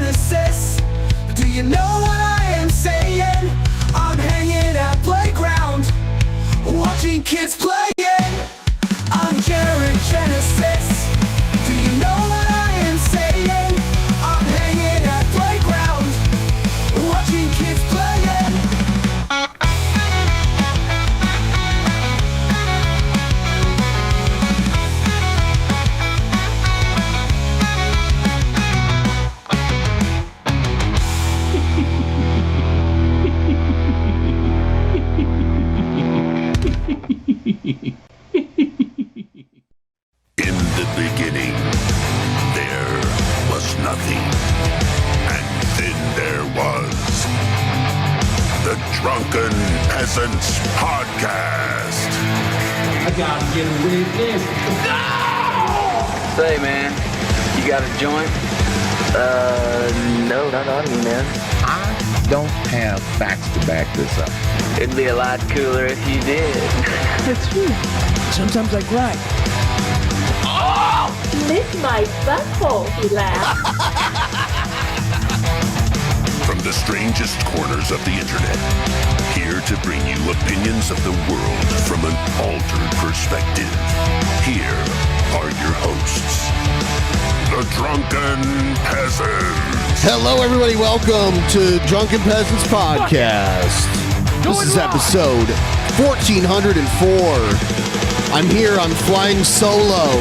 Genesis. Do you know what I am saying? I'm hanging at playground, watching kids playing. I'm Jared Genesis. Do you know what I am saying? I'm hanging at playground, watching kids playing. In the beginning, there was nothing. And then there was the Drunken Peasants Podcast. I gotta get a witness. Say, man, you got a joint? No, not on me, man. I don't have facts to back this up. It'd be a lot cooler if you did. That's true. Sometimes I cry. Lick my butthole, he laughed. From the strangest corners of the internet, here to bring you opinions of the world from an altered perspective. Here are your hosts, the Drunken Peasants. Hello, everybody. Welcome to Drunken Peasants Podcast. This is episode 1404. I'm here. I'm flying solo.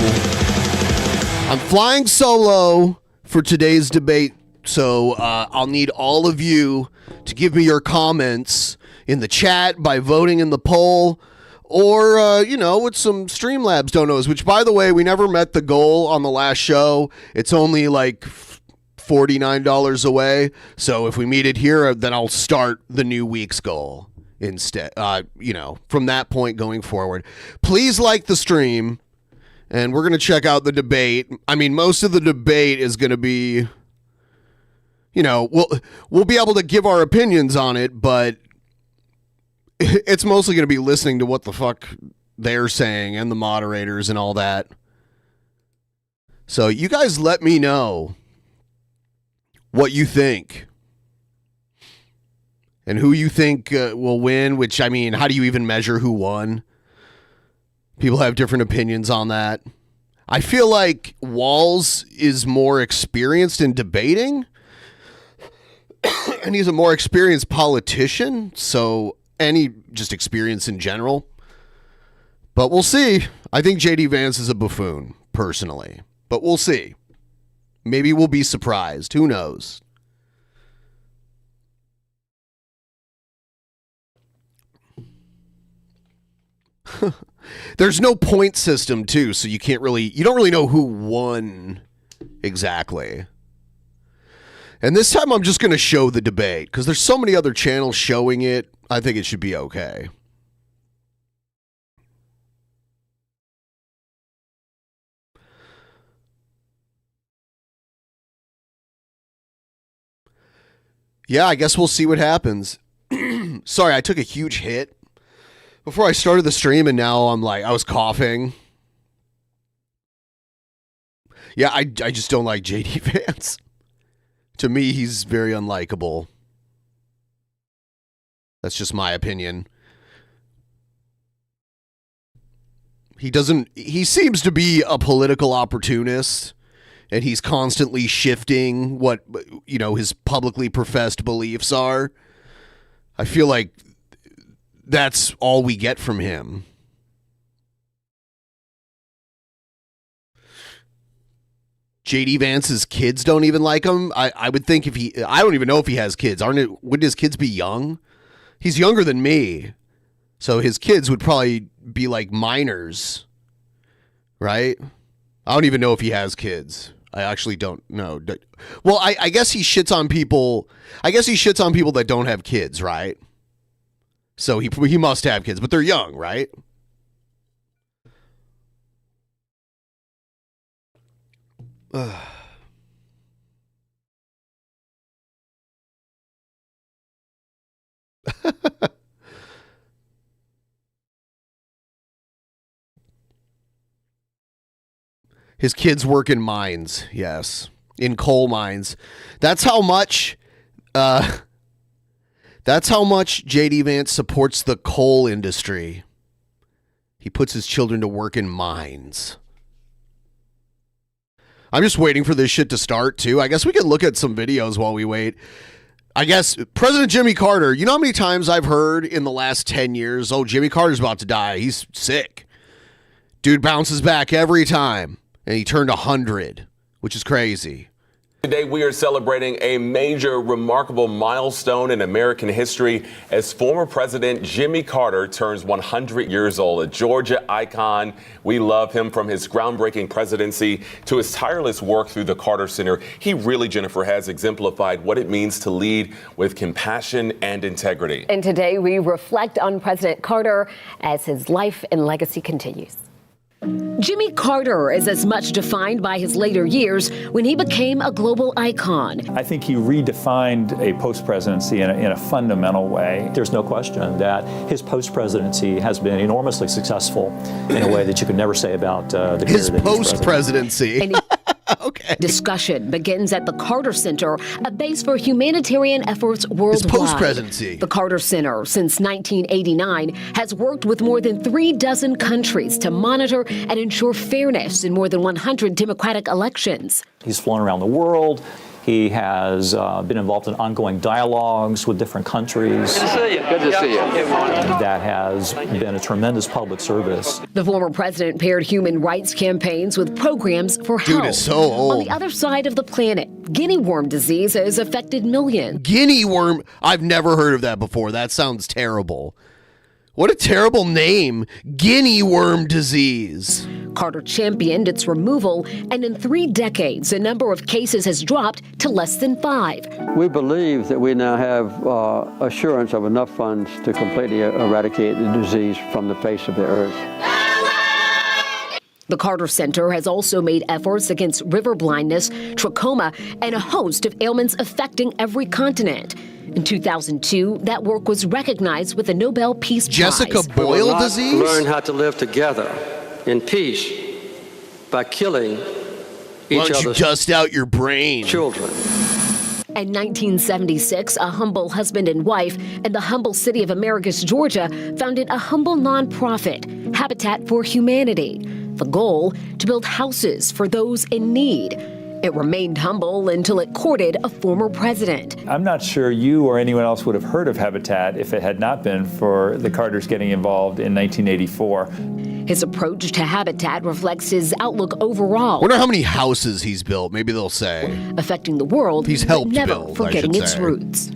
I'm flying solo for today's debate. So I'll need all of you to give me your comments in the chat by voting in the poll, or, with some Streamlabs donos, which, by the way, we never met the goal on the last show. It's only like $49 away. So if we meet it here, then I'll start the new week's goal instead, from that point going forward. Please like the stream, and we're going to check out the debate. I mean, most of the debate is going to be, we'll be able to give our opinions on it, but it's mostly going to be listening to what the fuck they're saying and the moderators and all that. So you guys let me know what you think and who you think will win, which, I mean, how do you even measure who won? People have different opinions on that. I feel like Walz is more experienced in debating, and he's a more experienced politician, so any just experience in general. But we'll see. I think JD Vance is a buffoon, personally. But we'll see. Maybe we'll be surprised. Who knows? There's no point system, too, so you don't really know who won exactly. And this time I'm just going to show the debate, because there's so many other channels showing it. I think it should be okay. Yeah, I guess we'll see what happens. Sorry, I took a huge hit before I started the stream, and now I was coughing. Yeah, I just don't like JD Vance. To me, he's very unlikable. That's just my opinion. He seems to be a political opportunist, and he's constantly shifting what, his publicly professed beliefs are. I feel like that's all we get from him. JD Vance's kids don't even like him. I would think I don't even know if he has kids. Wouldn't his kids be young? He's younger than me. So his kids would probably be like minors, right? I don't even know if he has kids. I actually don't know. Well, I guess he shits on people. I guess he shits on people that don't have kids, right? So he must have kids, but they're young, right? His kids work in mines, yes. in coal mines. That's how much J.D. Vance supports the coal industry. He puts his children to work in mines. I'm just waiting for this shit to start, too. I guess we can look at some videos while we wait. I guess President Jimmy Carter, you know how many times I've heard in the last 10 years, oh, Jimmy Carter's about to die. He's sick. Dude bounces back every time. And he turned 100, which is crazy. Today, we are celebrating a major, remarkable milestone in American history as former President Jimmy Carter turns 100 years old, a Georgia icon. We love him from his groundbreaking presidency to his tireless work through the Carter Center. He really, Jennifer, has exemplified what it means to lead with compassion and integrity. And today, we reflect on President Carter as his life and legacy continues. Jimmy Carter is as much defined by his later years when he became a global icon. I think he redefined a post-presidency in a fundamental way. There's no question that his post-presidency has been enormously successful in a way that you could never say about the his post-presidency. Okay. Discussion begins at the Carter Center, a base for humanitarian efforts worldwide. His post-presidency. The Carter Center, since 1989, has worked with more than 36 countries to monitor and ensure fairness in more than 100 democratic elections. He's flown around the world. He has been involved in ongoing dialogues with different countries. Good to see you. Good to see you. That has been a tremendous public service. The former president paired human rights campaigns with programs for health. Dude is so old. On the other side of the planet, guinea worm disease has affected millions. Guinea worm? I've never heard of that before. That sounds terrible. What a terrible name. Guinea worm disease. Carter championed its removal, and in 3 decades, the number of cases has dropped to less than 5. We believe that we now have assurance of enough funds to completely eradicate the disease from the face of the earth. The Carter Center has also made efforts against river blindness, trachoma, and a host of ailments affecting every continent. In 2002, that work was recognized with the Nobel Peace Prize. Jessica Boyle disease? Learn how to live together in peace by killing each other's dust out your brain. Children. In 1976, a humble husband and wife in the humble city of Americus, Georgia, founded a humble nonprofit, Habitat for Humanity. The goal, to build houses for those in need. It remained humble until it courted a former president. I'm not sure you or anyone else would have heard of Habitat if it had not been for the Carters getting involved in 1984. His approach to Habitat reflects his outlook overall. Wonder how many houses he's built. Maybe they'll say. Affecting the world, he's helped but never build, forgetting its say. roots.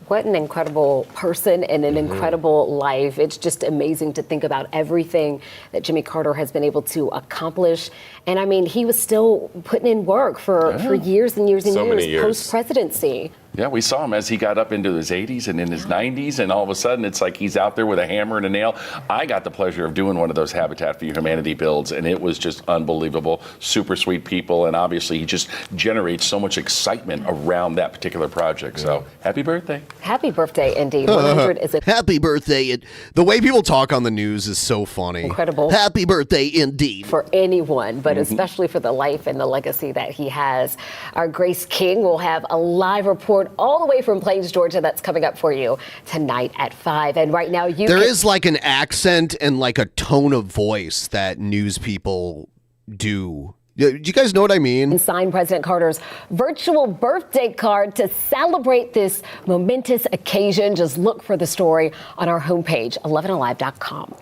What an incredible person and an incredible life. It's just amazing to think about everything that Jimmy Carter has been able to accomplish. And I mean, he was still putting in work for years and years and years post-presidency. Yeah, we saw him as he got up into his 80s and in his 90s, and all of a sudden it's like he's out there with a hammer and a nail. I got the pleasure of doing one of those Habitat for Humanity builds, and it was just unbelievable. Super sweet people, and obviously he just generates so much excitement around that particular project. So happy birthday. Happy birthday, indeed. 100 is a happy birthday. The way people talk on the news is so funny. Incredible. Happy birthday, indeed. For anyone, but especially for the life and the legacy that he has. Our Grace King will have a live report all the way from Plains, Georgia. That's coming up for you tonight at 5. And right now, there is like an accent and like a tone of voice that news people do. Do you guys know what I mean? And sign President Carter's virtual birthday card to celebrate this momentous occasion. Just look for the story on our homepage, 11alive.com.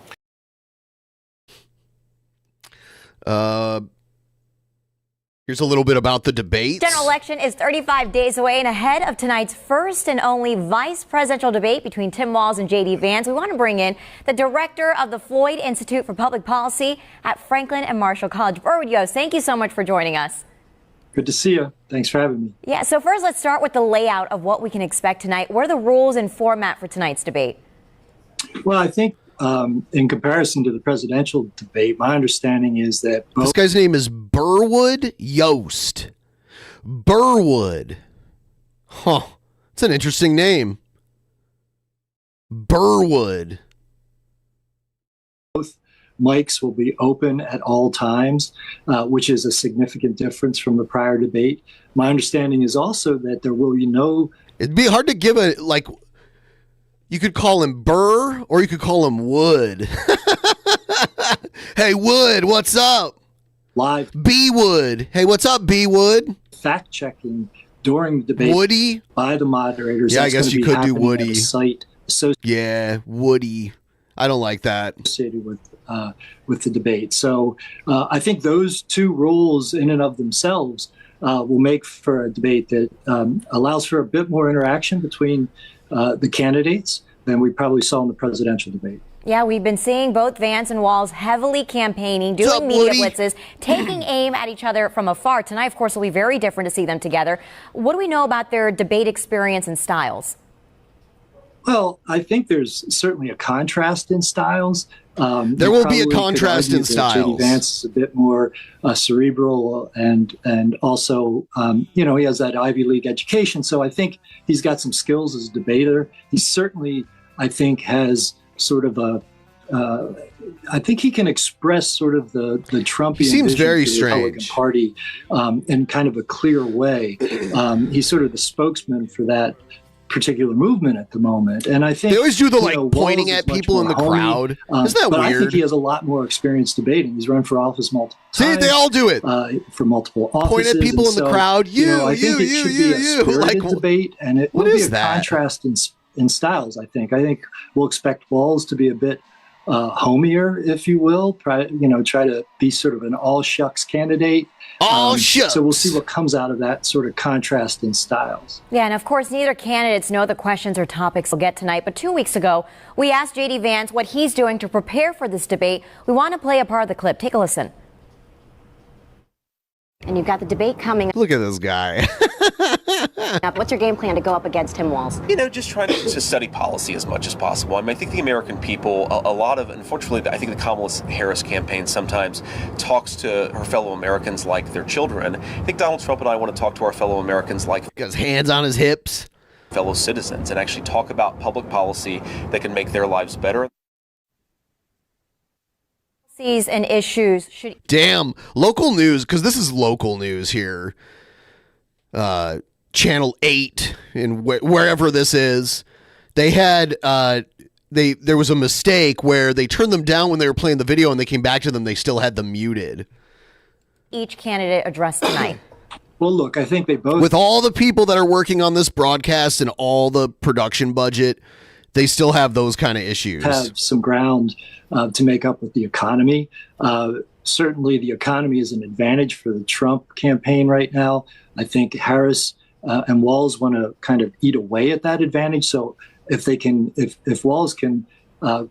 Here's a little bit about the debates. General election is 35 days away, and ahead of tonight's first and only vice presidential debate between Tim Walz and J.D. Vance, we want to bring in the director of the Floyd Institute for Public Policy at Franklin and Marshall College. Burwood Yost, thank you so much for joining us. Good to see you. Thanks for having me. Yeah, so first let's start with the layout of what we can expect tonight. What are the rules and format for tonight's debate? Well, I think in comparison to the presidential debate, my understanding is that this guy's name is Burwood Yost. Burwood. Huh. It's an interesting name. Burwood. Both mics will be open at all times, which is a significant difference from the prior debate. My understanding is also that there will be no... It'd be hard to give a, like, you could call him Burr or you could call him Wood. Hey, Wood, what's up? Live. B Wood. Hey, what's up, B Wood? Fact checking during the debate. Woody? By the moderators. Yeah, I guess you could do Woody. Site yeah, Woody. I don't like that. Associated with the debate. So I think those two rules in and of themselves will make for a debate that allows for a bit more interaction between the candidates than we probably saw in the presidential debate. Yeah, we've been seeing both Vance and Walz heavily campaigning, doing media blitzes, taking aim at each other from afar. Tonight, of course, will be very different to see them together. What do we know about their debate experience and styles? Well, I think there's certainly a contrast in styles. There will be a contrast in styles. J.D. Vance is a bit more cerebral and also, he has that Ivy League education. So I think he's got some skills as a debater. He certainly, I think, has sort of I think he can express sort of the Trumpian he seems vision very for the Republican strange. Party in kind of a clear way. He's sort of the spokesman for that particular movement at the moment, and I think they always do the pointing Walz at is much people in the more homey, crowd. Isn't that but weird? I think he has a lot more experience debating. He's run for office multiple times. See, they all do it. For multiple offices. Point at people and in the so, crowd. I think it should be a spirited debate, and it will be a contrast in styles. I think we'll expect Walz to be a bit homier, if you will. Try to be sort of an all shucks candidate. All shucks. So we'll see what comes out of that sort of contrast in styles. Yeah, and of course, neither candidates know the questions or topics we'll get tonight. But 2 weeks ago, we asked J.D. Vance what he's doing to prepare for this debate. We want to play a part of the clip. Take a listen. And you've got the debate coming Look at this guy. up. What's your game plan to go up against Tim Walz? Just trying to study policy as much as possible. I think the American people, a lot of, unfortunately, I think the Kamala Harris campaign sometimes talks to her fellow Americans like their children. I think Donald Trump and I want to talk to our fellow Americans like... Got his hands on his hips. ...fellow citizens and actually talk about public policy that can make their lives better. And issues should Damn, local news, because this is local news here. Channel 8 and wherever this is, they had there was a mistake where they turned them down when they were playing the video, and they came back to them, they still had them muted. Each candidate addressed tonight. Well, look, I think they both... With all the people that are working on this broadcast and all the production budget, they still have those kind of issues. Have some ground to make up with the economy. Certainly, the economy is an advantage for the Trump campaign right now. I think Harris and Walz want to kind of eat away at that advantage. So if they can, if Walz can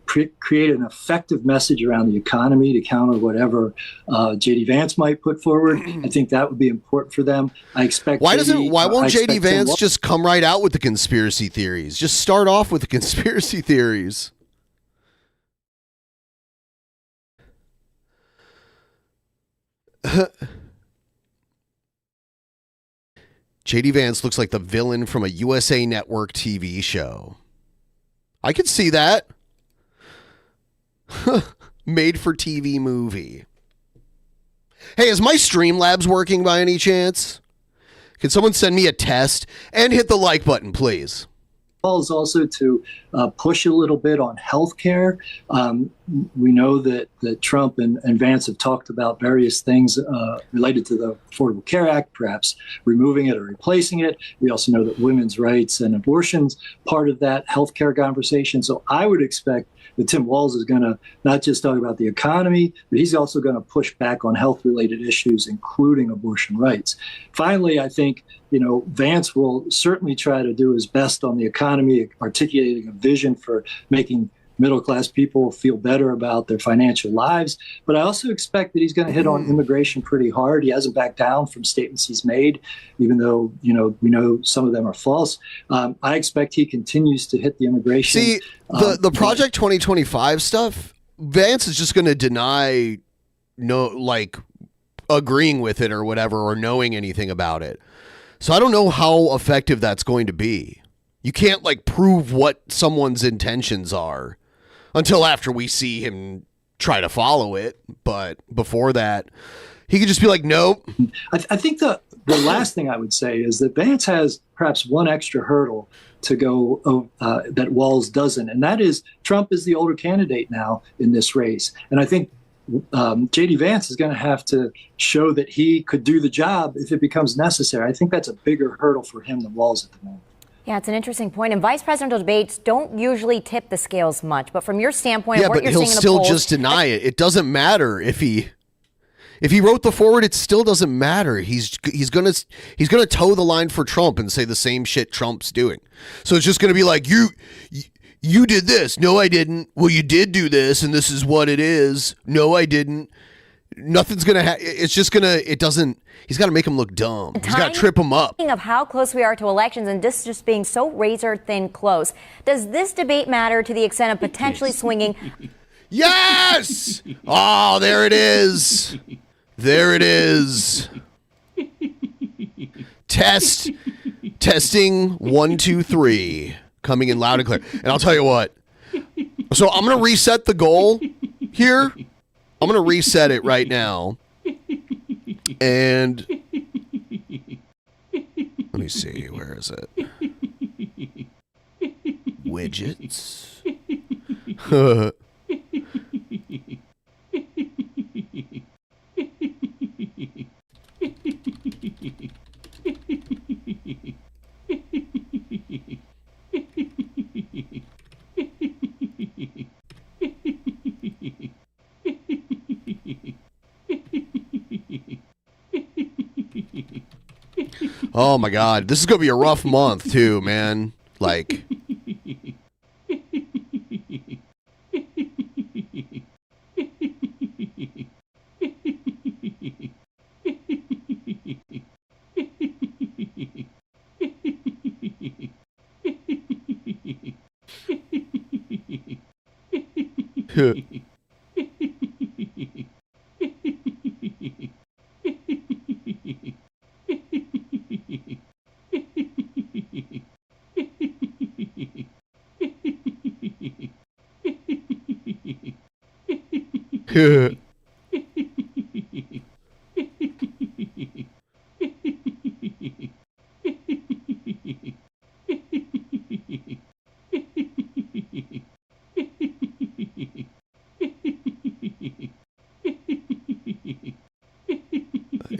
create an effective message around the economy to counter whatever J.D. Vance might put forward, I think that would be important for them. I expect. Why won't J.D. Vance just come right out with the conspiracy theories? Just start off with the conspiracy theories. J.D. Vance looks like the villain from a USA Network TV show. I could see that. Made for TV movie. Hey, is my Streamlabs working by any chance? Can someone send me a test and hit the like button, please? Is also to push a little bit on healthcare. We know that Trump and Vance have talked about various things related to the Affordable Care Act, perhaps removing it or replacing it. We also know that women's rights and abortion's part of that healthcare conversation. So I would expect that Tim Walz is going to not just talk about the economy, but he's also going to push back on health-related issues, including abortion rights. Finally, I think Vance will certainly try to do his best on the economy, articulating a vision for making middle-class people feel better about their financial lives. But I also expect that he's going to hit on immigration pretty hard. He hasn't backed down from statements he's made, even though, we know some of them are false. I expect he continues to hit the immigration. See, the Project 2025 stuff, Vance is just going to deny agreeing with it or whatever, or knowing anything about it. So I don't know how effective that's going to be. You can't prove what someone's intentions are until after we see him try to follow it. But before that, he could just be like, nope. I think the last thing I would say is that Vance has perhaps one extra hurdle to go that Walz doesn't, and that is Trump is the older candidate now in this race. And I think J.D. Vance is going to have to show that he could do the job if it becomes necessary. I think that's a bigger hurdle for him than Walz at the moment. Yeah, it's an interesting point. And vice presidential debates don't usually tip the scales much. But from your standpoint, what you're seeing in the polls... Yeah, but he'll still just deny it. It doesn't matter if he wrote the forward, it still doesn't matter. He's gonna toe the line for Trump and say the same shit Trump's doing. So it's just gonna be like, you did this. No, I didn't. Well, you did do this, and this is what it is. No, I didn't. Nothing's gonna it's just gonna, it doesn't, he's got to make him look dumb. He's got to trip him up. Of how close we are to elections and this just being so razor thin close, does this debate matter to the extent of potentially swinging? Yes! Oh, there it is. There it is. Testing 1, 2, 3. Coming in loud and clear. And I'll tell you what. So I'm going to reset the goal here. I'm going to reset it right now. And let me see. Where is it? Widgets. Oh my God, this is gonna be a rough month too, man. Like,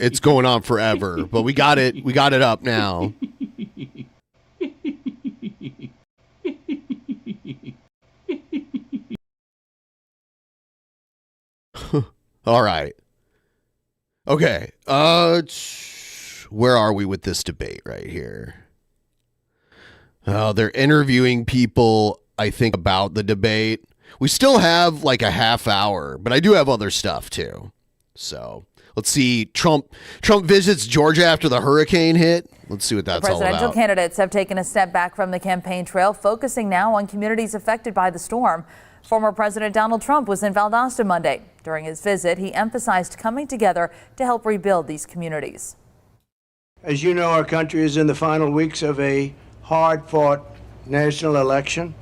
it's going on forever, but we got it up now. All right. Okay. Where are we with this debate right here? They're interviewing people, I think, about the debate. We still have like a half hour, but I do have other stuff too. So let's see. Trump visits Georgia after the hurricane hit. Let's see what that's all about. Presidential candidates have taken a step back from the campaign trail, focusing now on communities affected by the storm. Former President Donald Trump was in Valdosta Monday. During his visit, he emphasized coming together to help rebuild these communities. As you know, our country is in the final weeks of a hard-fought national election.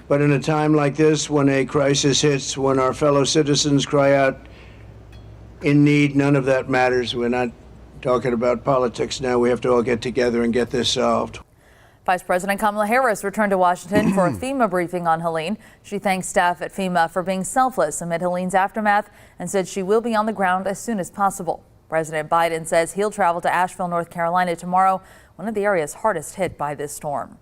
But in a time like this, when a crisis hits, when our fellow citizens cry out in need, none of that matters. We're not talking about politics now. We have to all get together and get this solved. Vice President Kamala Harris returned to Washington for a FEMA briefing on Helene. She thanked staff at FEMA for being selfless amid Helene's aftermath and said she will be on the ground as soon as possible. President Biden says he'll travel to Asheville, North Carolina tomorrow, one of the areas hardest hit by this storm.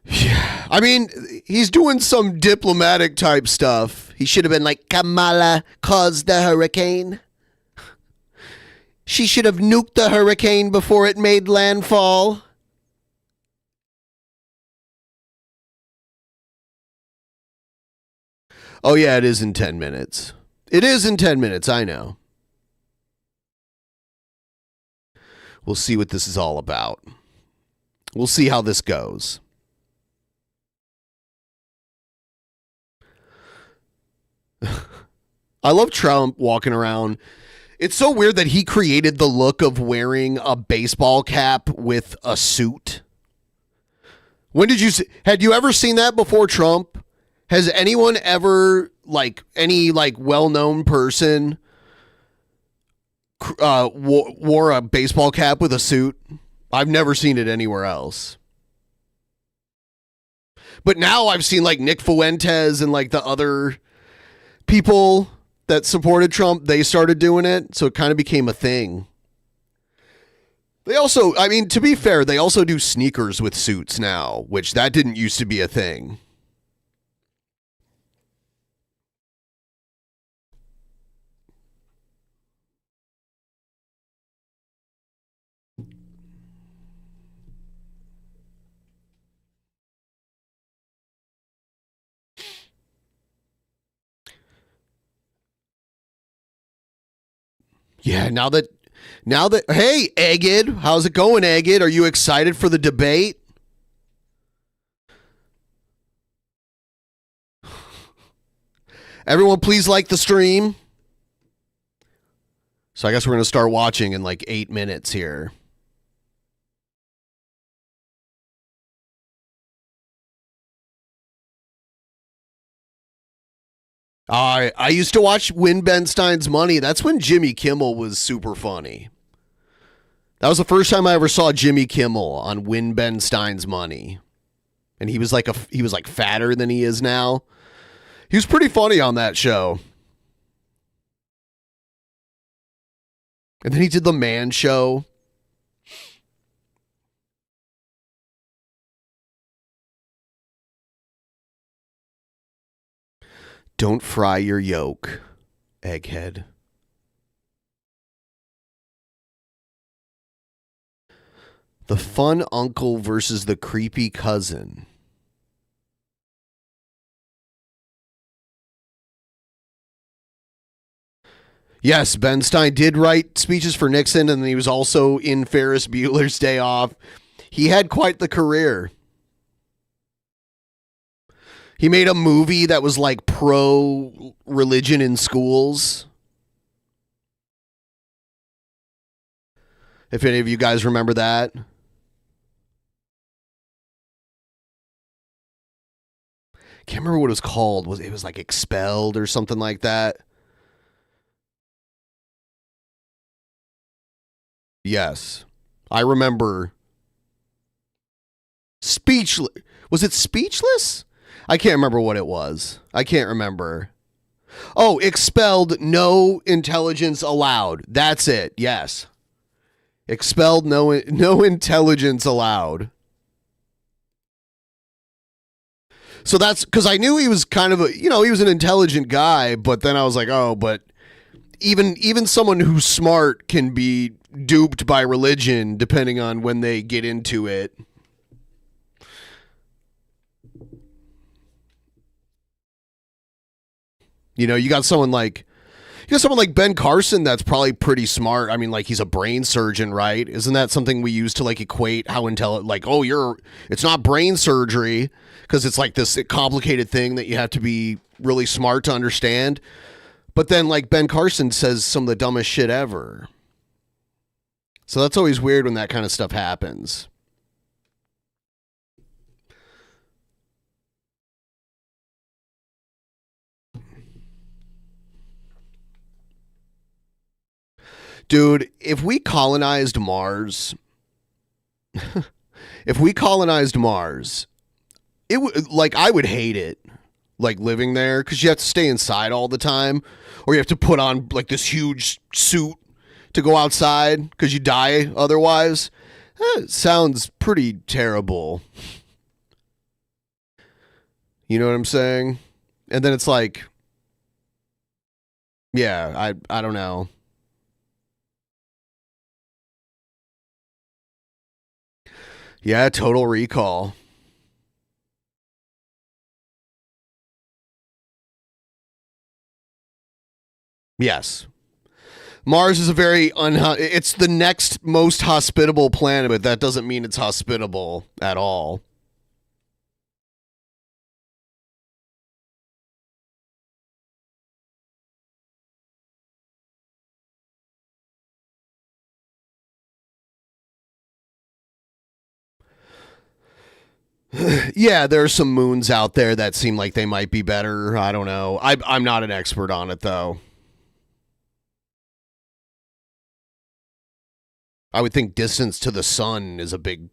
Yeah, I mean, he's doing some diplomatic type stuff. He should have been like, Kamala caused the hurricane. She should have nuked the hurricane before it made landfall. Oh, yeah, it is in 10 minutes. It is in 10 minutes, I know. We'll see what this is all about. We'll see how this goes. I love Trump walking around. It's so weird that he created the look of wearing a baseball cap with a suit. When did you had you ever seen that before, Trump? Has anyone ever, like, any, like, well-known person wore a baseball cap with a suit? I've never seen it anywhere else. But now I've seen, like, Nick Fuentes and, like, the other people that supported Trump, they started doing it, so it kind of became a thing. They also, I mean, to be fair, they also do sneakers with suits now, which that didn't used to be a thing. Yeah, now that, hey, Egged, how's it going, Egged? Are you excited for the debate? Everyone, please like the stream. So I guess we're going to start watching in like 8 minutes here. I used to watch Win Ben Stein's Money. That's when Jimmy Kimmel was super funny. That was the first time I ever saw Jimmy Kimmel on Win Ben Stein's Money. And he was like fatter than he is now. He was pretty funny on that show. And then he did the Man Show. Don't fry your yolk, Egghead. The fun uncle versus the creepy cousin. Yes, Ben Stein did write speeches for Nixon, and he was also in Ferris Bueller's Day Off. He had quite the career. He made a movie that was like pro-religion in schools. If any of you guys remember that. Can't remember what it was called. It was like Expelled or something like that. Yes. I remember. Speechless. Was it Speechless? I can't remember what it was. I can't remember. Oh, Expelled, no intelligence allowed. That's it. Yes. Expelled, no intelligence allowed. So that's because I knew he was kind of a, he was an intelligent guy, but then I was like, oh, but even someone who's smart can be duped by religion depending on when they get into it. You got someone like Ben Carson that's probably pretty smart. I mean, like, he's a brain surgeon, right? Isn't that something we use to like equate how intelligent? Like, oh, it's not brain surgery because it's like this complicated thing that you have to be really smart to understand. But then, like, Ben Carson says some of the dumbest shit ever. So that's always weird when that kind of stuff happens. Dude, if we colonized Mars, it would, like, I would hate it, like, living there, because you have to stay inside all the time, or you have to put on, like, this huge suit to go outside, because you die otherwise. That sounds pretty terrible. You know what I'm saying? And then it's like, yeah, I don't know. Yeah, Total Recall. Yes. Mars is a very it's the next most hospitable planet, but that doesn't mean it's hospitable at all. Yeah, there's some moons out there that seem like they might be better. I don't know. I'm not an expert on it, though. I would think distance to the sun is a big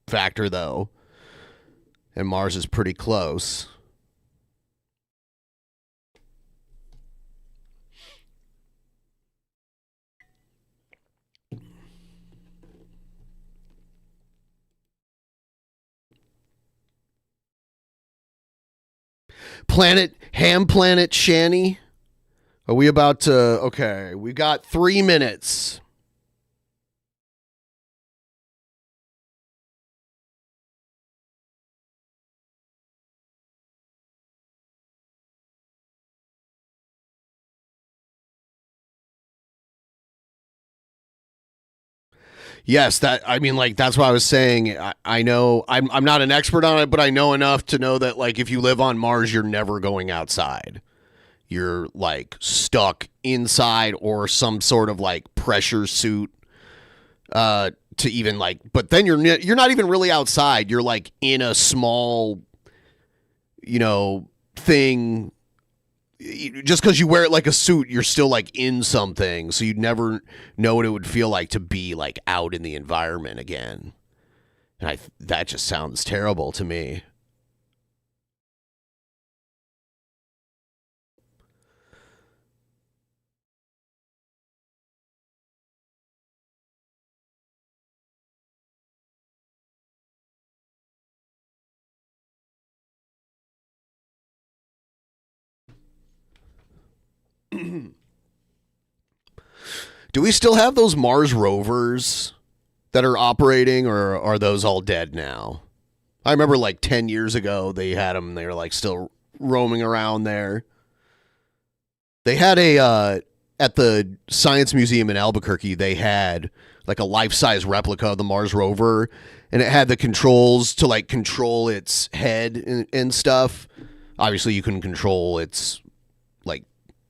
factor, though. And Mars is pretty close. Ham Planet Shanny. Are we about to... Okay, we got 3 minutes. Yes, that's what I was saying. I know I'm not an expert on it, but I know enough to know that like if you live on Mars, you're never going outside. You're like stuck inside or some sort of like pressure suit to even like, but then you're not even really outside. You're like in a small, thing. Just because you wear it like a suit, you're still like in something, so you'd never know what it would feel like to be like out in the environment again. And that just sounds terrible to me. Do we still have those Mars rovers that are operating, or are those all dead now? I remember like 10 years ago they had them. They were like still roaming around there. They had at the Science Museum in Albuquerque, they had like a life-size replica of the Mars rover, and it had the controls to like control its head and stuff. Obviously you couldn't control its like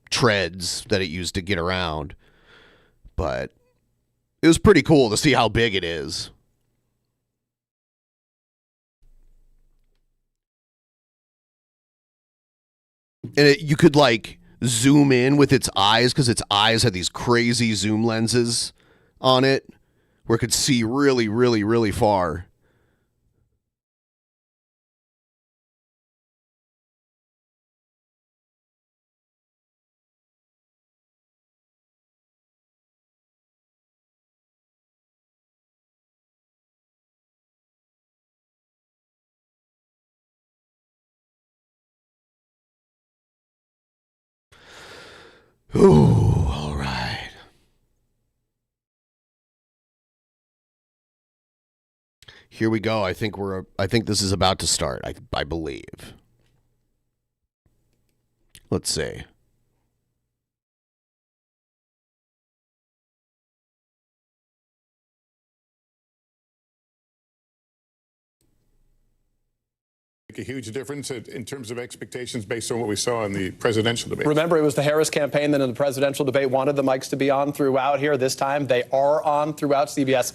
treads that it used to get around, but it was pretty cool to see how big it is. And you could like zoom in with its eyes, because its eyes had these crazy zoom lenses on it where it could see really, really, really far. Ooh, all right. Here we go. I think this is about to start. I believe. Let's see. A huge difference in terms of expectations based on what we saw in the presidential debate. Remember, it was the Harris campaign that in the presidential debate wanted the mics to be on throughout here. This time, they are on throughout. CBS.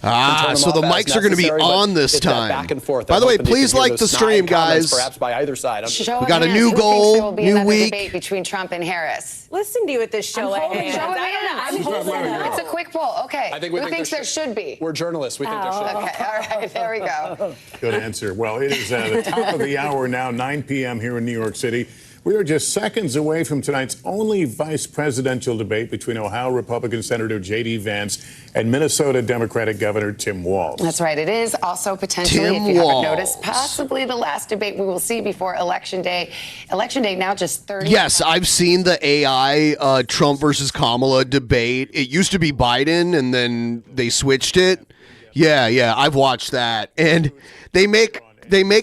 So the mics are going to be on this time. Back and forth. By the way, please like the stream, guys. Perhaps by either side. We got a new goal, new week. Debate between Trump and Harris. Listen to you at this show. It's a quick poll. Okay. Who thinks there should be? We're journalists. We think there should be. Okay. All right. There we go. Good answer. Well, it is the top of the hour now, 9 p.m. here in New York City. We are just seconds away from tonight's only vice presidential debate between Ohio Republican Senator J.D. Vance and Minnesota Democratic Governor Tim Walz. That's right. It is also potentially, if you haven't noticed, possibly the last debate we will see before Election Day. Election Day now just 30. Yes, I've seen the AI Trump versus Kamala debate. It used to be Biden, and then they switched it. Yeah, I've watched that, and they make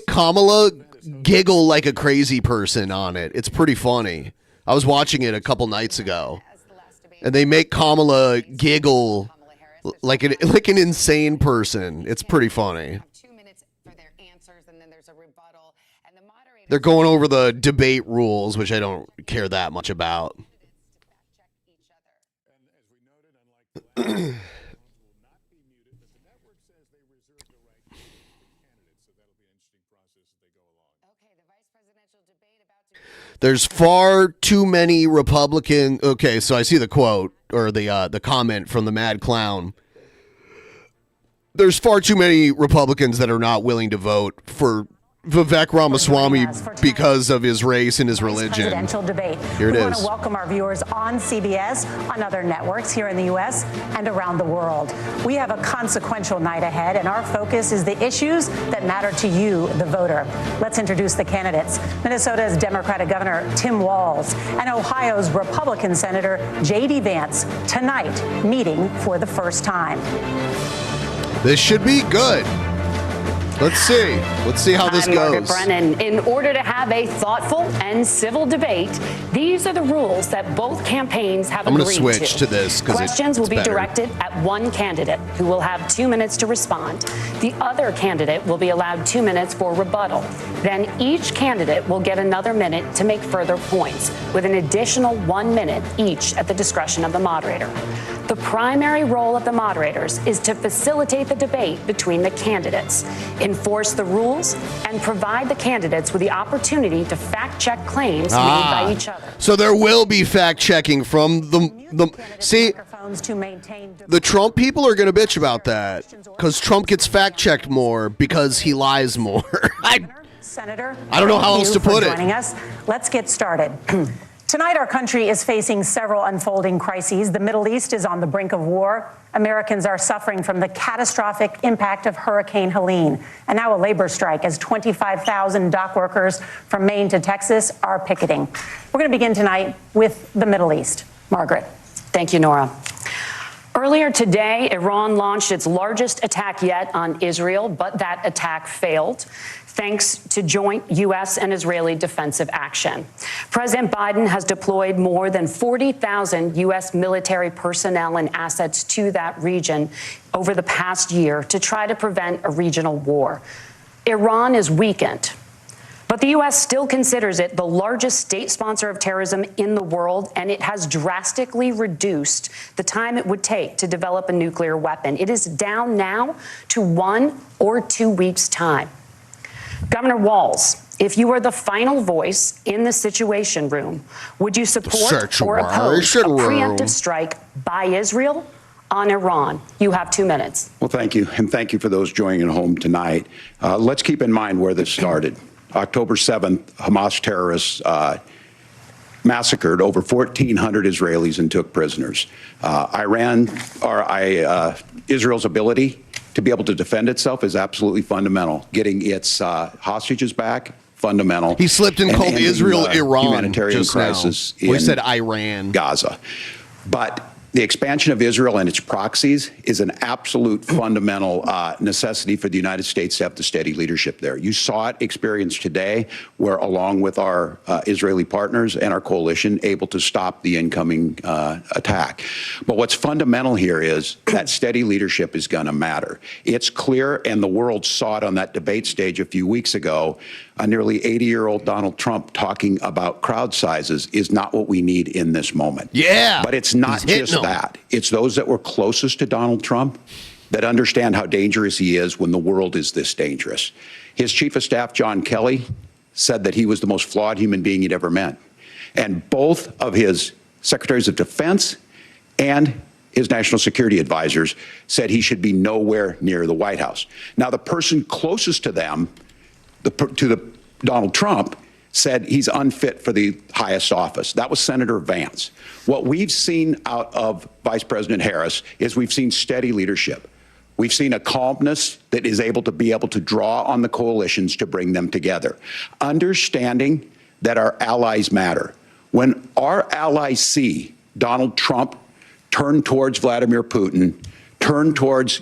Kamala giggle like a crazy person on it. It's pretty funny. I was watching it a couple nights ago, and they make Kamala giggle like an insane person. It's pretty funny. They're going over the debate rules, which I don't care that much about. There's far too many Republican. Okay, so I see the quote or the comment from the Mad Clown. There's far too many Republicans that are not willing to vote for Vivek Ramaswamy because of his race and his religion. Presidential debate. Here it we is. want to welcome our viewers on CBS, on other networks here in the U.S. and around the world. We have a consequential night ahead, and our focus is the issues that matter to you, the voter. Let's introduce the candidates. Minnesota's Democratic Governor Tim Walz and Ohio's Republican Senator J.D. Vance tonight meeting for the first time. This should be good. Let's see. Let's see how this I'm Margaret goes. Brennan. In order to have a thoughtful and civil debate, these are the rules that both campaigns have I'm agreed going to switch to this because questions will be better. directed at one candidate who will have 2 minutes to respond. The other candidate will be allowed 2 minutes for rebuttal. Then each candidate will get another minute to make further points, with an additional 1 minute each at the discretion of the moderator. The primary role of the moderators is to facilitate the debate between the candidates, enforce the rules, and provide the candidates with the opportunity to fact-check claims made by each other. So there will be fact-checking from the see, the Trump people are going to bitch about that because Trump gets fact-checked more because he lies more. Senator, I don't know how else to put it. Joining us. Let's get started. Tonight, our country is facing several unfolding crises. The Middle East is on the brink of war. Americans are suffering from the catastrophic impact of Hurricane Helene. And now a labor strike as 25,000 dock workers from Maine to Texas are picketing. We're going to begin tonight with the Middle East. Margaret. Thank you, Nora. Earlier today, Iran launched its largest attack yet on Israel, but that attack failed, thanks to joint U.S. and Israeli defensive action. President Biden has deployed more than 40,000 U.S. military personnel and assets to that region over the past year to try to prevent a regional war. Iran is weakened, but the U.S. still considers it the largest state sponsor of terrorism in the world, and it has drastically reduced the time it would take to develop a nuclear weapon. It is down now to 1 or 2 weeks' time. Governor Walz, if you were the final voice in the Situation Room, would you support or oppose a preemptive strike by Israel on Iran? You have 2 minutes. Well, thank you. And thank you for those joining at home tonight. Let's keep in mind where this started. October 7th, Hamas terrorists massacred over 1,400 Israelis and took prisoners. Israel's ability to be able to defend itself is absolutely fundamental. Getting its hostages back, fundamental. He slipped and called Israel Iran humanitarian just crisis now. Well, he in said Iran. Gaza. But the expansion of Israel and its proxies is an absolute fundamental necessity for the United States to have the steady leadership there. You saw it experienced today, where along with our Israeli partners and our coalition, able to stop the incoming attack. But what's fundamental here is that steady leadership is going to matter. It's clear, and the world saw it on that debate stage a few weeks ago, a nearly 80-year-old Donald Trump talking about crowd sizes is not what we need in this moment. Yeah. But it's not just that. It's those that were closest to Donald Trump that understand how dangerous he is when the world is this dangerous. His chief of staff, John Kelly, said that he was the most flawed human being he'd ever met. And both of his secretaries of defense and his national security advisors said he should be nowhere near the White House. Now, the person closest to them, Donald Trump, said he's unfit for the highest office. That was Senator Vance. What we've seen out of Vice President Harris is we've seen steady leadership. We've seen a calmness that is able to draw on the coalitions to bring them together. Understanding that our allies matter. When our allies see Donald Trump turn towards Vladimir Putin, turn towards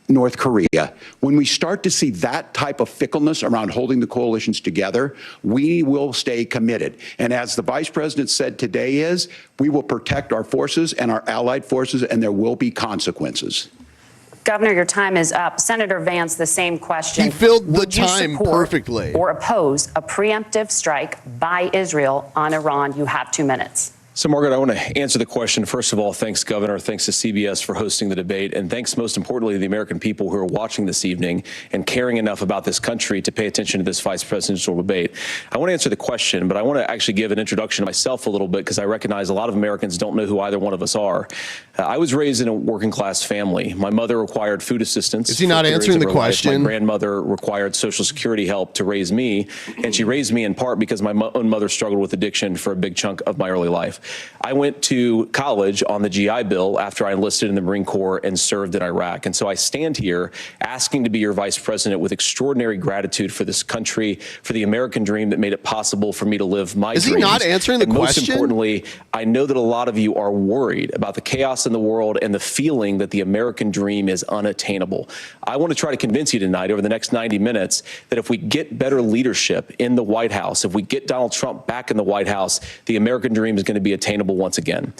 North Korea, when we start to see that type of fickleness around holding the coalitions together, we will stay committed. And as the vice president said today we will protect our forces and our allied forces, and there will be consequences. Governor, your time is up. Senator Vance, the same question. He filled the Would you time support perfectly. or oppose a preemptive strike by Israel on Iran? You have 2 minutes. So, Margaret, I want to answer the question. First of all, thanks, Governor. Thanks to CBS for hosting the debate. And thanks, most importantly, to the American people who are watching this evening and caring enough about this country to pay attention to this vice presidential debate. I want to answer the question, but I want to actually give an introduction to myself a little bit because I recognize a lot of Americans don't know who either one of us are. I was raised in a working class family. My mother required food assistance. Is he not answering the question? My grandmother required Social Security help to raise me, and she raised me in part because my own mother struggled with addiction for a big chunk of my early life. I went to college on the GI Bill after I enlisted in the Marine Corps and served in Iraq. And so I stand here asking to be your vice president with extraordinary gratitude for this country, for the American dream that made it possible for me to live my dreams. Is he not answering the question? Most importantly, I know that a lot of you are worried about the chaos in the world and the feeling that the American dream is unattainable. I want to try to convince you tonight over the next 90 minutes that if we get better leadership in the White House, if we get Donald Trump back in the White House, the American dream is going to be attainable once again.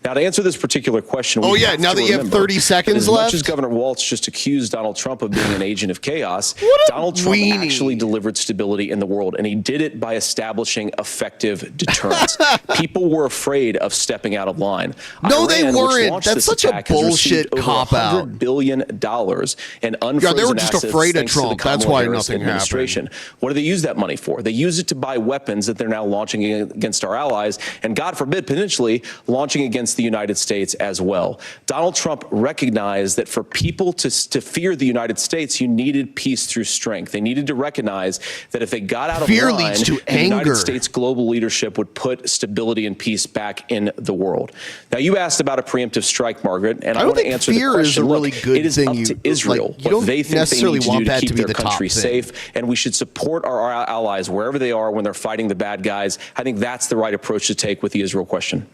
Now, to answer this particular question, now that you have 30 seconds left, as much as Governor Walz just accused Donald Trump of being an agent of chaos, Donald Trump actually delivered stability in the world, and he did it by establishing effective deterrence. People were afraid of stepping out of line. No, Iran, they weren't. That's That's such a bullshit cop-out. $100 billion in unfrozen they were just assets afraid of thanks to the Trump. That's Kamala why Harris nothing administration. What do they use that money for? They use it to buy weapons that they're now launching against our allies, and God forbid, potentially launching against the United States as well. Donald Trump recognized that for people to fear the United States, you needed peace through strength. They needed to recognize that if they got out of line, leads to the anger. United States global leadership would put stability and peace back in the world. Now, you asked about a preemptive strike, Margaret, and I want to answer the question. Is a really good it is thing. up to Israel what they think they need to do to keep their country safe, and we should support our allies wherever they are when they're fighting the bad guys. I think that's the right approach to take with the Israel question.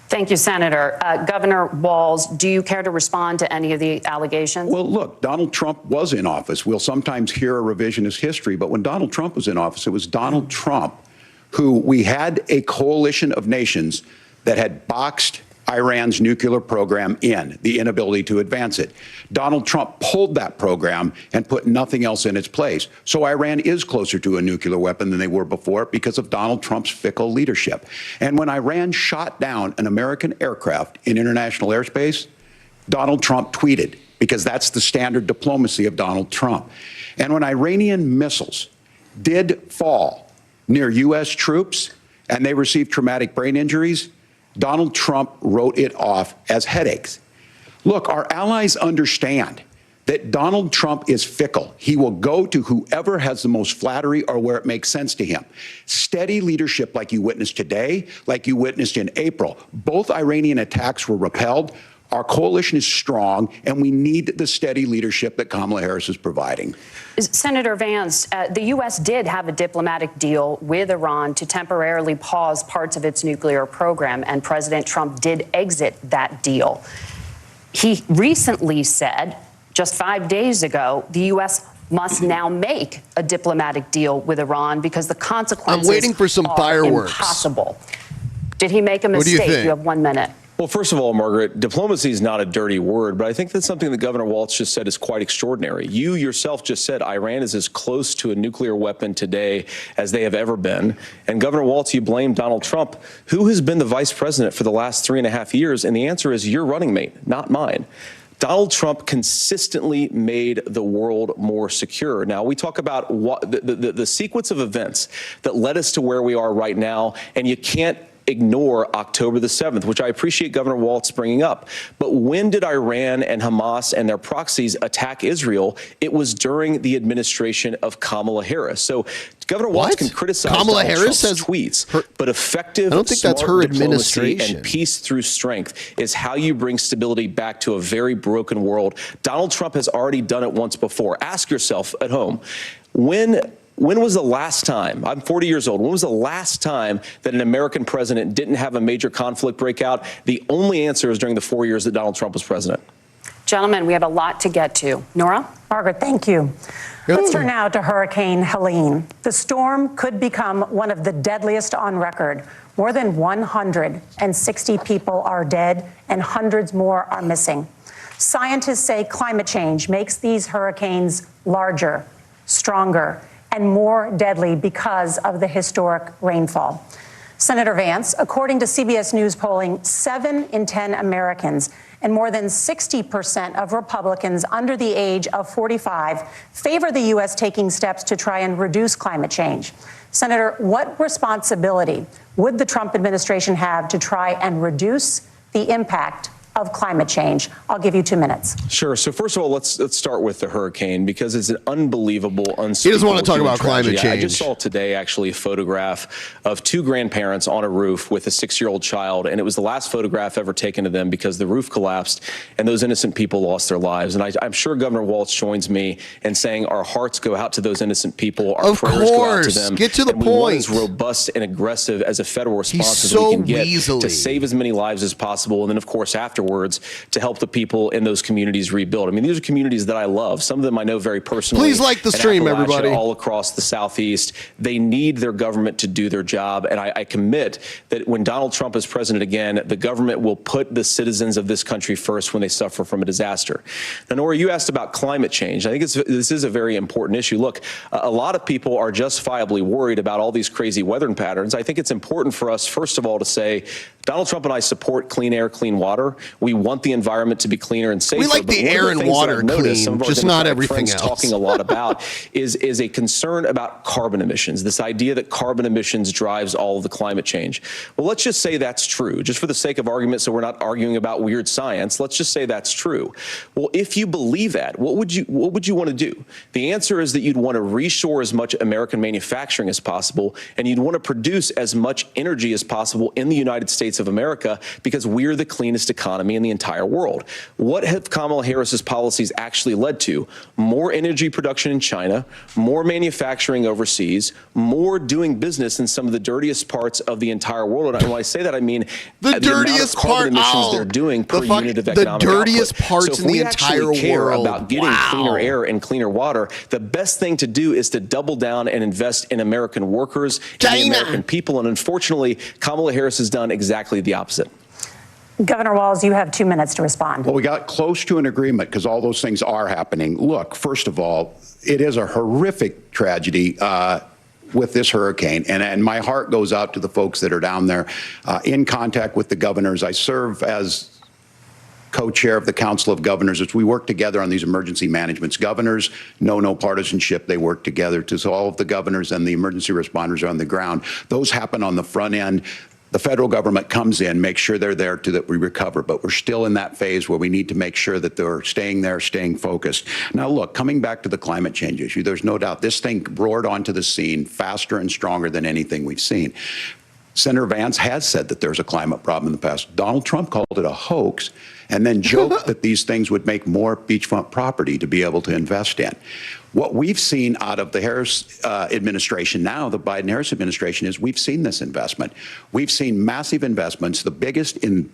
Thank you, Senator. Governor Walz, do you care to respond to any of the allegations? Well, look, Donald Trump was in office. We'll sometimes hear a revisionist history, but when Donald Trump was in office, it was Donald Trump who we had a coalition of nations that had boxed Iran's nuclear program in, the inability to advance it. Donald Trump pulled that program and put nothing else in its place. So Iran is closer to a nuclear weapon than they were before because of Donald Trump's fickle leadership. And when Iran shot down an American aircraft in international airspace, Donald Trump tweeted, because that's the standard diplomacy of Donald Trump. And when Iranian missiles did fall near U.S. troops and they received traumatic brain injuries, Donald Trump wrote it off as headaches. Look, our allies understand that Donald Trump is fickle. He will go to whoever has the most flattery or where it makes sense to him. Steady leadership like you witnessed today, like you witnessed in April. Both Iranian attacks were repelled. Our coalition is strong, and we need the steady leadership that Kamala Harris is providing. Senator Vance, the U.S. did have a diplomatic deal with Iran to temporarily pause parts of its nuclear program, and President Trump did exit that deal. He recently said, just 5 days ago, the U.S. must now make a diplomatic deal with Iran because the consequences I'm waiting for some fireworks. Impossible. Did he make a mistake? What do you think? You have 1 minute. Well, first of all, Margaret, diplomacy is not a dirty word, but I think that's something that Governor Walz just said is quite extraordinary. You yourself just said Iran is as close to a nuclear weapon today as they have ever been. And Governor Walz, you blame Donald Trump, who has been the vice president for the last 3.5 years. And the answer is your running mate, not mine. Donald Trump consistently made the world more secure. Now, we talk about what the sequence of events that led us to where we are right now, and you can't ignore October the 7th, which I appreciate Governor Walz bringing up. But when did Iran and Hamas and their proxies attack Israel? It was during the administration of Kamala Harris. So Governor Walz can criticize Kamala Donald Harris Trump's has tweets, but effective, I don't think that's her smart diplomacy administration. and peace through strength is how you bring stability back to a very broken world. Donald Trump has already done it once before. Ask yourself at home, when was the last time, I'm 40 years old, when was the last time that an American president didn't have a major conflict break out? The only answer is during the 4 years that Donald Trump was president. Gentlemen, we have a lot to get to. Nora? Margaret, thank you. Let's turn now to Hurricane Helene. The storm could become one of the deadliest on record. More than 160 people are dead and hundreds more are missing. Scientists say climate change makes these hurricanes larger, stronger, and more deadly because of the historic rainfall. Senator Vance, according to CBS News polling, 7 in 10 Americans and more than 60% of Republicans under the age of 45 favor the U.S. taking steps to try and reduce climate change. Senator, what responsibility would the Trump administration have to try and reduce the impact of climate change? I'll give you 2 minutes. Sure. So first of all, let's start with the hurricane, because it's an unbelievable, unspeakable He doesn't want to talk human about climate tragedy. change. I just saw today actually a photograph of 2 grandparents on a roof with a 6-year-old child, and it was the last photograph ever taken of them because the roof collapsed and those innocent people lost their lives. And I'm sure Governor Walz joins me in saying our hearts go out to those innocent people. Our prayers go out to them. Get to the and we want point. as robust and aggressive as a federal response as so we can get weaselly. to save as many lives as possible, and then of course afterwards to help the people in those communities rebuild. I mean, these are communities that I love. Some of them I know very personally. Please like the in stream, Appalachia, everybody. all across the Southeast. They need their government to do their job. And I commit that when Donald Trump is president again, the government will put the citizens of this country first when they suffer from a disaster. Now, Nora, you asked about climate change. I think this is a very important issue. Look, a lot of people are justifiably worried about all these crazy weather patterns. I think it's important for us, first of all, to say Donald Trump and I support clean air, clean water. We want the environment to be cleaner and safer. We like the air and water clean, just not everything else. Talking a lot about is a concern about carbon emissions, this idea that carbon emissions drives all of the climate change. Well, let's just say that's true, just for the sake of argument, so we're not arguing about weird science. Let's just say that's true. Well, if you believe that, what would you want to do? The answer is that you'd want to reshore as much American manufacturing as possible, and you'd want to produce as much energy as possible in the United States of America, because we're the cleanest economy in the entire world. What have Kamala Harris's policies actually led to? More energy production in China, more manufacturing overseas, more doing business in some of the dirtiest parts of the entire world. And when I say that, I mean the dirtiest part emissions they're doing per unit of economic dirtiest output. parts So in the if we actually entire care world. about getting cleaner air and cleaner water, the best thing to do is to double down and invest in American workers and the American people. And unfortunately, Kamala Harris has done exactly the opposite. Governor Walz, you have 2 minutes to respond. Well, we got close to an agreement because all those things are happening. Look, first of all, it is a horrific tragedy with this hurricane, and my heart goes out to the folks that are down there in contact with the governors. I serve as co-chair of the Council of Governors as we work together on these emergency managements. Governors know no partisanship. They work together. So all of the governors and the emergency responders are on the ground. Those happen on the front end. The federal government comes in, makes sure they're there that we recover, but we're still in that phase where we need to make sure that they're staying there, staying focused. Now, look, coming back to the climate change issue, there's no doubt this thing roared onto the scene faster and stronger than anything we've seen. Senator Vance has said that there's a climate problem in the past. Donald Trump called it a hoax and then joked that these things would make more beachfront property to be able to invest in. What we've seen out of the Harris administration now, the Biden-Harris administration, is we've seen this investment. We've seen massive investments, the biggest in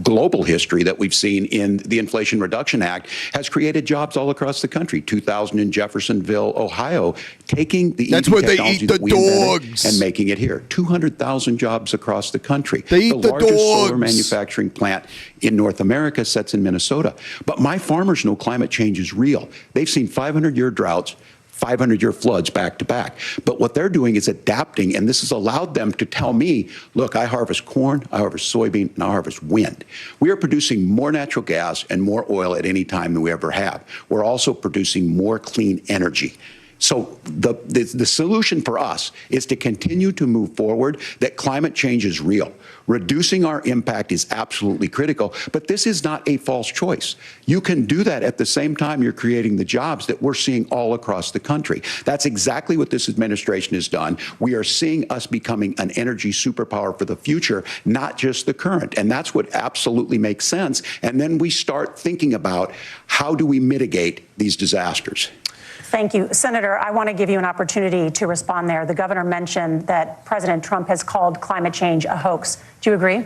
global history that we've seen in the Inflation Reduction Act, has created jobs all across the country. 2,000 in Jeffersonville, Ohio, taking the EV technology that we invented and making it here. 200,000 jobs across the country. They eat the largest solar dogs. manufacturing plant in North America sits in Minnesota. But my farmers know climate change is real. They've seen 500-year droughts, 500-year floods back to back. But what they're doing is adapting, and this has allowed them to tell me, look, I harvest corn, I harvest soybean, and I harvest wind. We are producing more natural gas and more oil at any time than we ever have. We're also producing more clean energy. So the solution for us is to continue to move forward, that climate change is real. Reducing our impact is absolutely critical, but this is not a false choice. You can do that at the same time you're creating the jobs that we're seeing all across the country. That's exactly what this administration has done. We are seeing us becoming an energy superpower for the future, not just the current. And that's what absolutely makes sense. And then we start thinking about how do we mitigate these disasters. Thank you. Senator, I want to give you an opportunity to respond there. The governor mentioned that President Trump has called climate change a hoax. Do you agree?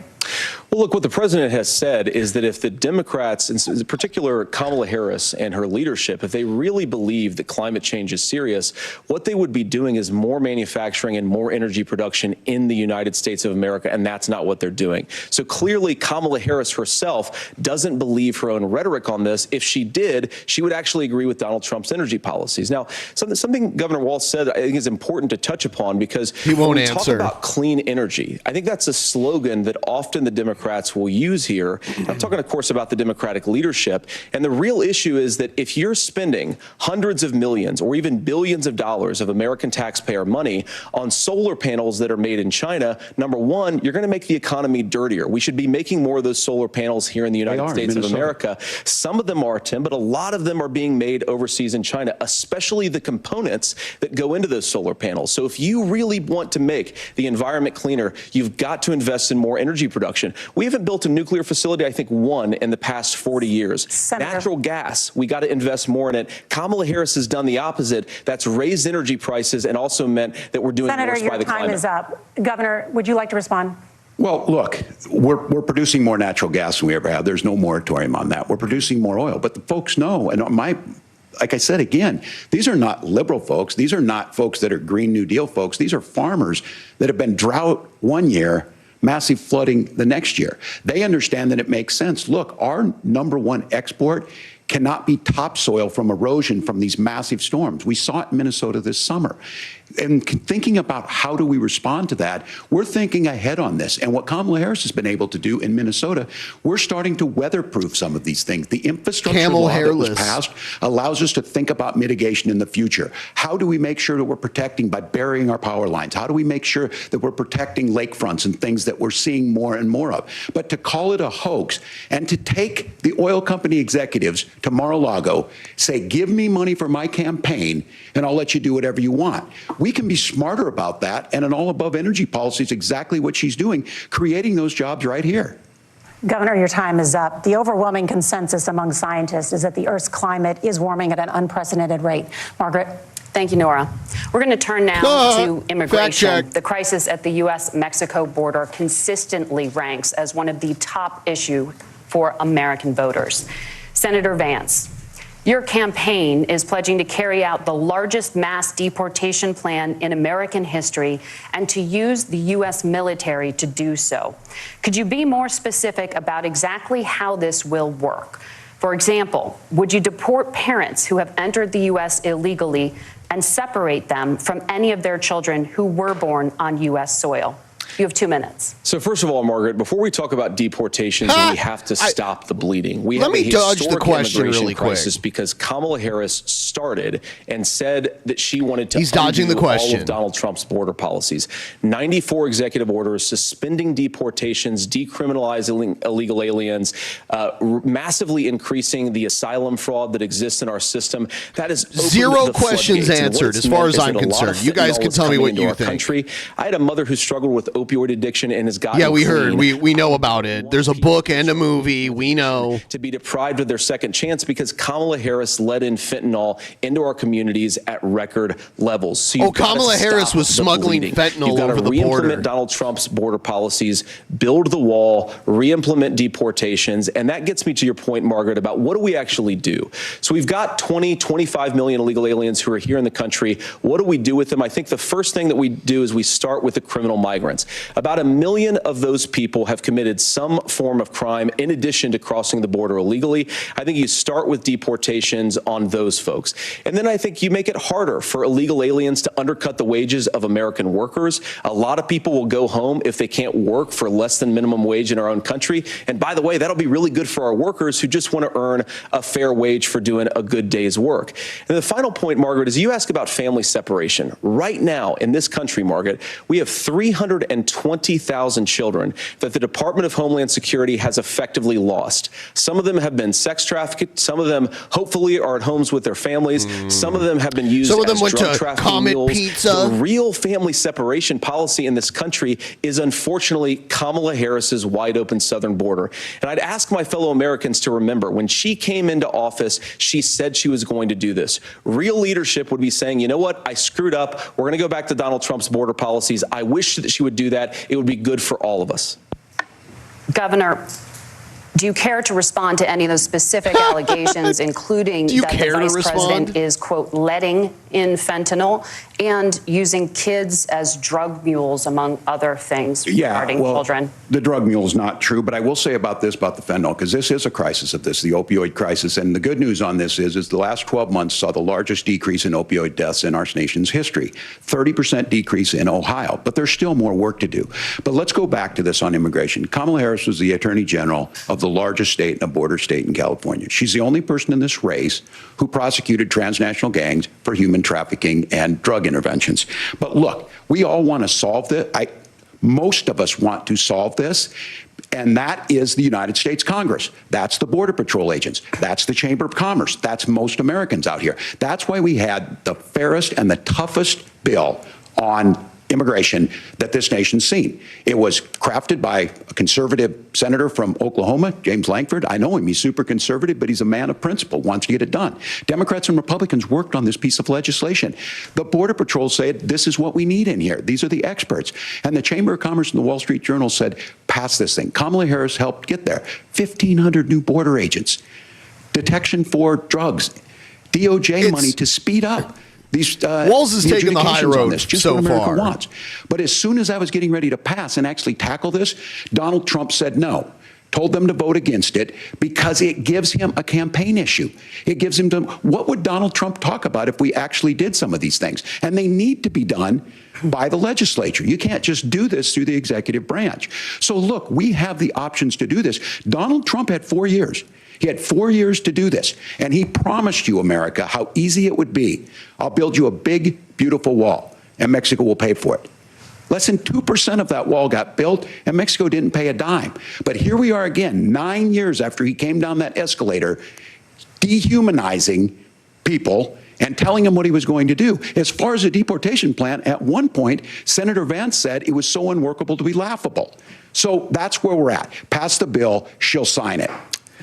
Well, look, what the president has said is that if the Democrats, in particular Kamala Harris and her leadership, if they really believe that climate change is serious, what they would be doing is more manufacturing and more energy production in the United States of America, and that's not what they're doing. So clearly, Kamala Harris herself doesn't believe her own rhetoric on this. If she did, she would actually agree with Donald Trump's energy policies. Now, something Governor Walz said I think is important to touch upon, because he won't when we answer. talk about clean energy, I think that's a slogan that often the Democrats will use here. I'm talking, of course, about the Democratic leadership. And the real issue is that if you're spending hundreds of millions or even billions of dollars of American taxpayer money on solar panels that are made in China, number one, you're going to make the economy dirtier. We should be making more of those solar panels here in the United States of America. Some of them are, Tim, but a lot of them are being made overseas in China, especially the components that go into those solar panels. So if you really want to make the environment cleaner, you've got to invest in more energy production. We haven't built a nuclear facility, I think, one in the past 40 years. Natural gas, we got to invest more in it. Kamala Harris has done the opposite. That's raised energy prices and also meant that we're doing Senator, worse by the climate. your time is up. Governor, would you like to respond? Well, look, we're producing more natural gas than we ever have. There's no moratorium on that. We're producing more oil. But the folks know, and like I said again, these are not liberal folks. These are not folks that are Green New Deal folks. These are farmers that have been drought one year, massive flooding the next year. They understand that it makes sense. Look, our #1 export cannot be topsoil from erosion from these massive storms. We saw it in Minnesota this summer. And thinking about how do we respond to that, we're thinking ahead on this. And what Kamala Harris has been able to do in Minnesota, we're starting to weatherproof some of these things. The infrastructure law that was passed allows us to think about mitigation in the future. How do we make sure that we're protecting by burying our power lines? How do we make sure that we're protecting lakefronts and things that we're seeing more and more of? But to call it a hoax and to take the oil company executives to Mar-a-Lago, say, give me money for my campaign and I'll let you do whatever you want. We can be smarter about that, and an all-above energy policy is exactly what she's doing, creating those jobs right here. Governor, your time is up. The overwhelming consensus among scientists is that the Earth's climate is warming at an unprecedented rate. Margaret? Thank you, Nora. We're going to turn now to immigration. The crisis at the U.S.-Mexico border consistently ranks as one of the top issues for American voters. Senator Vance, your campaign is pledging to carry out the largest mass deportation plan in American history and to use the U.S. military to do so. Could you be more specific about exactly how this will work? For example, would you deport parents who have entered the U.S. illegally and separate them from any of their children who were born on U.S. soil? You have 2 minutes. So first of all, Margaret, before we talk about deportations, we have to stop the bleeding. We Let have me a dodge the historic question immigration really quick. crisis because Kamala Harris started and said that she wanted to He's dodging the undo all question. of Donald Trump's border policies. 94 executive orders suspending deportations, decriminalizing illegal aliens, massively increasing the asylum fraud that exists in our system. That is Zero questions answered as far as I'm concerned. You guys can tell me what you think. Country. I had a mother who struggled with opioid addiction and has gotten Yeah, we heard. clean. We know about it. There's a book and a movie. We know. To be deprived of their second chance because Kamala Harris let in fentanyl into our communities at record levels. So you've gotta Kamala Harris stop was the smuggling bleeding. fentanyl You've gotta over the re-implement border. Donald Trump's border policies, build the wall, re-implement deportations, and that gets me to your point, Margaret, about what do we actually do? So we've got 25 million illegal aliens who are here in the country. What do we do with them? I think the first thing that we do is we start with the criminal migrants. About 1 million of those people have committed some form of crime in addition to crossing the border illegally. I think you start with deportations on those folks. And then I think you make it harder for illegal aliens to undercut the wages of American workers. A lot of people will go home if they can't work for less than minimum wage in our own country. And by the way, that'll be really good for our workers who just want to earn a fair wage for doing a good day's work. And the final point, Margaret, is you ask about family separation. Right now in this country, Margaret, we have 320,000 children that the Department of Homeland Security has effectively lost. Some of them have been sex trafficked. Some of them hopefully are at homes with their families. Some of them have been used Some of them as went drug to trafficking Comet mules. Pizza. The real family separation policy in this country is unfortunately Kamala Harris's wide open southern border. And I'd ask my fellow Americans to remember when she came into office, she said she was going to do this. Real leadership would be saying, you know what, I screwed up. We're going to go back to Donald Trump's border policies. I wish that she would do that. It would be good for all of us. Governor, do you care to respond to any of those specific allegations, including that the vice president is, quote, letting in fentanyl and using kids as drug mules, among other things regarding children? The drug mule is not true, but I will say about the fentanyl, because this is a crisis of this, the opioid crisis. And the good news on this is the last 12 months saw the largest decrease in opioid deaths in our nation's history, 30% decrease in Ohio, but there's still more work to do. But let's go back to this on immigration. Kamala Harris was the Attorney General of the largest state and a border state in California. She's the only person in this race who prosecuted transnational gangs for human trafficking and drug interventions. But look, we all want to solve this. Most of us want to solve this, and that is the United States Congress. That's the Border Patrol agents. That's the Chamber of Commerce. That's most Americans out here. That's why we had the fairest and the toughest bill on immigration that this nation's seen. It was crafted by a conservative senator from Oklahoma, James Lankford. I know him. He's super conservative, but he's a man of principle, wants to get it done. Democrats and Republicans worked on this piece of legislation. The Border Patrol said, this is what we need in here. These are the experts. And the Chamber of Commerce and the Wall Street Journal said, pass this thing. Kamala Harris helped get there. 1,500 new border agents, detection for drugs, DOJ money to speed up. Walz is taking the high road this, just so what America far. Wants. But as soon as I was getting ready to pass and actually tackle this, Donald Trump said no. Told them to vote against it because it gives him a campaign issue. It gives him to, what would Donald Trump talk about if we actually did some of these things? And they need to be done by the legislature. You can't just do this through the executive branch. So look, we have the options to do this. Donald Trump had 4 years. He had 4 years to do this, and he promised you, America, how easy it would be. I'll build you a big, beautiful wall, and Mexico will pay for it. Less than 2% of that wall got built, and Mexico didn't pay a dime. But here we are again, 9 years after he came down that escalator, dehumanizing people and telling them what he was going to do. As far as the deportation plan, at one point, Senator Vance said it was so unworkable to be laughable. So that's where we're at. Pass the bill, she'll sign it.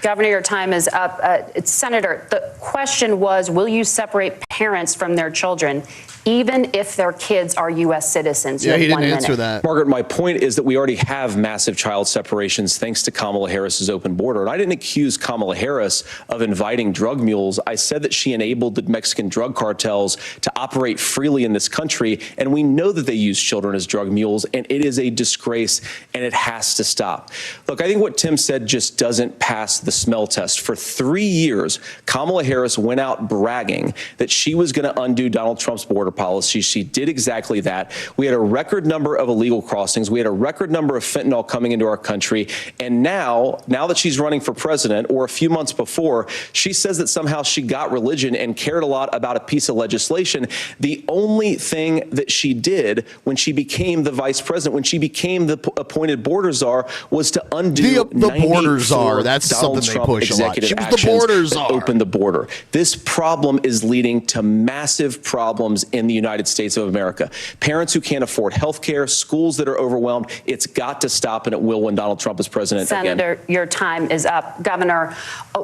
Governor, your time is up. Senator, the question was, will you separate parents from their children, even if their kids are U.S. citizens? Yeah, he didn't answer that. Margaret, my point is that we already have massive child separations thanks to Kamala Harris's open border. And I didn't accuse Kamala Harris of inviting drug mules. I said that she enabled the Mexican drug cartels to operate freely in this country. And we know that they use children as drug mules, and it is a disgrace, and it has to stop. Look, I think what Tim said just doesn't pass the smell test. For 3 years, Kamala Harris went out bragging that she was going to undo Donald Trump's border policy. She did exactly that. We had a record number of illegal crossings. We had a record number of fentanyl coming into our country. And now that she's running for president, or a few months before, she says that somehow she got religion and cared a lot about a piece of legislation. The only thing that she did when she became the vice president, when she became the appointed border czar, was to undo the border czar. That's something they push a lot. She was the border czar. Open the border. This problem is leading to massive problems in the United States of America. Parents who can't afford health care, schools that are overwhelmed. It's got to stop, and it will when Donald Trump is president Senator, again. your time is up. Governor,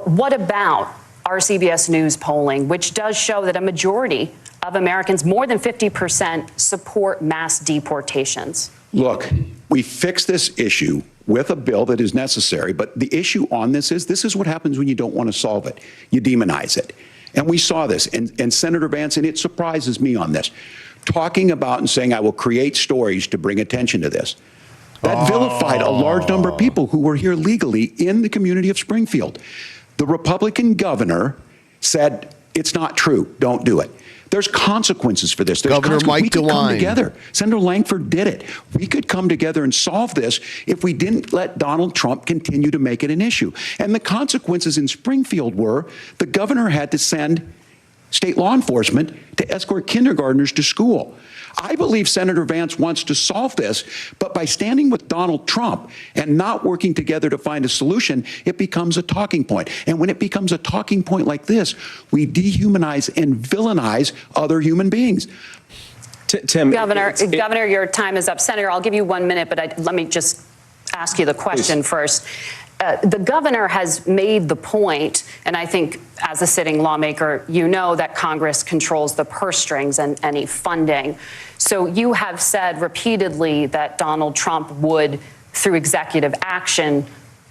what about our CBS News polling, which does show that a majority of Americans, more than 50%, support mass deportations? Look, we fix this issue with a bill that is necessary, but the issue on this is what happens when you don't want to solve it. You demonize it. And we saw this, and Senator Vance, and it surprises me on this, talking about and saying, I will create stories to bring attention to this. That vilified a large number of people who were here legally in the community of Springfield. The Republican governor said, it's not true, don't do it. There's consequences for this. Governor Mike we could come DeWine. together. Senator Lankford did it. We could come together and solve this if we didn't let Donald Trump continue to make it an issue. And the consequences in Springfield were the governor had to send state law enforcement to escort kindergartners to school. I believe Senator Vance wants to solve this, but by standing with Donald Trump and not working together to find a solution, it becomes a talking point. And when it becomes a talking point like this, we dehumanize and villainize other human beings. Tim, Governor, your time is up. Senator, I'll give you 1 minute, but let me just ask you the question first. The governor has made the point, and I think as a sitting lawmaker, you know that Congress controls the purse strings and any funding. So you have said repeatedly that Donald Trump would through executive action,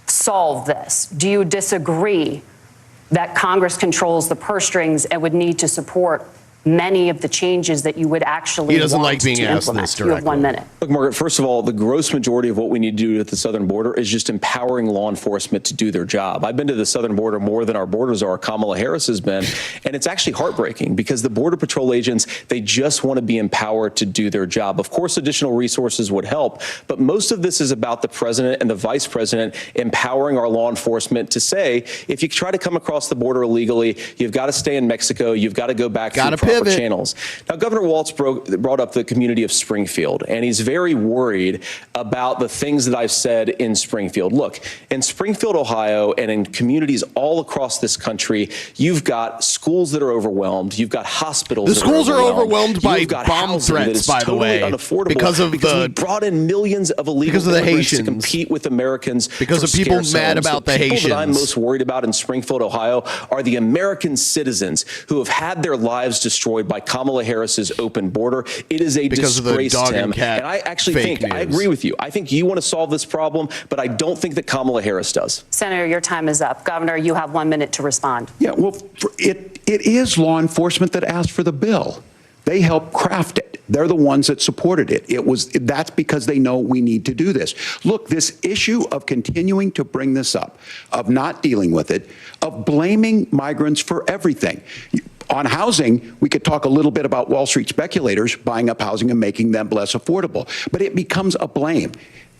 solve this? Do you disagree that Congress controls the purse strings and would need to support many of the changes that you would actually He doesn't want like being to asked implement? this You have 1 directly. minute. Look, Margaret, first of all, the gross majority of what we need to do at the southern border is just empowering law enforcement to do their job. I've been to the southern border more than our borders are. Kamala Harris has been, and it's actually heartbreaking because the Border Patrol agents, they just want to be empowered to do their job. Of course, additional resources would help, but most of this is about the president and the vice president empowering our law enforcement to say, if you try to come across the border illegally, you've got to stay in Mexico, you've got to go back through proper pivot. channels. Now, Governor Walz brought up the community of Springfield, and he's very worried about the things that I've said in Springfield. Look, in Springfield, Ohio, and in communities all across this country, you've got schools that are overwhelmed. You've got hospitals. The schools are overwhelmed by You've got bomb housing that threats, is by the totally way, unaffordable because we brought in millions of illegal because of the immigrants to Haitians. compete with Americans Because for of people scarce mad homes. about the people that I'm Haitians. most worried about in Springfield, Ohio, are the American citizens who have had their lives destroyed by Kamala Harris's open border. It is a Because of the disgrace, dog Tim. and cat And I actually fake think, I news. agree with you. I think you want to solve this problem, but I don't think that Kamala Harris does. Senator, your time is up. Governor, you have 1 minute to respond. Yeah, well, it is law enforcement that asked for the bill. They helped craft it. They're the ones that supported it. That's because they know we need to do this. Look, this issue of continuing to bring this up, of not dealing with it, of blaming migrants for everything. On housing, we could talk a little bit about Wall Street speculators buying up housing and making them less affordable, but it becomes a blame.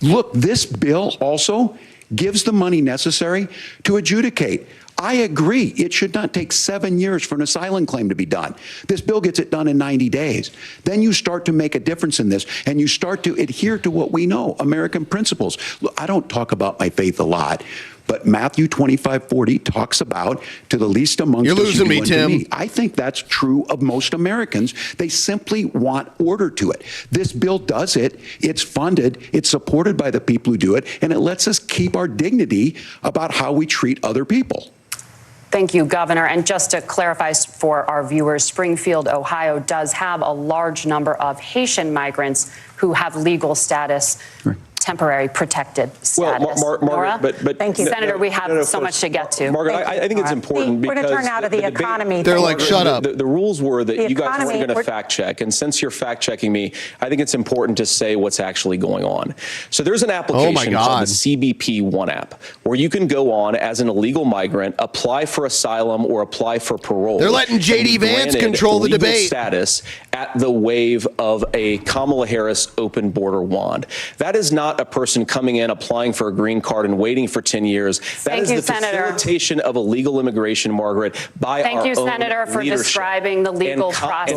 Look, this bill also gives the money necessary to adjudicate. I agree. It should not take 7 years for an asylum claim to be done. This bill gets it done in 90 days. Then you start to make a difference in this, and you start to adhere to what we know, American principles. Look, I don't talk about my faith a lot, but Matthew 25:40 talks about to the least amongst us. You're losing me, Tim. I think that's true of most Americans. They simply want order to it. This bill does it. It's funded. It's supported by the people who do it, and it lets us keep our dignity about how we treat other people. Thank you, Governor. And just to clarify for our viewers, Springfield, Ohio does have a large number of Haitian migrants who have legal status, temporary protected status. Nora? Thank you. Senator, we have so much to get to. Margaret, I think it's important We're because going to turn out of the economy. They're like, shut up. The rules were that The you guys economy, weren't going to we're- fact check. And since you're fact checking me, I think it's important to say what's actually going on. So there's an application called the CBP One app where you can go on as an illegal migrant, apply for asylum or apply for parole. They're letting JD Vance control the legal debate. Status at the wave of a Kamala Harris open border wand. That is not a person coming in, applying for a green card and waiting for 10 years. That is the facilitation of illegal immigration, Margaret, by our own Thank you, Senator, for leadership. describing the legal process.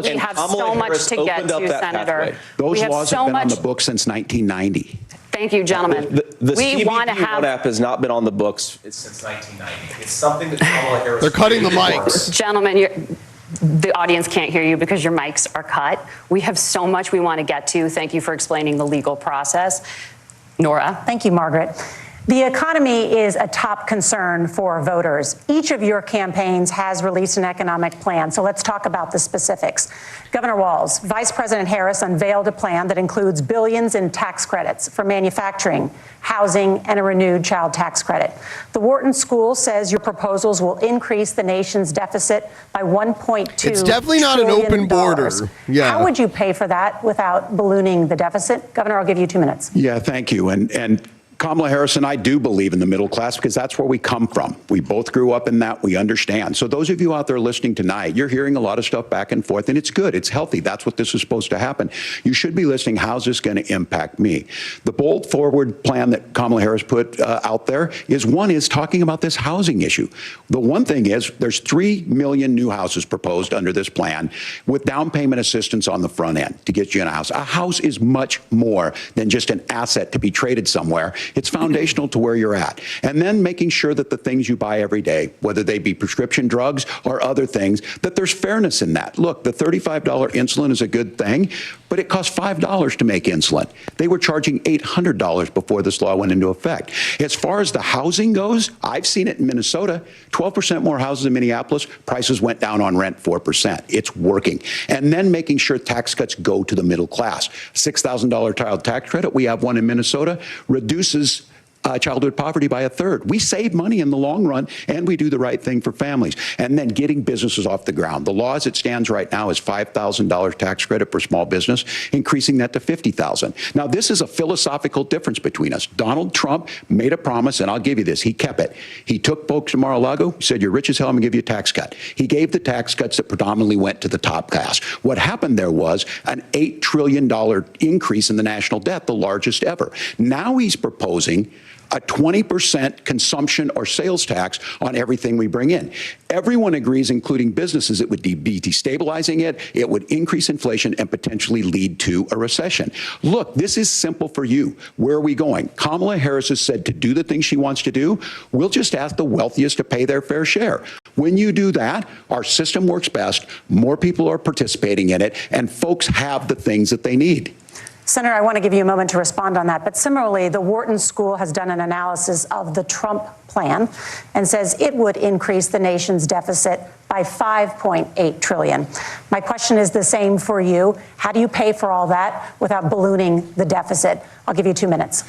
We have so much to get to, Senator. Those We have laws so have been on much. the books since 1990. Thank you, gentlemen. The We want to CBP have One app has not been on the books since 1990. It's something that Kamala Harris. They're cutting the mics. Gentlemen, the audience can't hear you because your mics are cut. We have so much we want to get to. Thank you for explaining the legal process. Nora. Thank you, Margaret. The economy is a top concern for voters. Each of your campaigns has released an economic plan, so let's talk about the specifics. Governor Walz, Vice President Harris unveiled a plan that includes billions in tax credits for manufacturing, housing, and a renewed child tax credit. The Wharton School says your proposals will increase the nation's deficit by $1.2 It's definitely not an open border. Yeah. How would you pay for that without ballooning the deficit? Governor, I'll give you 2 minutes. Yeah, thank you. And Kamala Harris and I do believe in the middle class because that's where we come from. We both grew up in that. We understand. So those of you out there listening tonight, you're hearing a lot of stuff back and forth, and it's good. It's healthy. That's what this is supposed to happen. You should be listening. How's this going to impact me? The bold forward plan that Kamala Harris put out there is talking about this housing issue. The one thing is there's 3 million new houses proposed under this plan with down payment assistance on the front end to get you in a house. A house is much more than just an asset to be traded somewhere. It's foundational to where you're at. And then making sure that the things you buy every day, whether they be prescription drugs or other things, that there's fairness in that. Look, the $35 insulin is a good thing, but it costs $5 to make insulin. They were charging $800 before this law went into effect. As far as the housing goes, I've seen it in Minnesota. 12% more houses in Minneapolis, prices went down on rent 4%. It's working. And then making sure tax cuts go to the middle class. $6,000 child tax credit, we have one in Minnesota, reduces childhood poverty by 1/3. We save money in the long run, and we do the right thing for families. And then getting businesses off the ground. The law as it stands right now is $5,000 tax credit for small business, increasing that to $50,000. Now, this is a philosophical difference between us. Donald Trump made a promise, and I'll give you this. He kept it. He took folks to Mar-a-Lago, said, you're rich as hell, I'm going to give you a tax cut. He gave the tax cuts that predominantly went to the top class. What happened there was an $8 trillion increase in the national debt, the largest ever. Now he's proposing a 20% consumption or sales tax on everything we bring in. Everyone agrees, including businesses, it would be destabilizing it, it would increase inflation and potentially lead to a recession. Look, this is simple for you. Where are we going? Kamala Harris has said to do the things she wants to do, we'll just ask the wealthiest to pay their fair share. When you do that, our system works best, more people are participating in it, and folks have the things that they need. Senator, I want to give you a moment to respond on that. But similarly, the Wharton School has done an analysis of the Trump plan and says it would increase the nation's deficit by $5.8 trillion. My question is the same for you. How do you pay for all that without ballooning the deficit? I'll give you 2 minutes.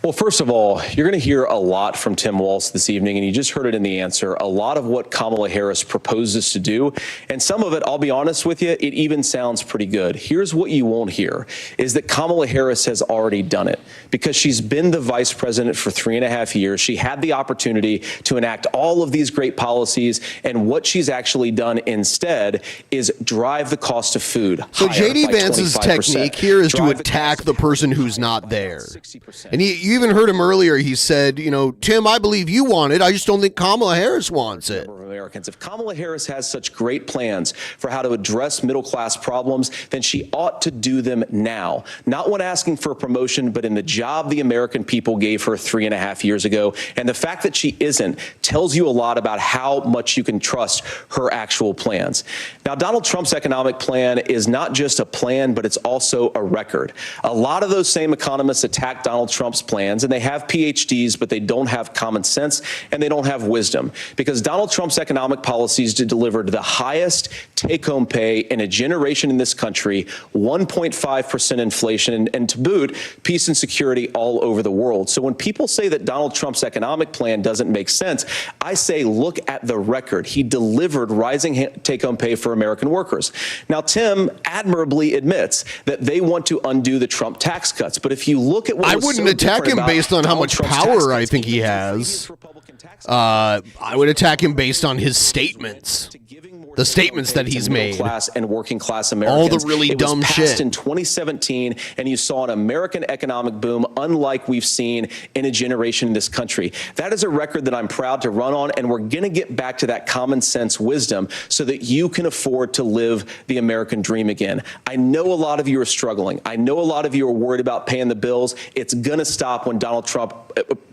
Well, first of all, you're going to hear a lot from Tim Walz this evening, and you just heard it in the answer, a lot of what Kamala Harris proposes to do. And some of it, I'll be honest with you, it even sounds pretty good. Here's what you won't hear, is that Kamala Harris has already done it. Because she's been the vice president for 3.5 years. She had the opportunity to enact all of these great policies, and what she's actually done instead is drive the cost of food. So J.D. Vance's technique here is to attack the person who's not there. And you even heard him earlier. He said, you know, Tim, I believe you want it. I just don't think Kamala Harris wants it. Americans, if Kamala Harris has such great plans for how to address middle class problems, then she ought to do them now. Not when asking for a promotion, but in the job the American people gave her 3.5 years ago. And the fact that she isn't tells you a lot about how much you can trust her actual plans. Now, Donald Trump's economic plan is not just a plan, but it's also a record. A lot of those same economists attack Donald Trump's plans, and they have PhDs, but they don't have common sense and they don't have wisdom, because Donald Trump's economic policies delivered the highest take-home pay in a generation in this country, 1.5% inflation, and to boot, peace and security all over the world. So when people say that Donald Trump's economic plan doesn't make sense, I say look at the record. He delivered rising take-home pay for American workers. Now, Tim admirably admits that they want to undo the Trump tax cuts, but if you look at what I wouldn't attack him based on how much power I think he has. I would attack him based on his statements. The statements that he's made. Class and working class Americans. All the really dumb it was passed shit. in 2017, and you saw an American economic boom unlike we've seen in a generation in this country. That is a record that I'm proud to run on, and we're going to get back to that common sense wisdom so that you can afford to live the American dream again. I know a lot of you are struggling. I know a lot of you are worried about paying the bills. It's going to stop when Donald Trump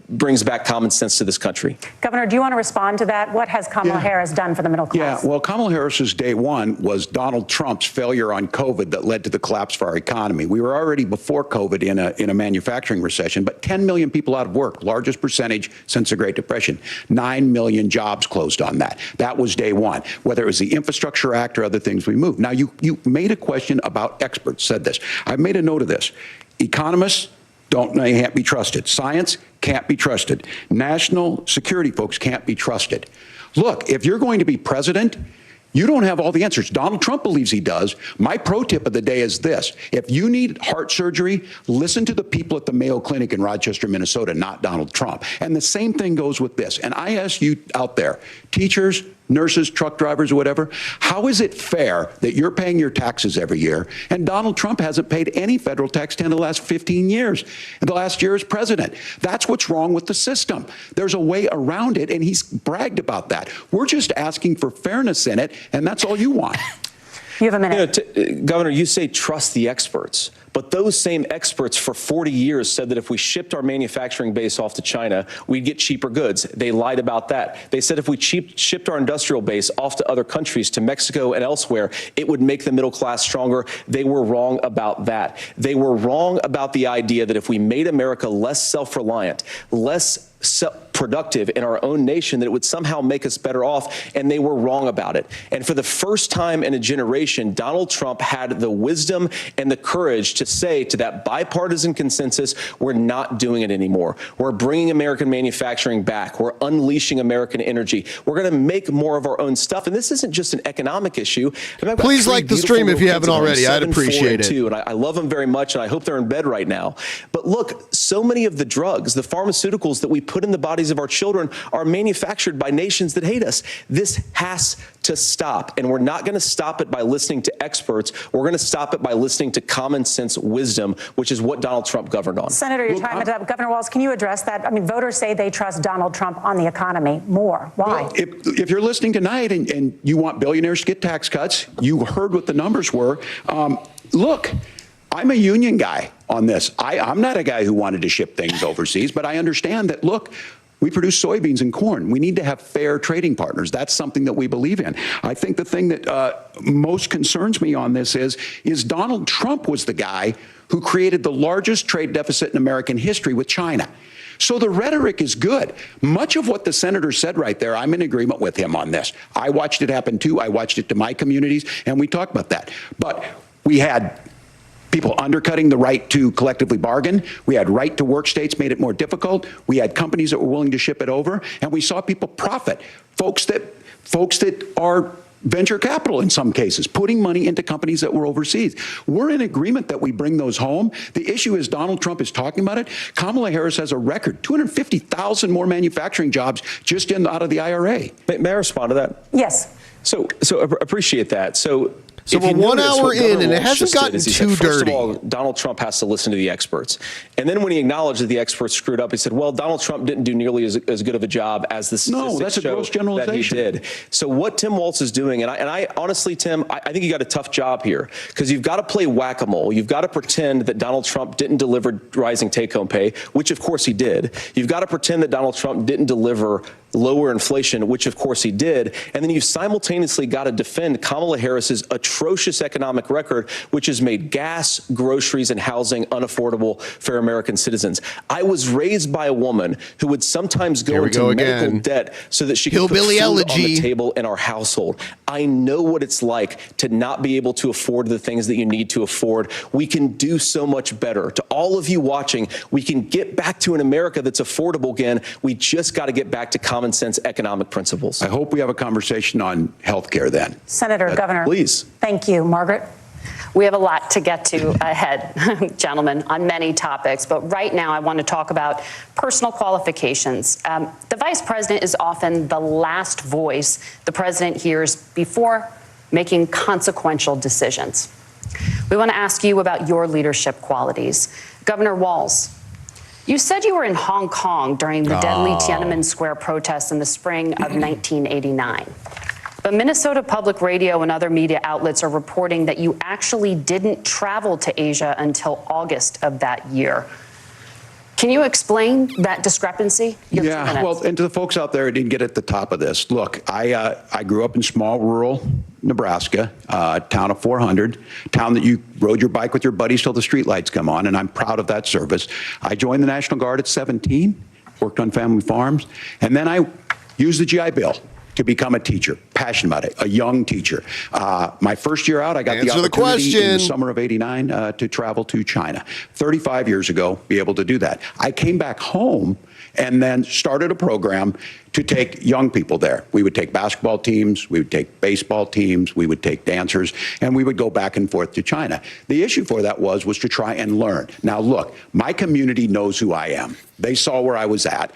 brings back common sense to this country. Governor, do you want to respond to that? What has Kamala Harris done for the middle class? Yeah, well, Kamala Harris's day one was Donald Trump's failure on COVID that led to the collapse of our economy. We were already before COVID in a manufacturing recession, but 10 million people out of work, largest percentage since the Great Depression. 9 million jobs closed on that. That was day one, whether it was the Infrastructure Act or other things we moved. Now, you made a question about experts, said this. I've made a note of this. Economists can't be trusted. Science can't be trusted. National security folks can't be trusted. Look, if you're going to be president, you don't have all the answers. Donald Trump believes he does. My pro tip of the day is this. If you need heart surgery, listen to the people at the Mayo Clinic in Rochester, Minnesota, not Donald Trump. And the same thing goes with this. And I ask you out there, teachers, nurses, truck drivers, or whatever, how is it fair that you're paying your taxes every year and Donald Trump hasn't paid any federal tax in the last 15 years, and the last year as president? That's what's wrong with the system. There's a way around it, and he's bragged about that. We're just asking for fairness in it, and that's all you want. You have a minute. Governor, you say trust the experts. But those same experts for 40 years said that if we shipped our manufacturing base off to China, we'd get cheaper goods. They lied about that. They said if we shipped our industrial base off to other countries, to Mexico and elsewhere, it would make the middle class stronger. They were wrong about that. They were wrong about the idea that if we made America less self-reliant, less productive in our own nation, that it would somehow make us better off, and they were wrong about it. And for the first time in a generation, Donald Trump had the wisdom and the courage to say to that bipartisan consensus, we're not doing it anymore. We're bringing American manufacturing back. We're unleashing American energy. We're going to make more of our own stuff. And this isn't just an economic issue. Please like the stream if you haven't already. I'd appreciate it. And I love them very much, and I hope they're in bed right now. But look, so many of the drugs, the pharmaceuticals that we put in the bodies of our children are manufactured by nations that hate us. This has to stop, and we're not going to stop it by listening to experts. We're going to stop it by listening to common sense wisdom, which is what Donald Trump governed on. Senator, your time is up. Governor Walz, can you address that? I mean, voters say they trust Donald Trump on the economy more. Why? Well, if you're listening tonight and you want billionaires to get tax cuts, you heard what the numbers were. Look, I'm a union guy on this. I'm not a guy who wanted to ship things overseas, but I understand that, look, we produce soybeans and corn. We need to have fair trading partners. That's something that we believe in. I think the thing that most concerns me on this is Donald Trump was the guy who created the largest trade deficit in American history with China. So the rhetoric is good. Much of what the senator said right there, I'm in agreement with him on this. I watched it happen too. I watched it to my communities, and we talked about that. But we had people undercutting the right to collectively bargain. We had right to work states made it more difficult. We had companies that were willing to ship it over, and we saw people profit. Folks that are venture capital in some cases, putting money into companies that were overseas. We're in agreement that we bring those home. The issue is Donald Trump is talking about it. Kamala Harris has a record, 250,000 more manufacturing jobs just out of the IRA. May I respond to that? Yes. So appreciate that. So we're 1 hour in, and it hasn't gotten too dirty. First of all, Donald Trump has to listen to the experts. And then when he acknowledged that the experts screwed up, he said, well, Donald Trump didn't do nearly as good of a job as the statistics show that he did. So what Tim Walz is doing, and I honestly, Tim, I think you got a tough job here, because you've got to play whack-a-mole. You've got to pretend that Donald Trump didn't deliver rising take-home pay, which of course he did. You've got to pretend that Donald Trump didn't deliver lower inflation, which of course he did. And then you simultaneously got to defend Kamala Harris's atrocious economic record, which has made gas, groceries, and housing unaffordable for American citizens. I was raised by a woman who would sometimes go into medical debt so that she could put food on the table in our household. I know what it's like to not be able to afford the things that you need to afford. We can do so much better. To all of you watching, we can get back to an America that's affordable again. We just got to get back to common sense economic principles. I hope we have a conversation on health care then. Senator, Governor. Please. Thank you. Margaret? We have a lot to get to ahead, gentlemen, on many topics. But right now, I want to talk about personal qualifications. The vice president is often the last voice the president hears before making consequential decisions. We want to ask you about your leadership qualities. Governor Walz, you said you were in Hong Kong during the deadly Tiananmen Square protests in the spring of 1989. But Minnesota Public Radio and other media outlets are reporting that you actually didn't travel to Asia until August of that year. Can you explain that discrepancy? Yeah, well, and to the folks out there who didn't get at the top of this, look, I grew up in small rural Nebraska, town of 400, town that you rode your bike with your buddies till the streetlights come on, and I'm proud of that service. I joined the National Guard at 17, worked on family farms, and then I used the GI Bill to become a teacher, passionate about it, a young teacher. My first year out, I got the opportunity in the summer of '89 to travel to China. 35 years ago, be able to do that. I came back home and then started a program to take young people there. We would take basketball teams, we would take baseball teams, we would take dancers, and we would go back and forth to China. The issue for that was to try and learn. Now, look, my community knows who I am. They saw where I was at.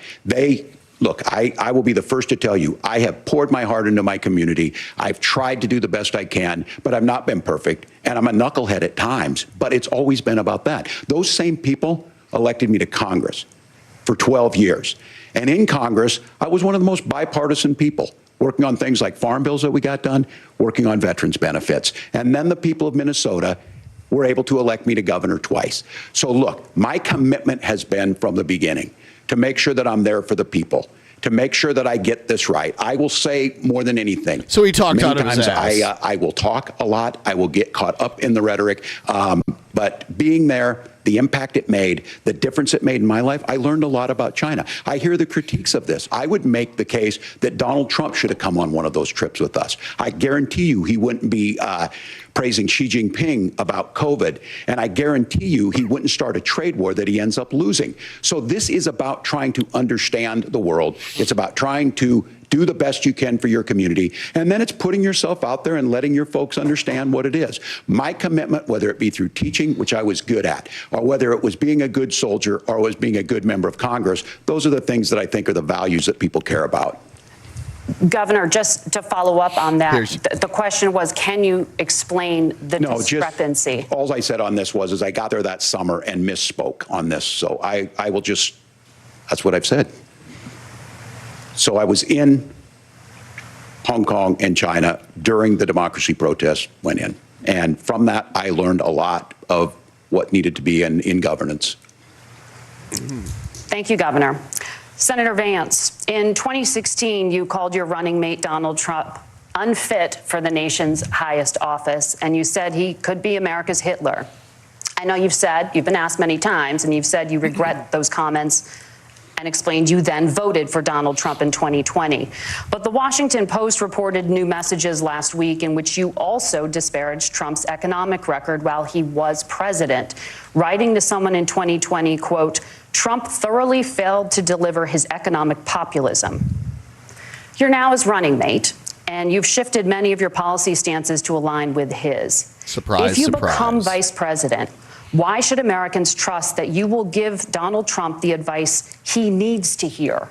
Look, I will be the first to tell you, I have poured my heart into my community. I've tried to do the best I can, but I've not been perfect. And I'm a knucklehead at times, but it's always been about that. Those same people elected me to Congress for 12 years. And in Congress, I was one of the most bipartisan people. working on things like farm bills that we got done, working on veterans benefits. And then the people of Minnesota were able to elect me to governor twice. So look, my commitment has been from the beginning to make sure that I'm there for the people, to make sure that I get this right. I will say more than anything. So he talked many out of his times ass. I will talk a lot. I will get caught up in the rhetoric. But being there, the impact it made, the difference it made in my life, I learned a lot about China. I hear the critiques of this. I would make the case that Donald Trump should have come on one of those trips with us. I guarantee you he wouldn't be praising Xi Jinping about COVID. And I guarantee you he wouldn't start a trade war that he ends up losing. So this is about trying to understand the world. It's about trying to do the best you can for your community. And then it's putting yourself out there and letting your folks understand what it is. My commitment, whether it be through teaching, which I was good at, or whether it was being a good soldier or was being a good member of Congress, those are the things that I think are the values that people care about. Governor, just to follow up on that, the question was, can you explain the discrepancy? All I said on this was I got there that summer and misspoke on this. So I will just, that's what I've said. So I was in Hong Kong and China during the democracy protests went in. And from that, I learned a lot of what needed to be in governance. Thank you, Governor. Senator Vance, in 2016, you called your running mate Donald Trump unfit for the nation's highest office, and you said he could be America's Hitler. I know you've been asked many times, and you've said you regret those comments and explained you then voted for Donald Trump in 2020. But the Washington Post reported new messages last week in which you also disparaged Trump's economic record while he was president, writing to someone in 2020, quote, Trump thoroughly failed to deliver his economic populism. You're now his running mate, and you've shifted many of your policy stances to align with his. Surprise, if you surprise. become vice president, why should Americans trust that you will give Donald Trump the advice he needs to hear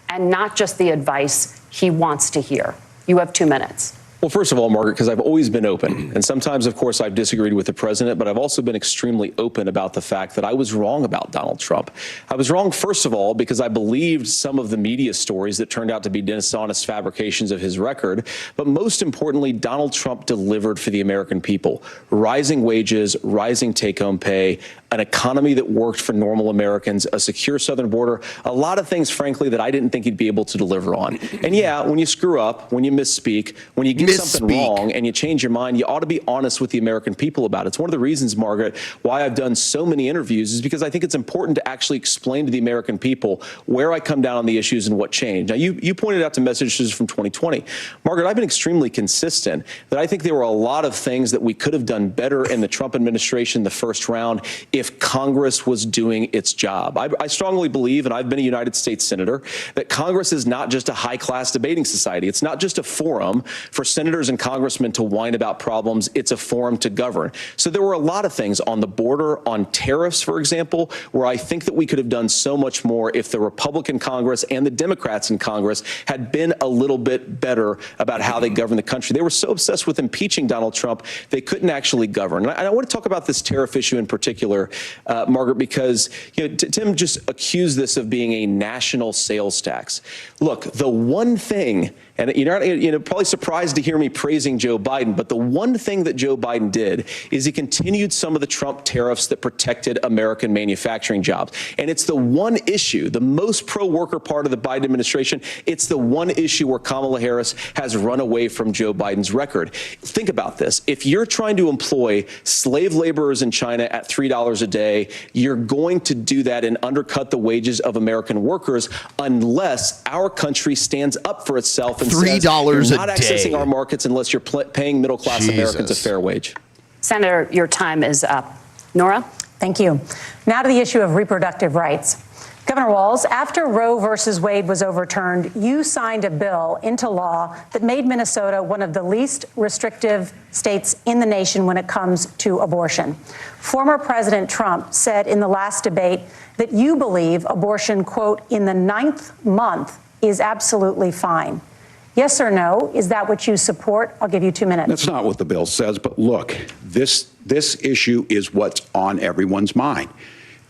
and not just the advice he wants to hear? You have 2 minutes. Well, first of all, Margaret, because I've always been open. And sometimes, of course, I've disagreed with the president, but I've also been extremely open about the fact that I was wrong about Donald Trump. I was wrong, first of all, because I believed some of the media stories that turned out to be dishonest fabrications of his record. But most importantly, Donald Trump delivered for the American people. Rising wages, rising take-home pay, an economy that worked for normal Americans, a secure southern border, a lot of things, frankly, that I didn't think he'd be able to deliver on. And yeah, when you screw up, when you misspeak, when you get something wrong and you change your mind, you ought to be honest with the American people about it. It's one of the reasons, Margaret, why I've done so many interviews is because I think it's important to actually explain to the American people where I come down on the issues and what changed. Now, you pointed out to messages from 2020. Margaret, I've been extremely consistent that I think there were a lot of things that we could have done better in the Trump administration the first round if Congress was doing its job. I strongly believe, and I've been a United States Senator, that Congress is not just a high-class debating society. It's not just a forum for senators and congressmen to whine about problems. It's a forum to govern. So there were a lot of things on the border, on tariffs, for example, where I think that we could have done so much more if the Republican Congress and the Democrats in Congress had been a little bit better about how they govern the country. They were so obsessed with impeaching Donald Trump, they couldn't actually govern. And I want to talk about this tariff issue in particular, Margaret, because Tim just accused this of being a national sales tax. Look, the one thing, and you're probably surprised to hear me praising Joe Biden, but the one thing that Joe Biden did is he continued some of the Trump tariffs that protected American manufacturing jobs. And it's the one issue, the most pro-worker part of the Biden administration, it's the one issue where Kamala Harris has run away from Joe Biden's record. Think about this. If you're trying to employ slave laborers in China at $3 a day, you're going to do that and undercut the wages of American workers unless our country stands up for itself and says you're not accessing our markets unless you're paying middle-class Americans a fair wage. Senator, your time is up. Nora? Thank you. Now to the issue of reproductive rights. Governor Walz, after Roe versus Wade was overturned, you signed a bill into law that made Minnesota one of the least restrictive states in the nation when it comes to abortion. Former President Trump said in the last debate that you believe abortion, quote, in the 9th month is absolutely fine. Yes or no? Is that what you support? I'll give you 2 minutes. That's not what the bill says. But look, this issue is what's on everyone's mind.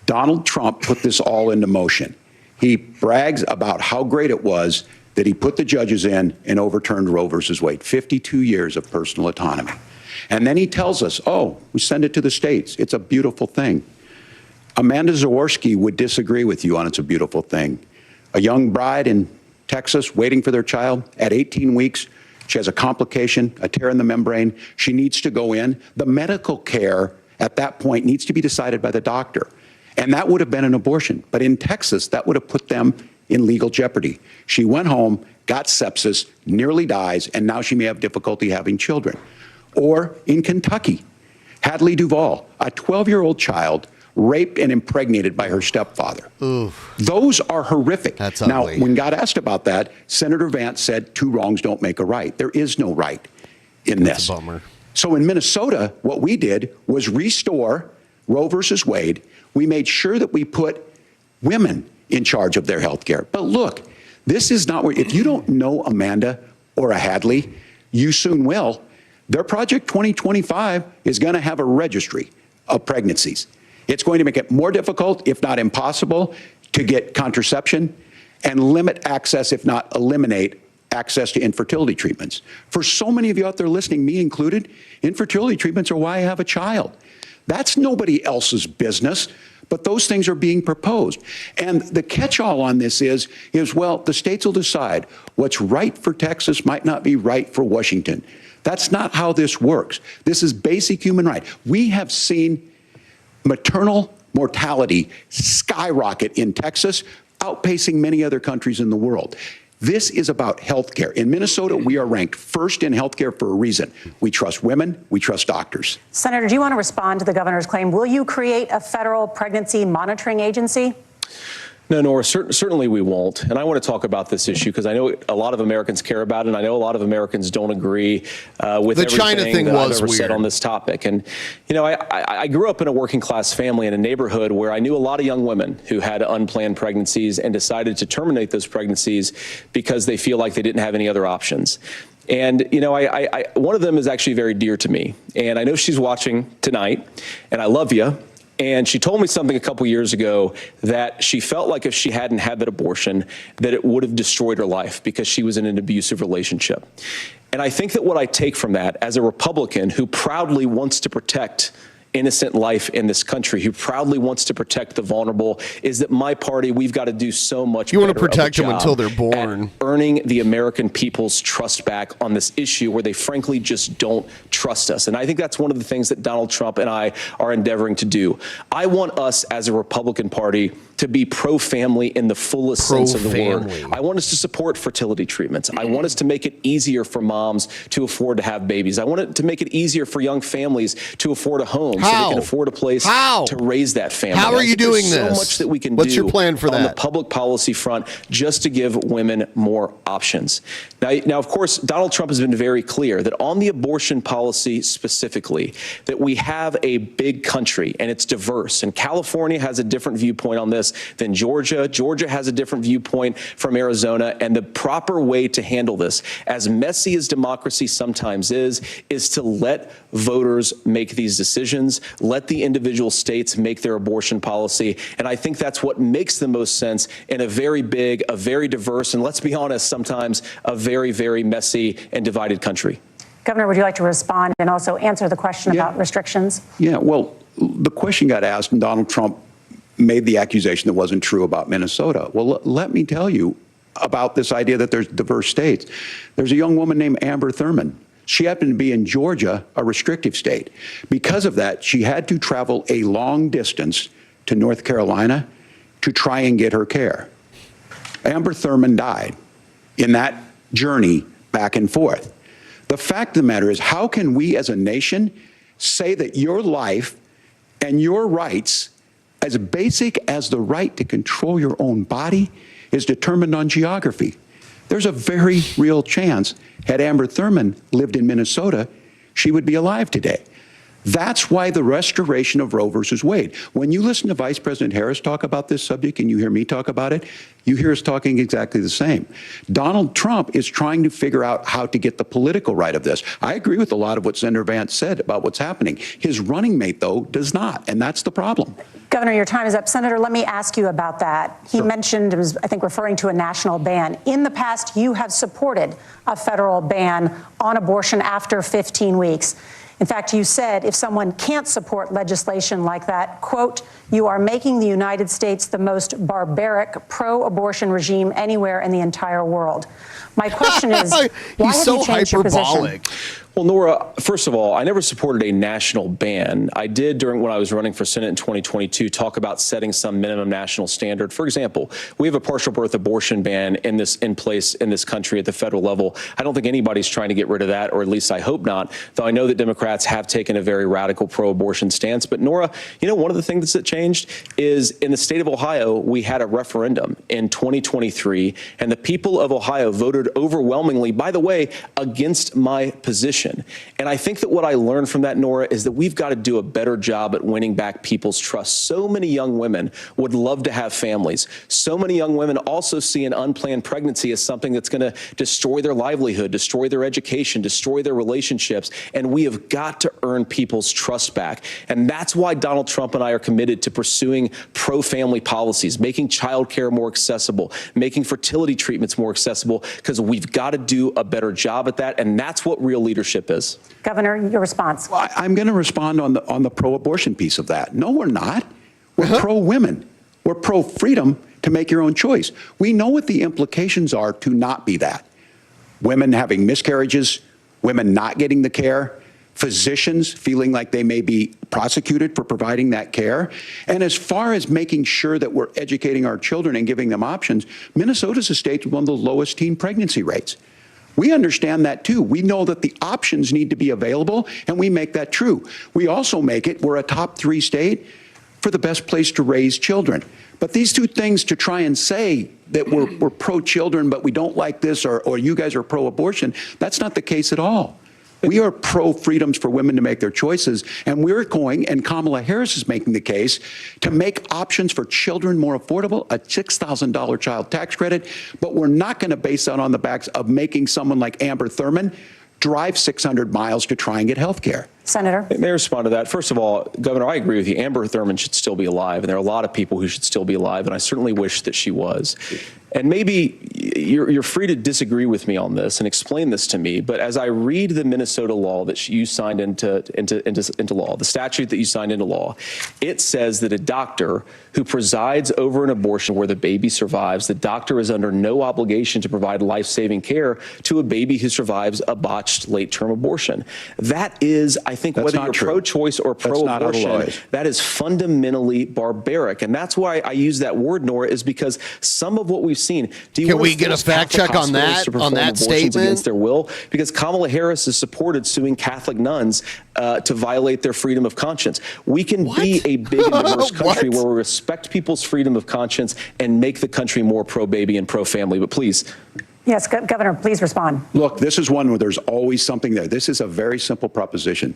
Donald Trump put this all into motion. He brags about how great it was that he put the judges in and overturned Roe versus Wade. 52 years of personal autonomy. And then he tells us, oh, we send it to the states. It's a beautiful thing. Amanda Zaworski would disagree with you on it's a beautiful thing. A young bride in Texas waiting for their child at 18 weeks. She has a complication, a tear in the membrane. She needs to go in. The medical care at that point needs to be decided by the doctor. And that would have been an abortion. But in Texas, that would have put them in legal jeopardy. She went home, got sepsis, nearly dies, and now she may have difficulty having children. Or in Kentucky, Hadley Duvall, a 12-year-old child raped and impregnated by her stepfather. Oof. Those are horrific. That's now, ugly. when God asked about that, Senator Vance said 2 wrongs don't make a right. There is no right in That's this. a bummer. So in Minnesota, what we did was restore Roe versus Wade. We made sure that we put women in charge of their health care. But look, this is not where, if you don't know Amanda or a Hadley, you soon will. Their Project 2025 is going to have a registry of pregnancies. It's going to make it more difficult, if not impossible, to get contraception and limit access, if not eliminate access to infertility treatments. For so many of you out there listening, me included, infertility treatments are why I have a child. That's nobody else's business, but those things are being proposed. And the catch-all on this is, well, the states will decide what's right for Texas might not be right for Washington. That's not how this works. This is basic human right. We have seen maternal mortality skyrocket in Texas, outpacing many other countries in the world. This is about health care. In Minnesota, we are ranked first in health care for a reason. We trust women, we trust doctors. Senator, do you want to respond to the governor's claim? Will you create a federal pregnancy monitoring agency? No, Nora, certainly we won't. And I want to talk about this issue because I know a lot of Americans care about it, and I know a lot of Americans don't agree with the China thing that was I've ever weird. said on this topic. And, you know, I grew up in a working class family in a neighborhood where I knew a lot of young women who had unplanned pregnancies and decided to terminate those pregnancies because they feel like they didn't have any other options. And, you know, one of them is actually very dear to me. And I know she's watching tonight, and I love you. And she told me something a couple years ago that she felt like if she hadn't had that abortion, that it would have destroyed her life because she was in an abusive relationship. And I think that what I take from that as a Republican who proudly wants to protect innocent life in this country, who proudly wants to protect the vulnerable, is that my party, we've got to do so much You want to better of a protect them job until they're born. at earning the American people's trust back on this issue where they frankly just don't trust us. And I think that's one of the things that Donald Trump and I are endeavoring to do. I want us as a Republican Party to be pro-family in the fullest sense of the word. I want us to support fertility treatments. I want us to make it easier for moms to afford to have babies. I want it to make it easier for young families to afford a home so they can afford a place to raise that family. How are you doing There's this? so much that we can What's do your plan for on that? the public policy front just to give women more options. Now, of course, Donald Trump has been very clear that on the abortion policy specifically, that we have a big country and it's diverse. And California has a different viewpoint on this than Georgia. Georgia has a different viewpoint from Arizona. And the proper way to handle this, as messy as democracy sometimes is to let voters make these decisions, let the individual states make their abortion policy. And I think that's what makes the most sense in a very big, a very diverse, and let's be honest, sometimes a very, very messy and divided country. Governor, would you like to respond and also answer the question about restrictions? Yeah, well, the question got asked, and Donald Trump made the accusation that wasn't true about Minnesota. Well, let me tell you about this idea that there's diverse states. There's a young woman named Amber Thurman. She happened to be in Georgia, a restrictive state. Because of that, she had to travel a long distance to North Carolina to try and get her care. Amber Thurman died in that journey back and forth. The fact of the matter is, how can we as a nation say that your life and your rights, as basic as the right to control your own body, is determined on geography? There's a very real chance, had Amber Thurman lived in Minnesota, she would be alive today. That's why the restoration of Roe versus Wade. When you listen to Vice President Harris talk about this subject and you hear me talk about it, you hear us talking exactly the same. Donald Trump is trying to figure out how to get the political right of this. I agree with a lot of what Senator Vance said about what's happening. His running mate, though, does not, and that's the problem. Governor, your time is up. Senator, let me ask you about that. He mentioned, was, I think, referring to a national ban. In the past, you have supported a federal ban on abortion after 15 weeks. In fact, you said if someone can't support legislation like that, quote, you are making the United States the most barbaric pro-abortion regime anywhere in the entire world. My question is, why have you changed your position? Well, Nora, first of all, I never supported a national ban. I did when I was running for Senate in 2022 talk about setting some minimum national standard. For example, we have a partial birth abortion ban in place in this country at the federal level. I don't think anybody's trying to get rid of that, or at least I hope not, though I know that Democrats have taken a very radical pro-abortion stance. But Nora, you know, one of the things that changed is in the state of Ohio, we had a referendum in 2023, and the people of Ohio voted overwhelmingly, by the way, against my position. And I think that what I learned from that, Nora, is that we've got to do a better job at winning back people's trust. So many young women would love to have families. So many young women also see an unplanned pregnancy as something that's going to destroy their livelihood, destroy their education, destroy their relationships. And we have got to earn people's trust back. And that's why Donald Trump and I are committed to pursuing pro-family policies, making childcare more accessible, making fertility treatments more accessible, because we've got to do a better job at that. And that's what real leadership is. Governor, your response. Well, I'm going to respond on the pro-abortion piece of that. No, we're not. We're pro-women. We're pro-freedom to make your own choice. We know what the implications are to not be that. Women having miscarriages, women not getting the care, physicians feeling like they may be prosecuted for providing that care. And as far as making sure that we're educating our children and giving them options, Minnesota's a state with one of the lowest teen pregnancy rates. We understand that too. We know that the options need to be available, and we make that true. We also make it, we're a top 3 state for the best place to raise children. But these two things, to try and say that we're pro-children, but we don't like this, or you guys are pro-abortion, that's not the case at all. We are pro-freedoms for women to make their choices, and we're going, and Kamala Harris is making the case, to make options for children more affordable, a $6,000 child tax credit, but we're not going to base that on the backs of making someone like Amber Thurman drive 600 miles to try and get health care. Senator? May I respond to that? First of all, Governor, I agree with you. Amber Thurman should still be alive, and there are a lot of people who should still be alive, and I certainly wish that she was. And maybe you're free to disagree with me on this and explain this to me, but as I read the Minnesota law that you signed into law, the statute that you signed into law, it says that a doctor who presides over an abortion where the baby survives, the doctor is under no obligation to provide life-saving care to a baby who survives a botched late-term abortion. That is, I think, whether you're pro-choice or pro-abortion, that is fundamentally barbaric. And that's why I use that word, Nora, is because some of what we've seen. Can we get a fact check on that statement? Against their will? Because Kamala Harris has supported suing Catholic nuns to violate their freedom of conscience. We can be a big and diverse country where we respect people's freedom of conscience and make the country more pro-baby and pro-family. But please. Yes, Governor, please respond. Look, this is one where there's always something there. This is a very simple proposition.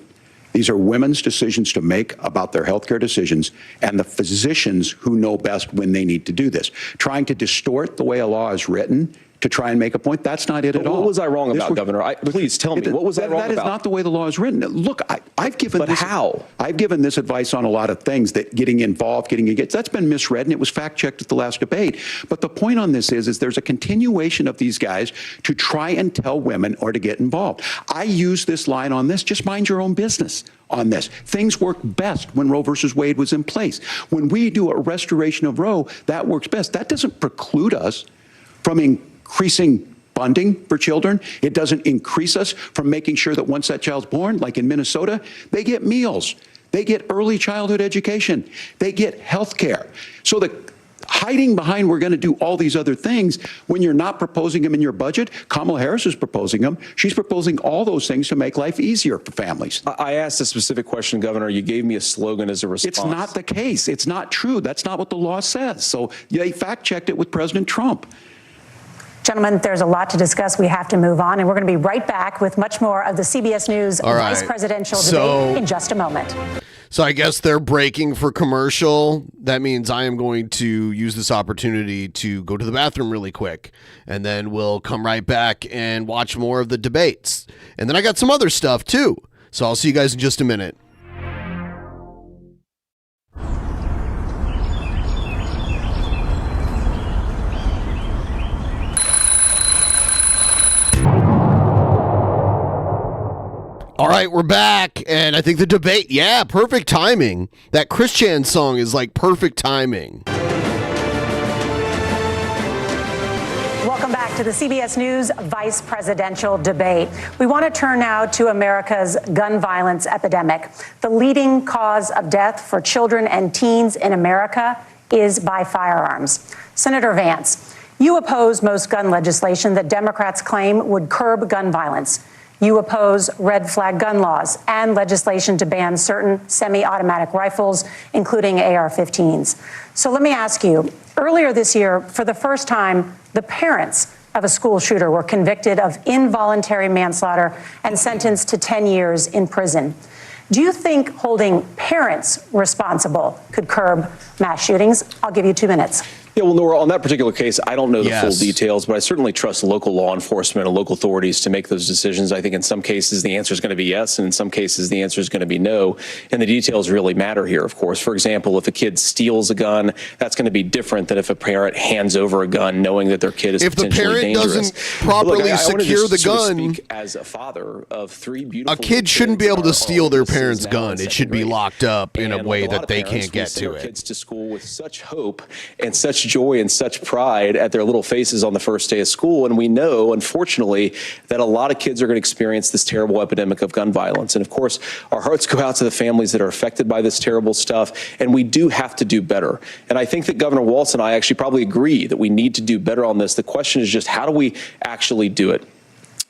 These are women's decisions to make about their healthcare decisions, and the physicians who know best when they need to do this. Trying to distort the way a law is written to try and make a point, that's not it at all. What was I wrong about, Governor? Please tell me, what was I wrong about? That is not the way the law is written. Look, I've given But how? I've given this advice on a lot of things, that getting involved, getting engaged, that's been misread, and it was fact-checked at the last debate. But the point on this is there's a continuation of these guys to try and tell women or to get involved. I use this line on this, just mind your own business on this. Things work best when Roe versus Wade was in place. When we do a restoration of Roe, that works best. That doesn't preclude us from increasing funding for children. It doesn't increase us from making sure that once that child's born, like in Minnesota, they get meals, they get early childhood education, they get health care. So the hiding behind we're going to do all these other things when you're not proposing them in your budget. Kamala Harris is proposing them. She's proposing all those things to make life easier for families. I asked a specific question, Governor. You gave me a slogan as a response. It's not the case. It's not true. That's not what the law says. So they fact-checked it with President Trump. Gentlemen, there's a lot to discuss. We have to move on, and we're going to be right back with much more of the CBS News vice presidential debate in just a moment. So I guess they're breaking for commercial. That means I am going to use this opportunity to go to the bathroom really quick, and then we'll come right back and watch more of the debates. And then I got some other stuff too. So I'll see you guys in just a minute. All right, we're back, and I think the debate, perfect timing. That Christian song is like perfect timing. Welcome back to the CBS News vice presidential debate. We want to turn now to America's gun violence epidemic. The leading cause of death for children and teens in America is by firearms. Senator Vance, you oppose most gun legislation that Democrats claim would curb gun violence. You oppose red flag gun laws and legislation to ban certain semi-automatic rifles, including AR-15s. So let me ask you, earlier this year, for the first time, the parents of a school shooter were convicted of involuntary manslaughter and sentenced to 10 years in prison. Do you think holding parents responsible could curb mass shootings? I'll give you 2 minutes. Yeah, well, Nora, on that particular case, I don't know the full details, but I certainly trust local law enforcement and local authorities to make those decisions. I think in some cases the answer is going to be yes, and in some cases the answer is going to be no. And the details really matter here, of course. For example, if a kid steals a gun, that's going to be different than if a parent hands over a gun knowing that their kid is potentially dangerous. If the parent doesn't properly secure the gun, as a father of 3 beautiful a kid shouldn't be able to steal their parent's gun. It should be locked up in a way that they can't get to it. Kids to school with such hope and such joy and such pride at their little faces on the first day of school. And we know, unfortunately, that a lot of kids are going to experience this terrible epidemic of gun violence. And of course, our hearts go out to the families that are affected by this terrible stuff. And we do have to do better. And I think that Governor Walz and I actually probably agree that we need to do better on this. The question is just, how do we actually do it?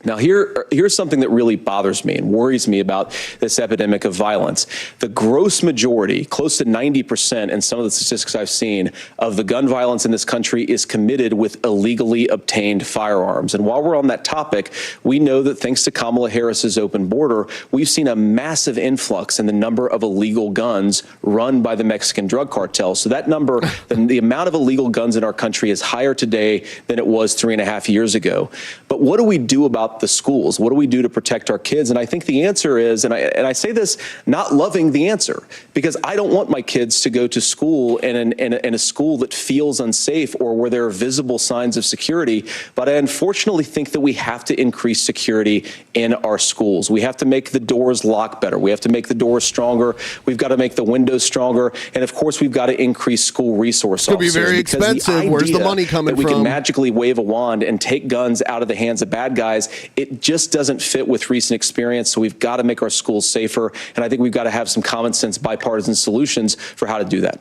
Now, here's something that really bothers me and worries me about this epidemic of violence. The gross majority, close to 90% in some of the statistics I've seen, of the gun violence in this country is committed with illegally obtained firearms. And while we're on that topic, we know that thanks to Kamala Harris's open border, we've seen a massive influx in the number of illegal guns run by the Mexican drug cartel. So that number, the amount of illegal guns in our country is higher today than it was 3.5 years ago. But what do we do about the schools? What do we do to protect our kids? And I think the answer is, and I say this not loving the answer, because I don't want my kids to go to school in a school that feels unsafe or where there are visible signs of security. But I unfortunately think that we have to increase security in our schools. We have to make the doors lock better. We have to make the doors stronger. We've got to make the windows stronger. And of course, we've got to increase school resource officers. It's going to be very expensive. Where's the money coming from? We can magically wave a wand and take guns out of the hands of bad guys. It just doesn't fit with recent experience. So we've got to make our schools safer. And I think we've got to have some common sense bipartisan solutions for how to do that.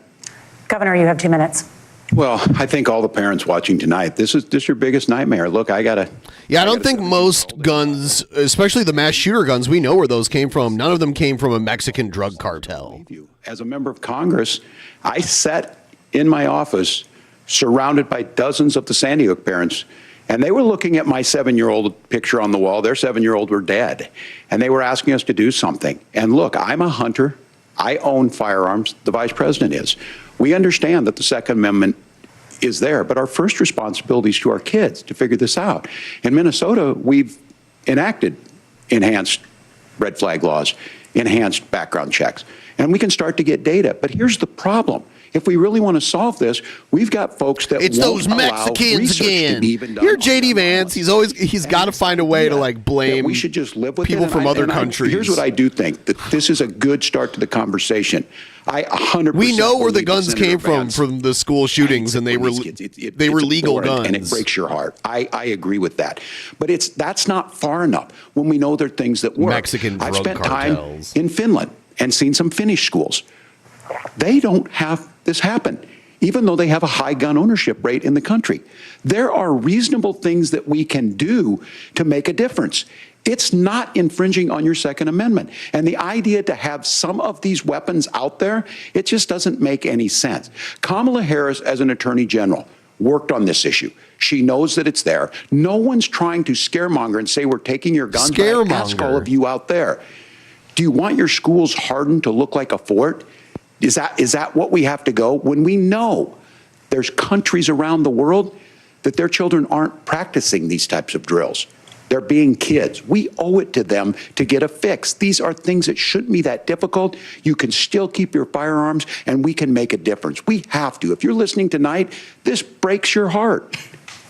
Governor, you have 2 minutes. Well, I think all the parents watching tonight, this is your biggest nightmare. Look, I don't think most guns, especially the mass shooter guns, we know where those came from. None of them came from a Mexican drug cartel. As a member of Congress, I sat in my office surrounded by dozens of the Sandy Hook parents, and they were looking at my 7-year-old picture on the wall. Their 7-year-old were dead, and they were asking us to do something. And look, I'm a hunter. I own firearms. The vice president is. We understand that the Second Amendment is there, but our first responsibility is to our kids to figure this out. In Minnesota, we've enacted enhanced red flag laws, enhanced background checks, and we can start to get data. But here's the problem. If we really want to solve this, we've got folks that it's won't those Mexicans again. You're JD Vance. He's got to find a way to blame. We should just live with people from other countries. Here's what I do think, that this is a good start to the conversation. I 100%. We know where the guns came from the school shootings, and they were legal guns, and it breaks your heart. I agree with that, but that's not far enough when we know there are things that work. Mexican drug cartels. I've spent time in Finland and seen some Finnish schools. They don't have this happen, even though they have a high gun ownership rate in the country. There are reasonable things that we can do to make a difference. It's not infringing on your Second Amendment. And the idea to have some of these weapons out there, it just doesn't make any sense. Kamala Harris, as an attorney general, worked on this issue. She knows that it's there. No one's trying to scaremonger and say we're taking your guns. But I ask all of you out there, do you want your schools hardened to look like a fort? Is that what we have to go when we know there's countries around the world that their children aren't practicing these types of drills? They're being kids. We owe it to them to get a fix. These are things that shouldn't be that difficult. You can still keep your firearms, and we can make a difference. We have to. If you're listening tonight, this breaks your heart.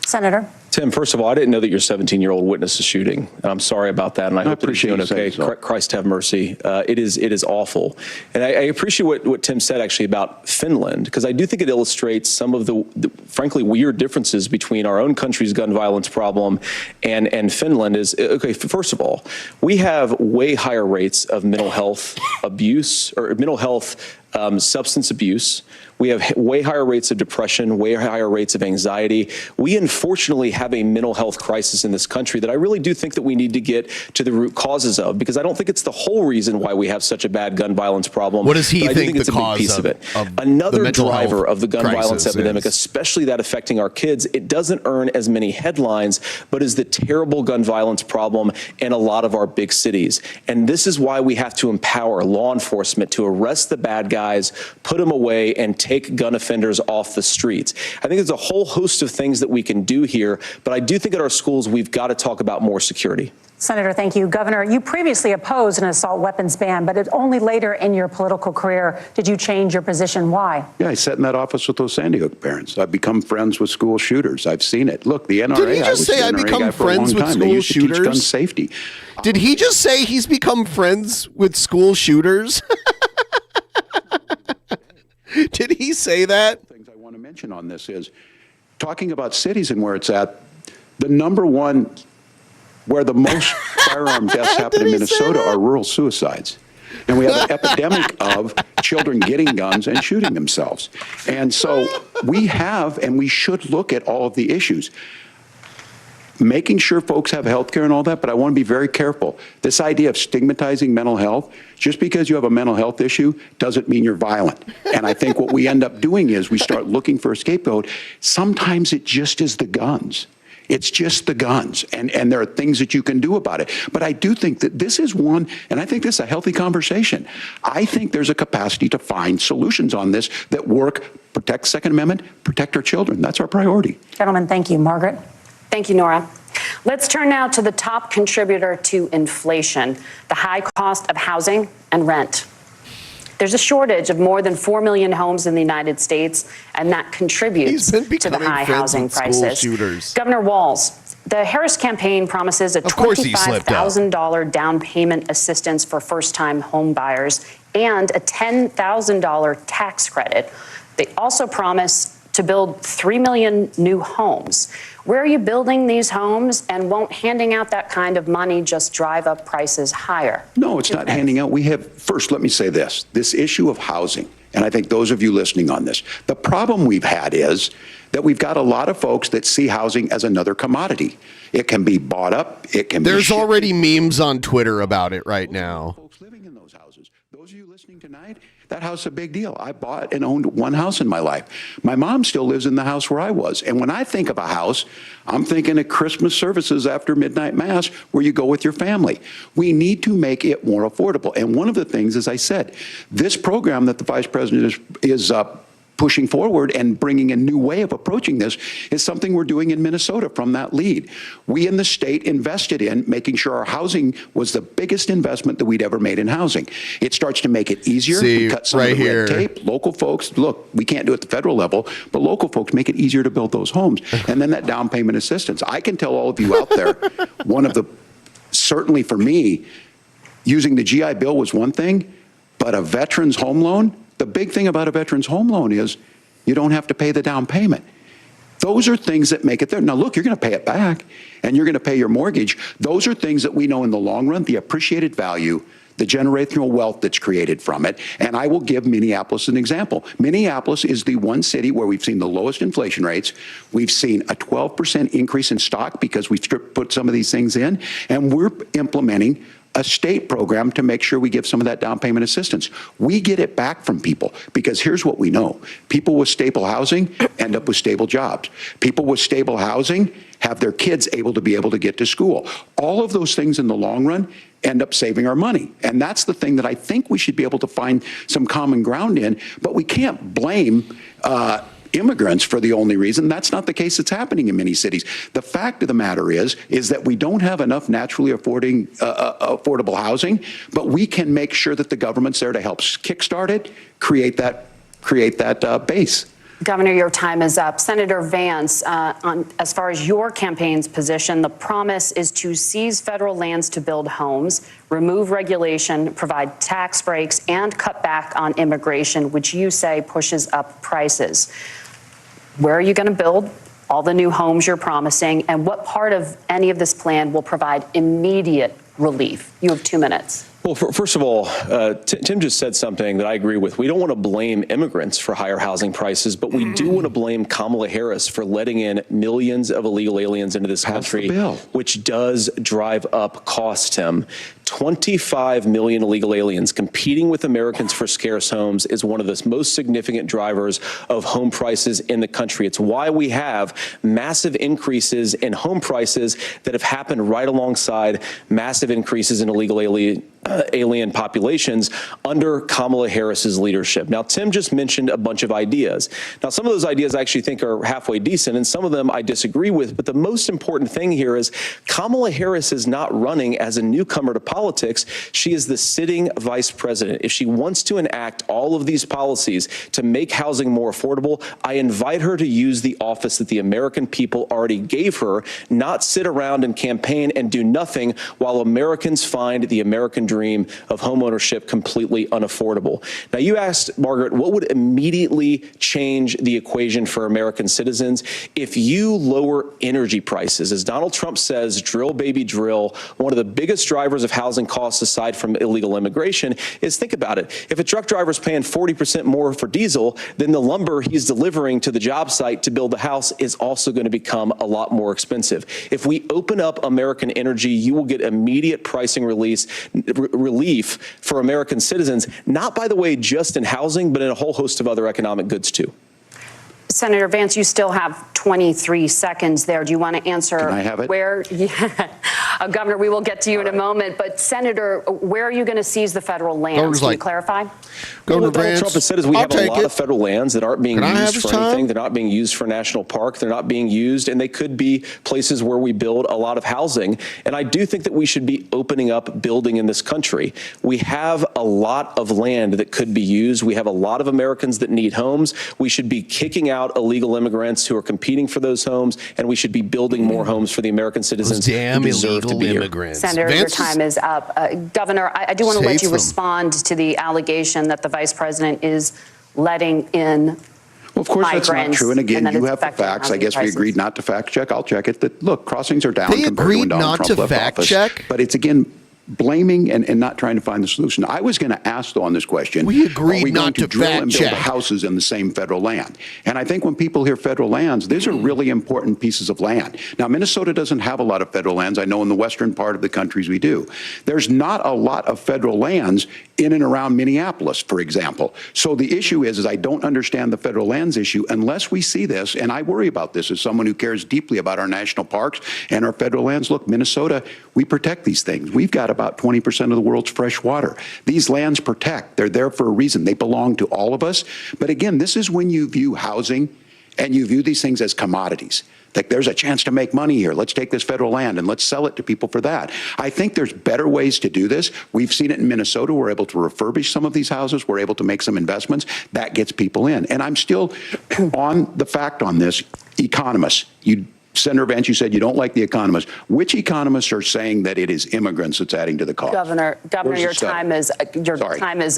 Senator. Tim, first of all, I didn't know that your 17-year-old witnessed a shooting. And I'm sorry about that, and I hope that he's doing okay. Christ have mercy. It is awful. And I appreciate what Tim said, actually, about Finland, because I do think it illustrates some of the frankly, weird differences between our own country's gun violence problem and Finland. Okay, first of all, we have way higher rates of mental health abuse, or mental health substance abuse. We have way higher rates of depression, way higher rates of anxiety. We unfortunately have a mental health crisis in this country that I really do think that we need to get to the root causes of, because I don't think it's the whole reason why we have such a bad gun violence problem. What does he think it's the a big cause piece of it? Another driver of the gun violence epidemic, especially that affecting our kids, it doesn't earn as many headlines, but is the terrible gun violence problem in a lot of our big cities. And this is why we have to empower law enforcement to arrest the bad guys, put them away, and take gun offenders off the streets. I think there's a whole host of things that we can do here, but I do think at our schools we've got to talk about more security. Senator, thank you. Governor, you previously opposed an assault weapons ban, but only later in your political career did you change your position. Why? Yeah, I sat in that office with those Sandy Hook parents. I've become friends with school shooters. I've seen it. Look, the NRA. Did he just say I become friends with school shooters? Gun safety. Did he just say he's become friends with school shooters? Did he say that? Things I want to mention on this is talking about cities and where it's at. The number one where the most firearm deaths happen in Minnesota are rural suicides. And we have an epidemic of children getting guns and shooting themselves. And so we have, and we should look at all of the issues. Making sure folks have health care and all that, but I want to be very careful. This idea of stigmatizing mental health, just because you have a mental health issue doesn't mean you're violent. And I think what we end up doing is we start looking for a scapegoat. Sometimes it just is the guns. It's just the guns, and there are things that you can do about it. But I do think that this is one, and I think this is a healthy conversation. I think there's a capacity to find solutions on this that work, protect Second Amendment, protect our children. That's our priority. Gentlemen, thank you. Margaret? Thank you, Nora. Let's turn now to the top contributor to inflation, the high cost of housing and rent. There's a shortage of more than 4 million homes in the United States, and that contributes to the high housing prices. Governor Walz, the Harris campaign promises a $25,000 down payment assistance for first-time home buyers and a $10,000 tax credit. They also promise to build 3 million new homes. Where are you building these homes, and won't handing out that kind of money just drive up prices higher? No, it's not handing out. First, let me say this issue of housing, and I think those of you listening on this, the problem we've had is that we've got a lot of folks that see housing as another commodity. It can be bought up, it can There's already memes on Twitter about it right now. Folks living in those houses. Those of you listening tonight, that house is a big deal. I bought and owned one house in my life. My mom still lives in the house where I was. And when I think of a house, I'm thinking of Christmas services after midnight mass where you go with your family. We need to make it more affordable. And one of the things, as I said, this program that the vice president is pushing forward and bringing a new way of approaching this is something we're doing in Minnesota from that lead. We in the state invested in making sure our housing was the biggest investment that we'd ever made in housing. It starts to make it easier. We cut some of the red tape. Local folks, look, we can't do it at the federal level, but local folks make it easier to build those homes. And then that down payment assistance. I can tell all of you out there, certainly for me, using the GI Bill was one thing, but a veteran's home loan, the big thing about a veteran's home loan is you don't have to pay the down payment. Those are things that make it there. Now, look, you're going to pay it back, and you're going to pay your mortgage. Those are things that we know in the long run, the appreciated value, the generational wealth that's created from it. And I will give Minneapolis an example. Minneapolis is the one city where we've seen the lowest inflation rates. We've seen a 12% increase in stock because we've put some of these things in, and we're implementing a state program to make sure we give some of that down payment assistance. We get it back from people because here's what we know. People with stable housing end up with stable jobs. People with stable housing have their kids able to get to school. All of those things in the long run end up saving our money. And that's the thing that I think we should be able to find some common ground in, but we can't blame immigrants for the only reason. That's not the case that's happening in many cities. The fact of the matter is that we don't have enough naturally affordable housing, but we can make sure that the government's there to help kickstart it, create that base. Governor, your time is up. Senator Vance, as far as your campaign's position, the promise is to seize federal lands to build homes, remove regulation, provide tax breaks, and cut back on immigration, which you say pushes up prices. Where are you going to build all the new homes you're promising, and what part of any of this plan will provide immediate relief? You have 2 minutes. Well, first of all, Tim just said something that I agree with. We don't want to blame immigrants for higher housing prices, but we do want to blame Kamala Harris for letting in millions of illegal aliens into this country, which does drive up costs, Tim. 25 million illegal aliens competing with Americans for scarce homes is one of the most significant drivers of home prices in the country. It's why we have massive increases in home prices that have happened right alongside massive increases in illegal alien populations under Kamala Harris's leadership. Now, Tim just mentioned a bunch of ideas. Now, some of those ideas I actually think are halfway decent, and some of them I disagree with. But the most important thing here is Kamala Harris is not running as a newcomer to politics. She is the sitting vice president. If she wants to enact all of these policies to make housing more affordable, I invite her to use the office that the American people already gave her, not sit around and campaign and do nothing while Americans find the American dream of homeownership completely unaffordable. Now, you asked, Margaret, what would immediately change the equation for American citizens? If you lower energy prices, as Donald Trump says, drill, baby, drill, one of the biggest drivers of housing costs aside from illegal immigration is, think about it, if a truck driver's paying 40% more for diesel, then the lumber he's delivering to the job site to build the house is also going to become a lot more expensive. If we open up American energy, you will get immediate pricing relief for American citizens, not, by the way, just in housing, but in a whole host of other economic goods, too. Senator Vance, you still have 23 seconds there. Do you want to answer? Can I have it? Where, Governor, we will get to you in a moment. But, Senator, where are you going to seize the federal lands? Can you clarify? What Donald Trump has said is we have a lot of federal lands that aren't being used for anything. They're not being used for national park. They're not being used, and they could be places where we build a lot of housing. And I do think that we should be opening up building in this country. We have a lot of land that could be used. We have a lot of Americans that need homes. We should be kicking out illegal immigrants who are competing for those homes, and we should be building more homes for the American citizens who deserve to be here. Senator, your time is up. Governor, I do want to let you respond to the allegation that the vice president is letting in Well, of course, that's not true. And again, you have the affecting facts. I guess we prices. agreed not to fact check. I'll check it. That, look, crossings are down They compared to when agreed Donald not Trump to left fact office. check? But it's, again, blaming and not trying to find the solution. I was going to ask, though, on this question, we agreed are we not going to drill fact and build check. houses in the same federal land? And I think when people hear federal lands, these are really important pieces of land. Now, Minnesota doesn't have a lot of federal lands. I know in the western part of the countries we do. There's not a lot of federal lands in and around Minneapolis, for example. So the issue is I don't understand the federal lands issue unless we see this, and I worry about this as someone who cares deeply about our national parks and our federal lands. Look, Minnesota, we protect these things. We've got about 20% of the world's fresh water. These lands protect. They're there for a reason. They belong to all of us. But again, this is when you view housing and you view these things as commodities. Like, there's a chance to make money here. Let's take this federal land and let's sell it to people for that. I think there's better ways to do this. We've seen it in Minnesota. We're able to refurbish some of these houses. We're able to make some investments. That gets people in. And I'm still on the fact on this. Economists, Senator Vance, you said you don't like the economists. Which economists are saying that it is immigrants that's adding to the cost? Governor, your time is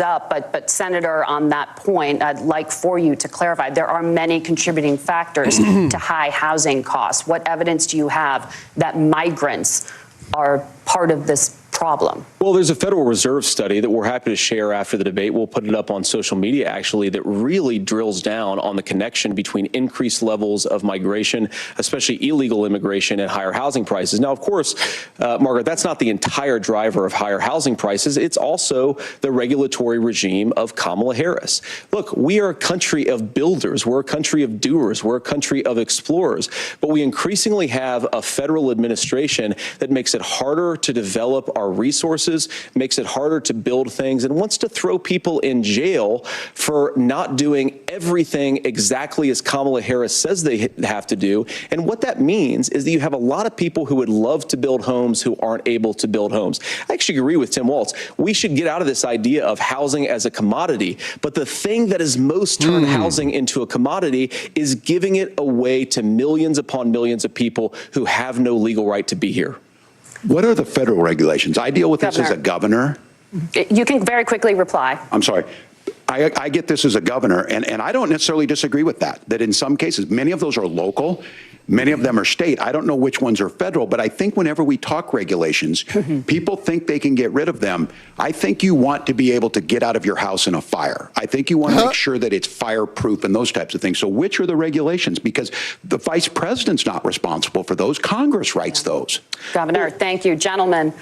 up. But Senator, on that point, I'd like for you to clarify. There are many contributing factors to high housing costs. What evidence do you have that migrants are part of this problem? Well, there's a Federal Reserve study that we're happy to share after the debate. We'll put it up on social media, actually, that really drills down on the connection between increased levels of migration, especially illegal immigration, and higher housing prices. Now, of course, Margaret, that's not the entire driver of higher housing prices. It's also the regulatory regime of Kamala Harris. Look, we are a country of builders. We're a country of doers. We're a country of explorers. But we increasingly have a federal administration that makes it harder to develop our resources, makes it harder to build things, and wants to throw people in jail for not doing everything exactly as Kamala Harris says they have to do. And what that means is that you have a lot of people who would love to build homes who aren't able to build homes. I actually agree with Tim Walz. We should get out of this idea of housing as a commodity. But the thing that has most turned housing into a commodity is giving it away to millions upon millions of people who have no legal right to be here. What are the federal regulations? I deal with this as a governor. You can very quickly reply. I'm sorry. I get this as a governor, and I don't necessarily disagree with that in some cases, many of those are local, many of them are state. I don't know which ones are federal, but I think whenever we talk regulations, people think they can get rid of them. I think you want to be able to get out of your house in a fire. I think you want to make sure that it's fireproof and those types of things. So which are the regulations? Because the vice president's not responsible for those. Congress writes those. Governor, thank you. Gentlemen,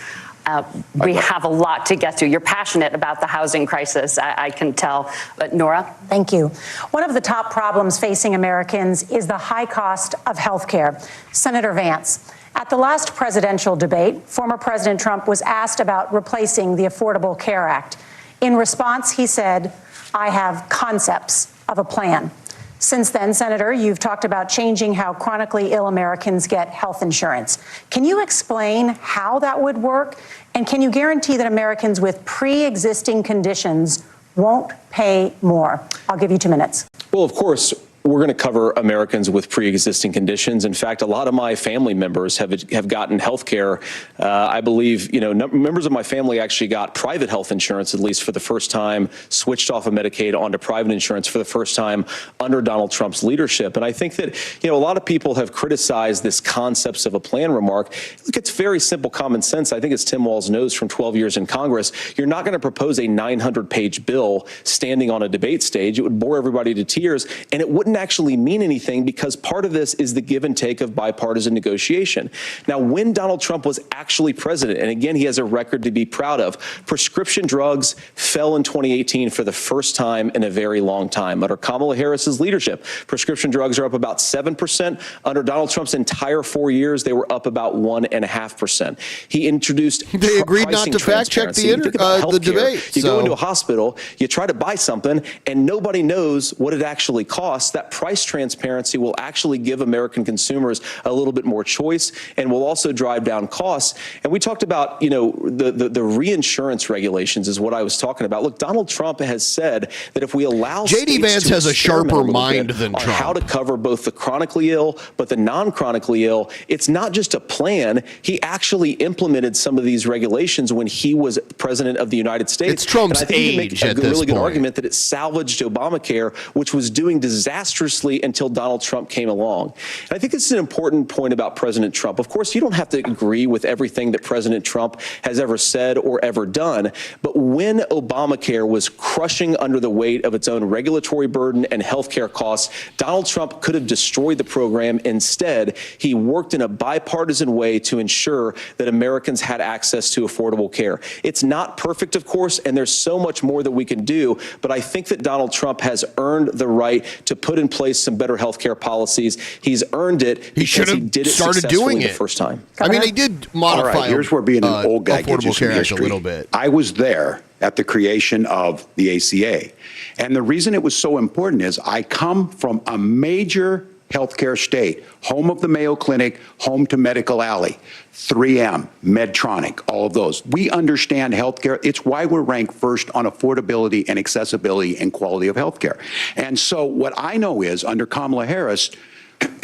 we have a lot to get to. You're passionate about the housing crisis, I can tell. But Nora? Thank you. One of the top problems facing Americans is the high cost of health care. Senator Vance, at the last presidential debate, former President Trump was asked about replacing the Affordable Care Act. In response, he said, "I have concepts of a plan." Since then, Senator, you've talked about changing how chronically ill Americans get health insurance. Can you explain how that would work? And can you guarantee that Americans with pre-existing conditions won't pay more? I'll give you 2 minutes. Well, of course, we're going to cover Americans with pre-existing conditions. In fact, a lot of my family members have gotten health care. I believe, members of my family actually got private health insurance, at least for the first time, switched off of Medicaid onto private insurance for the first time under Donald Trump's leadership. And I think that, a lot of people have criticized this concepts of a plan remark. Look, it's very simple common sense. I think as Tim Walz knows from 12 years in Congress, you're not going to propose a 900-page bill standing on a debate stage. It would bore everybody to tears, and it wouldn't actually mean anything because part of this is the give and take of bipartisan negotiation. Now, when Donald Trump was actually president, and again, he has a record to be proud of, prescription drugs fell in 2018 for the first time in a very long time. Under Kamala Harris's leadership, prescription drugs are up about 7%. Under Donald Trump's entire 4 years, they were up about 1.5%. He introduced They agreed not to fact check the debate. You go into a hospital, you try to buy something, and nobody knows what it actually costs. That price transparency will actually give American consumers a little bit more choice and will also drive down costs. And we talked about, the reinsurance regulations is what I was talking about. Look, Donald Trump has said that if we allow J.D. Vance has a sharper mind than Trump. How to cover both the chronically ill but the non-chronically ill, it's not just a plan. He actually implemented some of these regulations when he was president of the United States. It's Trump's and I think age you can make at a this really good point. argument that it salvaged Obamacare, which was doing disastrously until Donald Trump came along. And I think this is an important point about President Trump. Of course, you don't have to agree with everything that President Trump has ever said or ever done, but when Obamacare was crushing under the weight of its own regulatory burden and healthcare costs, Donald Trump could have destroyed the program. Instead, he worked in a bipartisan way to ensure that Americans had access to affordable care. It's not perfect, of course, and there's so much more that we can do, but I think that Donald Trump has earned the right to put in place some better health care policies. He's earned it because he did it started doing the it first time. I mean, they did modify. All right, here's where being an old guy gets you Affordable some Care Act a history. little bit. I was there at the creation of the ACA. And the reason it was so important is I come from a major healthcare state, home of the Mayo Clinic, home to Medical Alley, 3M, Medtronic, all of those. We understand healthcare. It's why we're ranked first on affordability and accessibility and quality of healthcare. And so what I know is under Kamala Harris,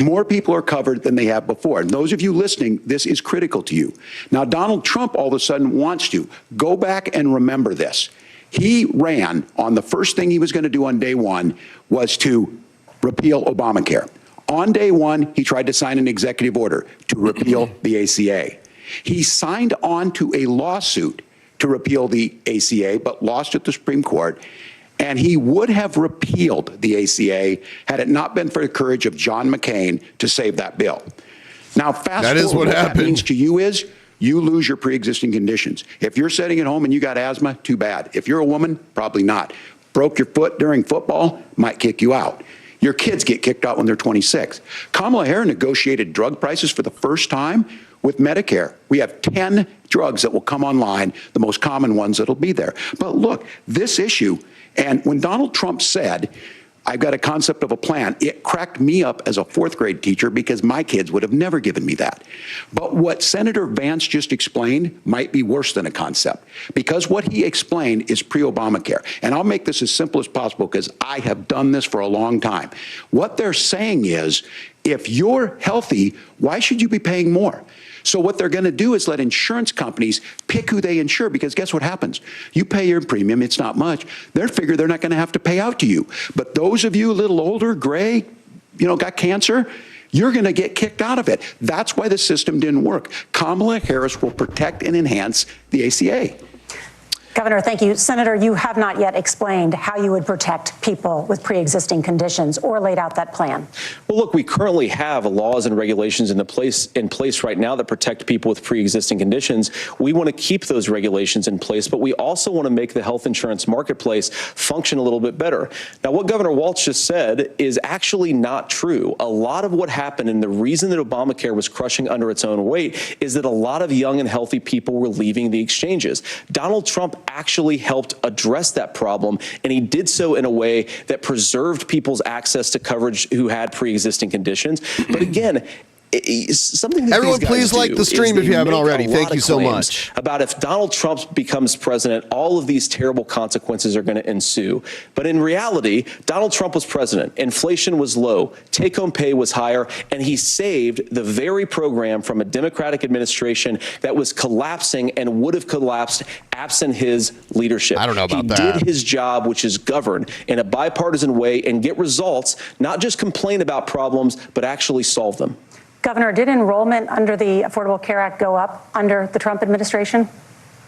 more people are covered than they have before. And those of you listening, this is critical to you. Now, Donald Trump all of a sudden wants to go back and remember this. He ran on the first thing he was going to do on day one was to repeal Obamacare. On day one, he tried to sign an executive order to repeal the ACA. He signed on to a lawsuit to repeal the ACA, but lost at the Supreme Court. And he would have repealed the ACA had it not been for the courage of John McCain to save that bill. Now, fast That is forward, what happened. That means to you is you lose your pre-existing conditions. If you're sitting at home and you got asthma, too bad. If you're a woman, probably not. Broke your foot during football, might kick you out. Your kids get kicked out when they're 26. Kamala Harris negotiated drug prices for the first time with Medicare. We have 10 drugs that will come online, the most common ones that'll be there. But look, this issue, and when Donald Trump said, I've got a concept of a plan, it cracked me up as a fourth grade teacher because my kids would have never given me that. But what Senator Vance just explained might be worse than a concept, because what he explained is pre-Obamacare. And I'll make this as simple as possible because I have done this for a long time. What they're saying is, if you're healthy, why should you be paying more? So what they're going to do is let insurance companies pick who they insure, because guess what happens? You pay your premium, it's not much. They figure they're not going to have to pay out to you. But those of you a little older, gray, got cancer, you're going to get kicked out of it. That's why the system didn't work. Kamala Harris will protect and enhance the ACA. Governor, thank you. Senator, you have not yet explained how you would protect people with pre-existing conditions or laid out that plan. Well, look, we currently have laws and regulations in place right now that protect people with pre-existing conditions. We want to keep those regulations in place, but we also want to make the health insurance marketplace function a little bit better. Now, what Governor Walz just said is actually not true. A lot of what happened, and the reason that Obamacare was crushing under its own weight, is that a lot of young and healthy people were leaving the exchanges. Donald Trump actually helped address that problem, and he did so in a way that preserved people's access to coverage who had pre-existing conditions. But again, something that Everyone, these guys please like do the stream is if you they haven't make already. a Thank lot you of so claims much. About if Donald Trump becomes president, all of these terrible consequences are going to ensue. But in reality, Donald Trump was president. Inflation was low. Take-home pay was higher. And he saved the very program from a Democratic administration that was collapsing and would have collapsed absent his leadership. I don't know about that. He did his job, which is govern in a bipartisan way and get results, not just complain about problems, but actually solve them. Governor, did enrollment under the Affordable Care Act go up under the Trump administration?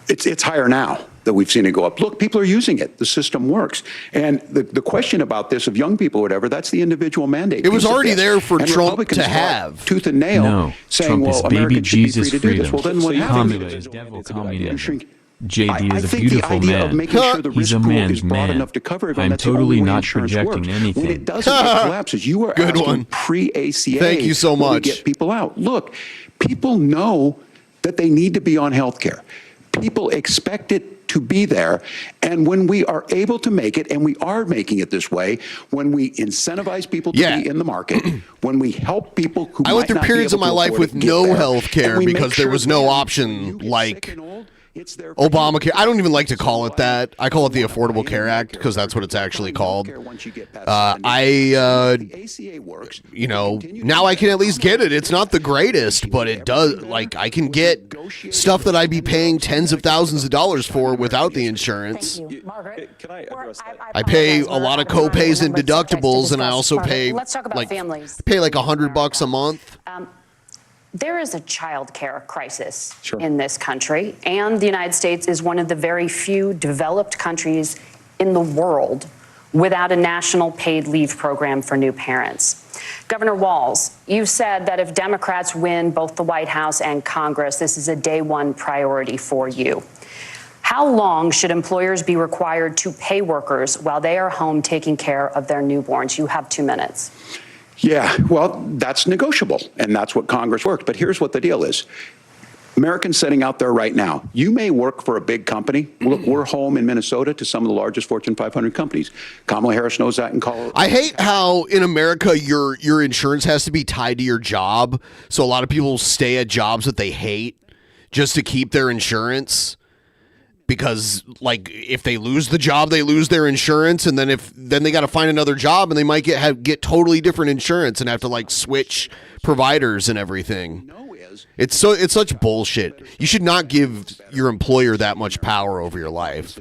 It's higher now that we've seen it go up. Look, people are using it. The system works. And the question about this of young people, or whatever, that's the individual mandate. It was already there for and Trump Republicans to fought have. tooth and nail, saying, Trump well, is baby Americans should Jesus be free to do this. Well, then what happens? Communism. JD is a think beautiful the idea man. of making sure the He's risk a pool man's is broad man. enough to cover everyone, I'm that's the only totally way not insurance projecting works. anything. When it doesn't, it collapses. You are Good asking one. pre-ACA. Thank you so will we much. get people out. Look, people know that they need to be on health care. People expect it to be there. And when we are able to make it, and we are making it this way, when we incentivize people to be in the market, when we help people who I went through periods of my life with no health care because there was no option like Obamacare. I don't even like to call it that. I call it the Affordable Care Act because that's what it's actually called. Now I can at least get it. It's not the greatest, but it does. Like, I can get stuff that I'd be paying tens of thousands of dollars for without the insurance. Can I address that? I pay a lot of co-pays and deductibles, and I also pay Let's talk about families. pay like $100 a month. There is a child care crisis in this country, and the United States is one of the very few developed countries in the world without a national paid leave program for new parents. Governor Walz, you said that if Democrats win both the White House and Congress, this is a day one priority for you. How long should employers be required to pay workers while they are home taking care of their newborns? You have 2 minutes. Yeah, well, that's negotiable, and that's what Congress worked. But here's what the deal is. Americans sitting out there right now, you may work for a big company. Look, we're home in Minnesota to some of the largest Fortune 500 companies. Kamala Harris knows that in Colorado. I hate how in America your insurance has to be tied to your job. So a lot of people stay at jobs that they hate just to keep their insurance. Because, like, if they lose the job, they lose their insurance, and then they got to find another job, and they might get totally different insurance and have to like switch providers and everything. It's such bullshit. You should not give your employer that much power over your life.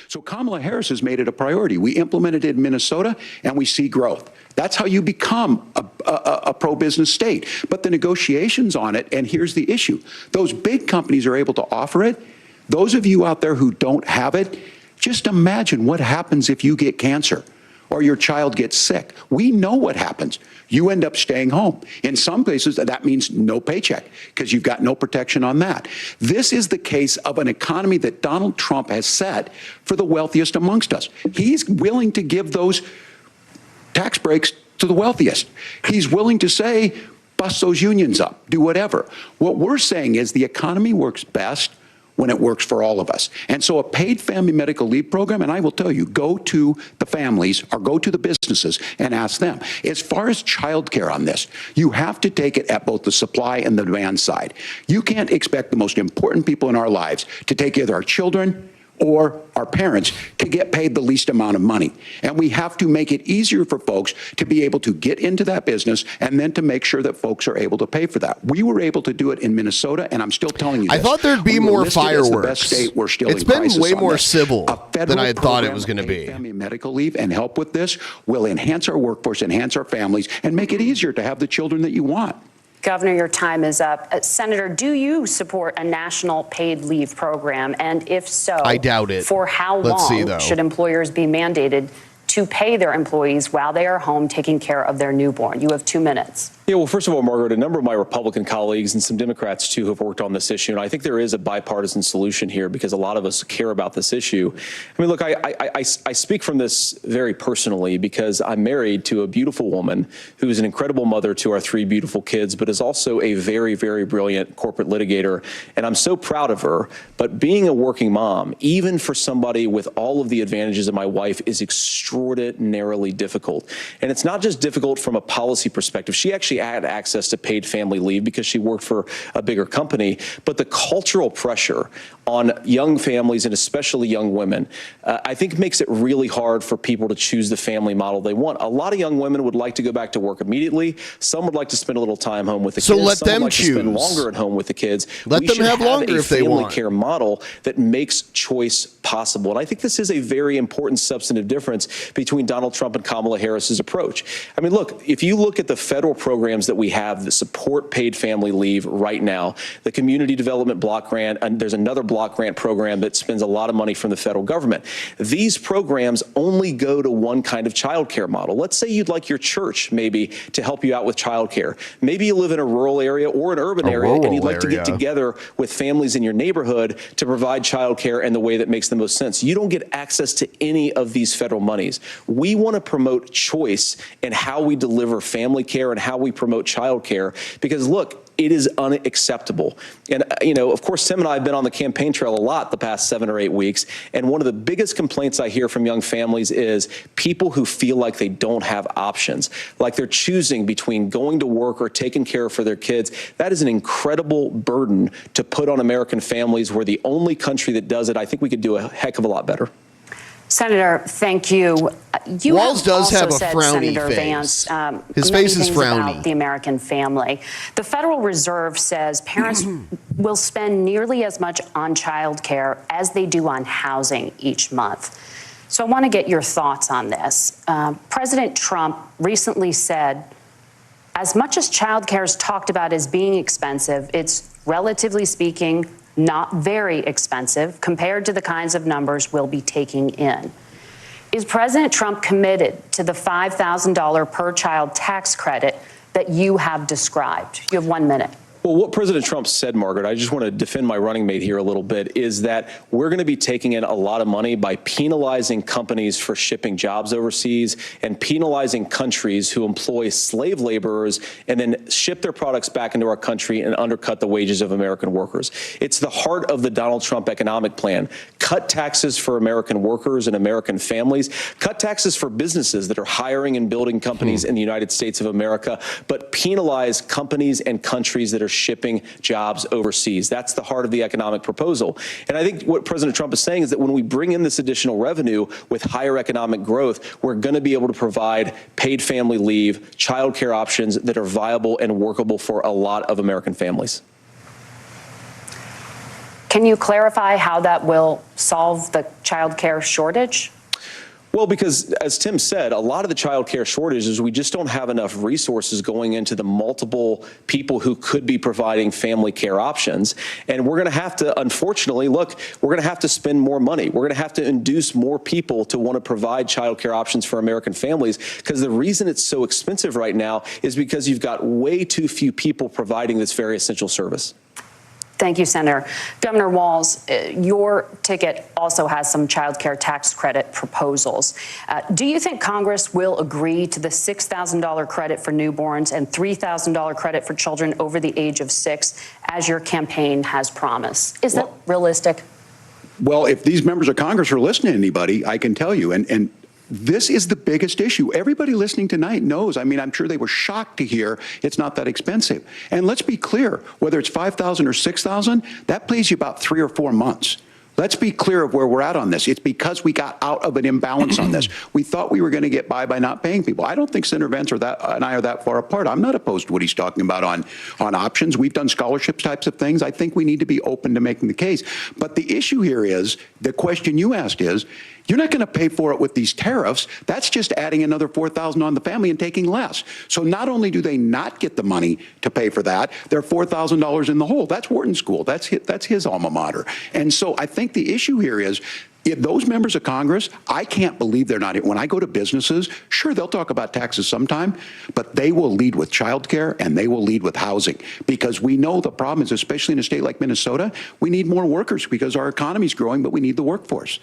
So Kamala Harris has made it a priority. We implemented it in Minnesota, and we see growth. That's how you become a pro-business state. But the negotiations on it, and here's the issue. Those big companies are able to offer it. Those of you out there who don't have it, just imagine what happens if you get cancer or your child gets sick. We know what happens. You end up staying home. In some places, that means no paycheck because you've got no protection on that. This is the case of an economy that Donald Trump has set for the wealthiest amongst us. He's willing to give those tax breaks to the wealthiest. He's willing to say, bust those unions up, do whatever. What we're saying is the economy works best when it works for all of us. And so a paid family medical leave program, and I will tell you, go to the families or go to the businesses and ask them. As far as childcare on this, you have to take it at both the supply and the demand side. You can't expect the most important people in our lives to take care of our children or our parents to get paid the least amount of money. And we have to make it easier for folks to be able to get into that business and then to make sure that folks are able to pay for that. We were able to do it in Minnesota, and I'm still telling you this. I thought there'd be more fireworks. It's been way more civil than I had thought it was going to be. Family medical leave and help with this will enhance our workforce, enhance our families, and make it easier to have the children that you want. Governor, your time is up. Senator, do you support a national paid leave program? And if so, I doubt it. For how Let's see, long though. should employers be mandated to pay their employees while they are home taking care of their newborn? You have 2 minutes. Yeah, well, first of all, Margaret, a number of my Republican colleagues and some Democrats, too, have worked on this issue. And I think there is a bipartisan solution here because a lot of us care about this issue. I mean, look, I speak from this very personally because I'm married to a beautiful woman who is an incredible mother to our 3 beautiful kids, but is also a very, very brilliant corporate litigator. And I'm so proud of her. But being a working mom, even for somebody with all of the advantages of my wife, is extraordinarily difficult. And it's not just difficult from a policy perspective. She actually had access to paid family leave because she worked for a bigger company. But the cultural pressure on young families and especially young women, I think makes it really hard for people to choose the family model they want. A lot of young women would like to go back to work immediately. Some would like to spend a little time home with the kids. So let Some them would like choose. To spend longer at home with the kids. Let them have longer if they want. A family care model that makes choice possible. And I think this is a very important substantive difference between Donald Trump and Kamala Harris's approach. I mean, look, if you look at the federal programs that we have that support paid family leave right now, the Community Development Block Grant, and there's another block grant program that spends a lot of money from the federal government. These programs only go to one kind of child care model. Let's say you'd like your church maybe to help you out with child care. Maybe you live in a rural area or an urban area and you'd like to get together with families in your neighborhood to provide child care in the way that makes the most sense. You don't get access to any of these federal monies. We want to promote choice in how we deliver family care and how we promote child care because, look, it is unacceptable. And, you know, of course, Tim and I have been on the campaign trail a lot the past 7 or 8 weeks. And one of the biggest complaints I hear from young families is people who feel like they don't have options, like they're choosing between going to work or taking care for their kids. That is an incredible burden to put on American families. We're the only country that does it. I think we could do a heck of a lot better. Senator, thank you. You Walz does also have a said, frowny Senator face. Vance, His many face is things frowny. about the American family. The Federal Reserve says parents will spend nearly as much on child care as they do on housing each month. So I want to get your thoughts on this. President Trump recently said, as much as child care is talked about as being expensive, it's relatively speaking not very expensive compared to the kinds of numbers we'll be taking in. Is President Trump committed to the $5,000 per child tax credit that you have described? You have 1 minute. Well, what President Trump said, Margaret, I just want to defend my running mate here a little bit, is that we're going to be taking in a lot of money by penalizing companies for shipping jobs overseas and penalizing countries who employ slave laborers and then ship their products back into our country and undercut the wages of American workers. It's the heart of the Donald Trump economic plan. Cut taxes for American workers and American families. Cut taxes for businesses that are hiring and building companies in the United States of America, but penalize companies and countries that are shipping jobs overseas. That's the heart of the economic proposal. And I think what President Trump is saying is that when we bring in this additional revenue with higher economic growth, we're going to be able to provide paid family leave, child care options that are viable and workable for a lot of American families. Can you clarify how that will solve the child care shortage? Well, because as Tim said, a lot of the child care shortage is we just don't have enough resources going into the multiple people who could be providing family care options. And we're going to have to, unfortunately, look, we're going to have to spend more money. We're going to have to induce more people to want to provide child care options for American families, because the reason it's so expensive right now is because you've got way too few people providing this very essential service. Thank you, Senator. Governor Walz, your ticket also has some child care tax credit proposals. Do you think Congress will agree to the $6,000 credit for newborns and $3,000 credit for children over the age of 6, as your campaign has promised? Is that realistic? Well, if these members of Congress are listening to anybody, I can tell you, and this is the biggest issue. Everybody listening tonight knows. I mean, I'm sure they were shocked to hear it's not that expensive. And let's be clear, whether it's $5,000 or $6,000, that pays you about 3 or 4 months. Let's be clear of where we're at on this. It's because we got out of an imbalance on this. We thought we were going to get by not paying people. I don't think Senator Vance and I are that far apart. I'm not opposed to what he's talking about on options. We've done scholarships types of things. I think we need to be open to making the case. But the issue here is, the question you asked is, you're not going to pay for it with these tariffs. That's just adding another $4,000 on the family and taking less. So not only do they not get the money to pay for that, they're $4,000 in the hole. That's Wharton School. That's his alma mater. And so I think the issue here is, if those members of Congress, I can't believe they're not here. When I go to businesses, sure, they'll talk about taxes sometime, but they will lead with childcare and they will lead with housing, because we know the problem is, especially in a state like Minnesota, we need more workers because our economy's growing, but we need the workforce.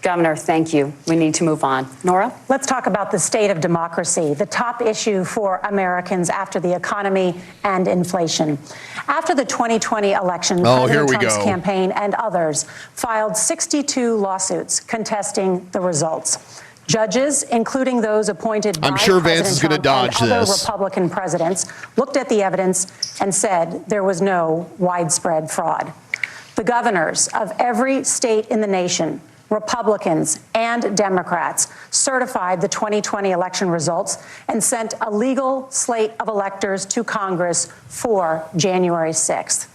Governor, thank you. We need to move on. Nora? Let's talk about the state of democracy, the top issue for Americans after the economy and inflation. After the 2020 election, President Trump's campaign and others filed 62 lawsuits contesting the results. Judges, including those appointed by Vance is going to dodge other this. Republican presidents, looked at the evidence and said there was no widespread fraud. The governors of every state in the nation, Republicans and Democrats, certified the 2020 election results and sent a legal slate of electors to Congress for January 6th.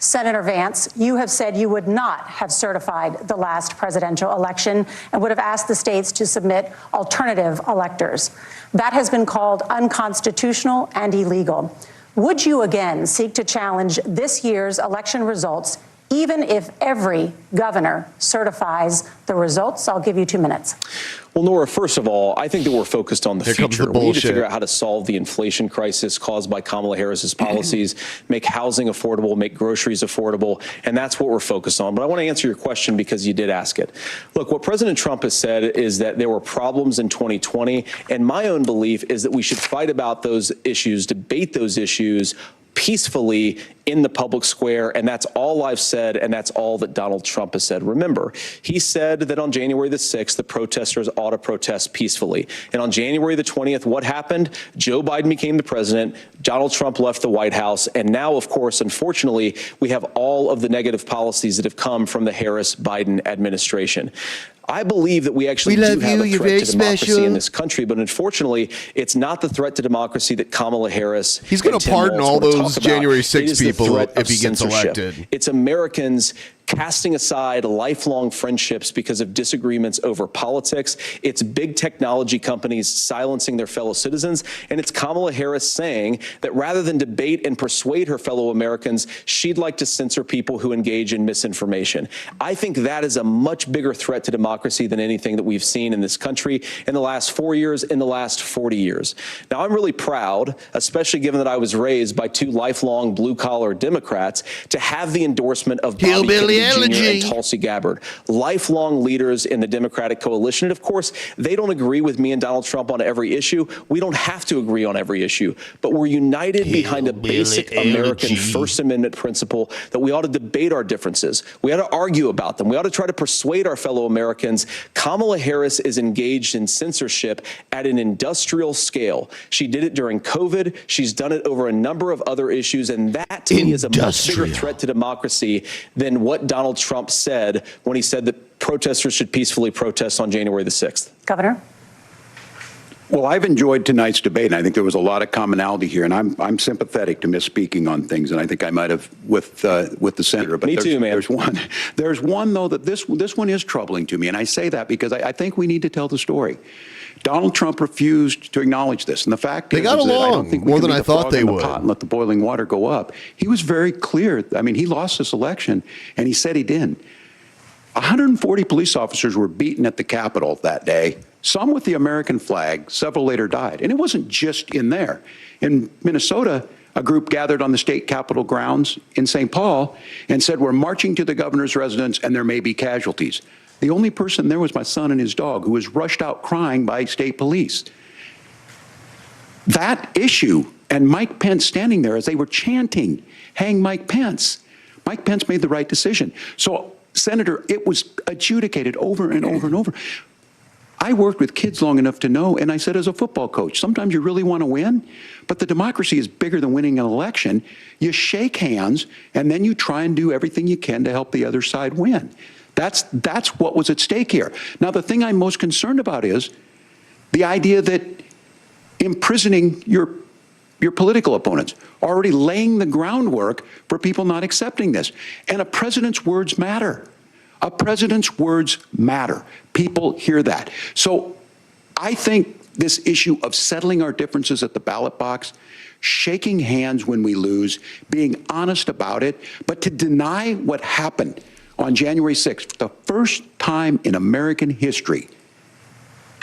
Senator Vance, you have said you would not have certified the last presidential election and would have asked the states to submit alternative electors. That has been called unconstitutional and illegal. Would you again seek to challenge this year's election results, even if every governor certifies the results? I'll give you 2 minutes. Well, Nora, first of all, I think that we're focused on the future. The we need to figure out how to solve the inflation crisis caused by Kamala Harris's policies, make housing affordable, make groceries affordable, and that's what we're focused on. But I want to answer your question because you did ask it. Look, what President Trump has said is that there were problems in 2020, and my own belief is that we should fight about those issues, debate those issues peacefully in the public square, and that's all I've said, and that's all that Donald Trump has said. Remember, he said that on January the 6th, the protesters ought to protest peacefully. And on January the 20th, what happened? Joe Biden became the president, Donald Trump left the White House, and now, of course, unfortunately, we have all of the negative policies that have come from the Harris-Biden administration. I believe that we actually do have a threat to democracy in this country, but unfortunately, it's not the threat to democracy that Kamala Harris. He's going to pardon all those January 6th people if he gets elected. It's Americans casting aside lifelong friendships because of disagreements over politics. It's big technology companies silencing their fellow citizens. And it's Kamala Harris saying that rather than debate and persuade her fellow Americans, she'd like to censor people who engage in misinformation. I think that is a much bigger threat to democracy than anything that we've seen in this country in the last 4 years, in the last 40 years. Now, I'm really proud, especially given that I was raised by 2 lifelong blue-collar Democrats, to have the endorsement of Bobby Kennedy Jr. and Tulsi Gabbard, lifelong leaders in the Democratic coalition. And of course, they don't agree with me and Donald Trump on every issue. We don't have to agree on every issue, but we're united behind a basic American First Amendment principle that we ought to debate our differences. We ought to argue about them. We ought to try to persuade our fellow Americans. Kamala Harris is engaged in censorship at an industrial scale. She did it during COVID. She's done it over a number of other issues, and that to me is a much bigger threat to democracy than what Donald Trump said when he said that protesters should peacefully protest on January the 6th. Governor? Well, I've enjoyed tonight's debate, and I think there was a lot of commonality here, and I'm sympathetic to misspeaking on things, and I think I might have with the senator. But Me too, man. There's one though that this one is troubling to me, and I say that because I think we need to tell the story. Donald Trump refused to acknowledge this, and the fact they got is that I don't along think we more can than be I the thought frog they in the would. pot and let the boiling water go up. He was very clear. I mean, he lost this election, and he said he didn't. 140 police officers were beaten at the Capitol that day, some with the American flag, several later died. And it wasn't just in there. In Minnesota, a group gathered on the state capitol grounds in St. Paul and said, we're marching to the governor's residence and there may be casualties. The only person there was my son and his dog, who was rushed out crying by state police. That issue, and Mike Pence standing there as they were chanting, hang Mike Pence. Mike Pence made the right decision. So, Senator, it was adjudicated over and over and over. I worked with kids long enough to know, and I said as a football coach, sometimes you really want to win, but the democracy is bigger than winning an election. You shake hands, and then you try and do everything you can to help the other side win. That's what was at stake here. Now, the thing I'm most concerned about is the idea that imprisoning your political opponents, already laying the groundwork for people not accepting this. And a president's words matter. A president's words matter. People hear that. So I think this issue of settling our differences at the ballot box, shaking hands when we lose, being honest about it, but to deny what happened on January 6th, the first time in American history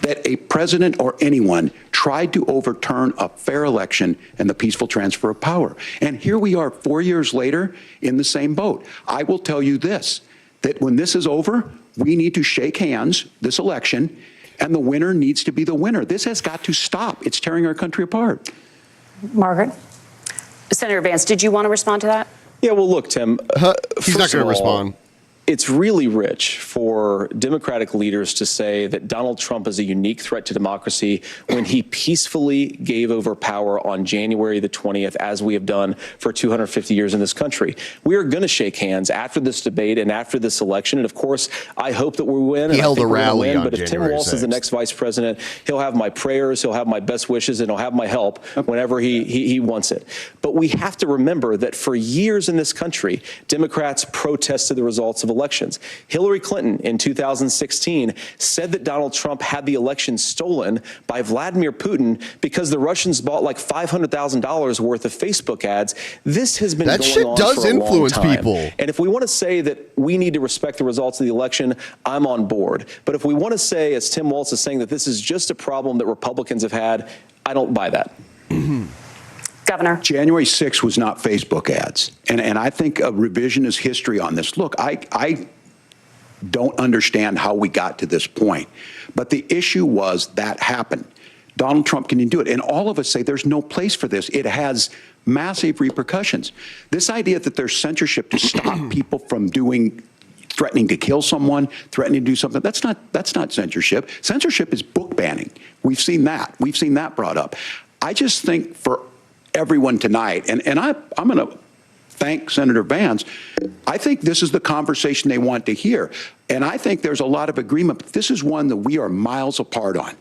that a president or anyone tried to overturn a fair election and the peaceful transfer of power. And here we are 4 years later in the same boat. I will tell you this, that when this is over, we need to shake hands this election, and the winner needs to be the winner. This has got to stop. It's tearing our country apart. Margaret? Senator Vance, did you want to respond to that? Yeah, well, look, Tim. He's not going to respond. It's really rich for Democratic leaders to say that Donald Trump is a unique threat to democracy when he peacefully gave over power on January the 20th, as we have done for 250 years in this country. We are going to shake hands after this debate and after this election. And of course, I hope that we win. He held a rally on But if Tim January Walz is the 6th. next vice president, he'll have my prayers, he'll have my best wishes, and he'll have my help whenever he wants it. But we have to remember that for years in this country, Democrats protested the results of elections. Hillary Clinton in 2016 said that Donald Trump had the election stolen by Vladimir Putin because the Russians bought like $500,000 worth of Facebook ads. This has been That going shit on does for a influence long time. people. And if we want to say that we need to respect the results of the election, I'm on board. But if we want to say, as Tim Walz is saying, that this is just a problem that Republicans have had, I don't buy that. Governor. January 6th was not Facebook ads. And I think a revisionist history on this. Look, I don't understand how we got to this point. But the issue was that happened. Donald Trump can do it. And all of us say there's no place for this. It has massive repercussions. This idea that there's censorship to stop people from threatening to kill someone, threatening to do something, that's not censorship. Censorship is book banning. We've seen that. We've seen that brought up. I just think for everyone tonight, and I'm going to thank Senator Vance. I think this is the conversation they want to hear. And I think there's a lot of agreement, but this is one that we are miles apart on.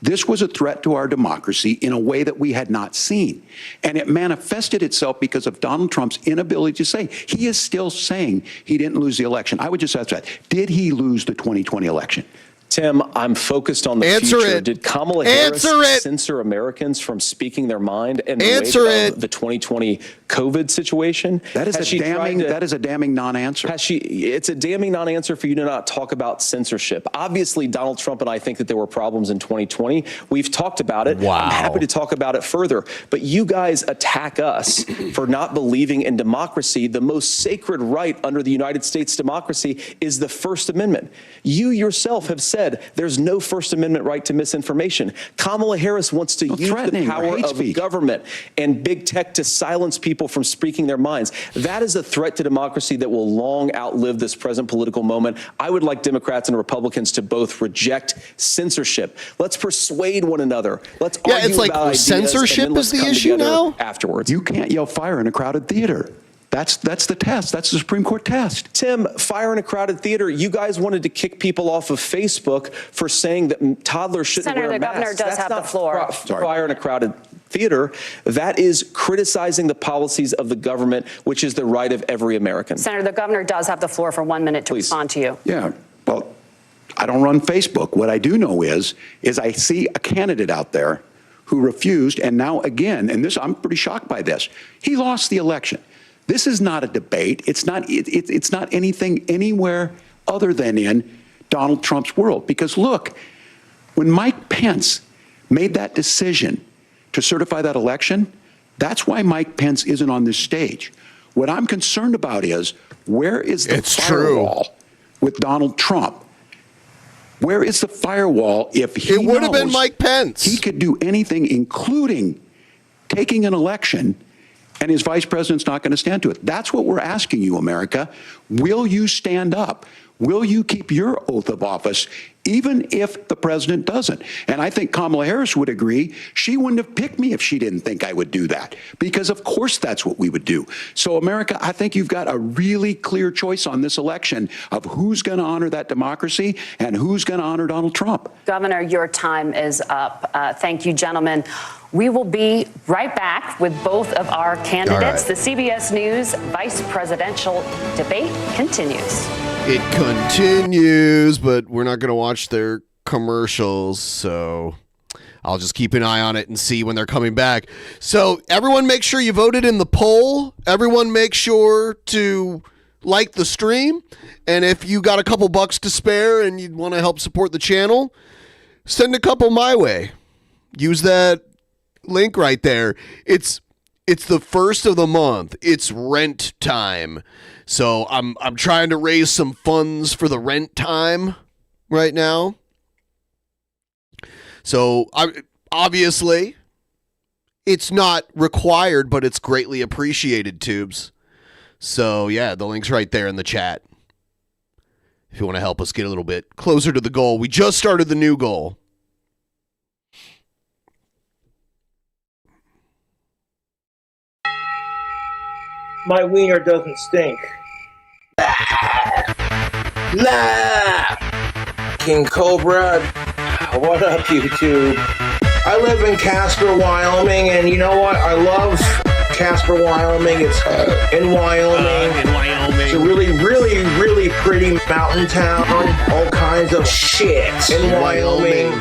This was a threat to our democracy in a way that we had not seen. And it manifested itself because of Donald Trump's inability to say. He is still saying he didn't lose the election. I would just ask that. Did he lose the 2020 election? Tim, I'm focused on the Answer future. it. Did Kamala Harris censor Americans from speaking their mind in the wake of the 2020 COVID situation? That is a damning non-answer. It's a damning non-answer for you to not talk about censorship. Obviously, Donald Trump and I think that there were problems in 2020. We've talked about it. Wow. I'm happy to talk about it further. But you guys attack us for not believing in democracy. The most sacred right under the United States democracy is the First Amendment. You yourself have said there's no First Amendment right to misinformation. Kamala Harris wants to use the power of government and big tech to silence people from speaking their minds. That is a threat to democracy that will long outlive this present political moment. I would like Democrats and Republicans to both reject censorship. Let's persuade one another. Let's argue it's like about ideas, censorship and then let's is the come issue together now? afterwards. You can't yell fire in a crowded theater. That's the test. That's the Supreme Court test. Tim, fire in a crowded theater. You guys wanted to kick people off of Facebook for saying that toddlers shouldn't Senator, wear the masks. governor does That's have not the floor. Fire in a crowded theater. That is criticizing the policies of the government, which is the right of every American. Senator, the governor does have the floor for 1 minute to respond to you. Yeah. Well, I don't run Facebook. What I do know is I see a candidate out there who refused, and now again, and this, I'm pretty shocked by this. He lost the election. This is not a debate. It's not anything anywhere other than in Donald Trump's world. Because look, when Mike Pence made that decision to certify that election, that's why Mike Pence isn't on this stage. What I'm concerned about is, where is the firewall with Donald Trump? Where is the firewall if he It would have been Mike Pence. He could do anything, including taking an election, and his vice president's not going to stand to it. That's what we're asking you, America. Will you stand up? Will you keep your oath of office, even if the president doesn't? And I think Kamala Harris would agree. She wouldn't have picked me if she didn't think I would do that, because of course that's what we would do. So America, I think you've got a really clear choice on this election of who's going to honor that democracy and who's going to honor Donald Trump. Governor, your time is up. Thank you, gentlemen. We will be right back with both of our candidates. The CBS News vice presidential debate continues. It continues, but we're not going to watch their commercials, so I'll just keep an eye on it and see when they're coming back. So everyone make sure you voted in the poll. Everyone make sure to like the stream. And if you got a couple bucks to spare and you want to help support the channel, send a couple my way. Use that link right there. It's the first of the month. It's rent time. So I'm trying to raise some funds for the rent time right now. So obviously it's not required, but it's greatly appreciated, tubes. So yeah, the link's right there in the chat. If you want to help us get a little bit closer to the goal. We just started the new goal. My wiener doesn't stink. Nah! King Cobra, what up, YouTube? I live in Casper, Wyoming, and you know what? I love Casper, Wyoming. It's in Wyoming. It's a really, really, really pretty mountain town. All kinds of shit in Wyoming.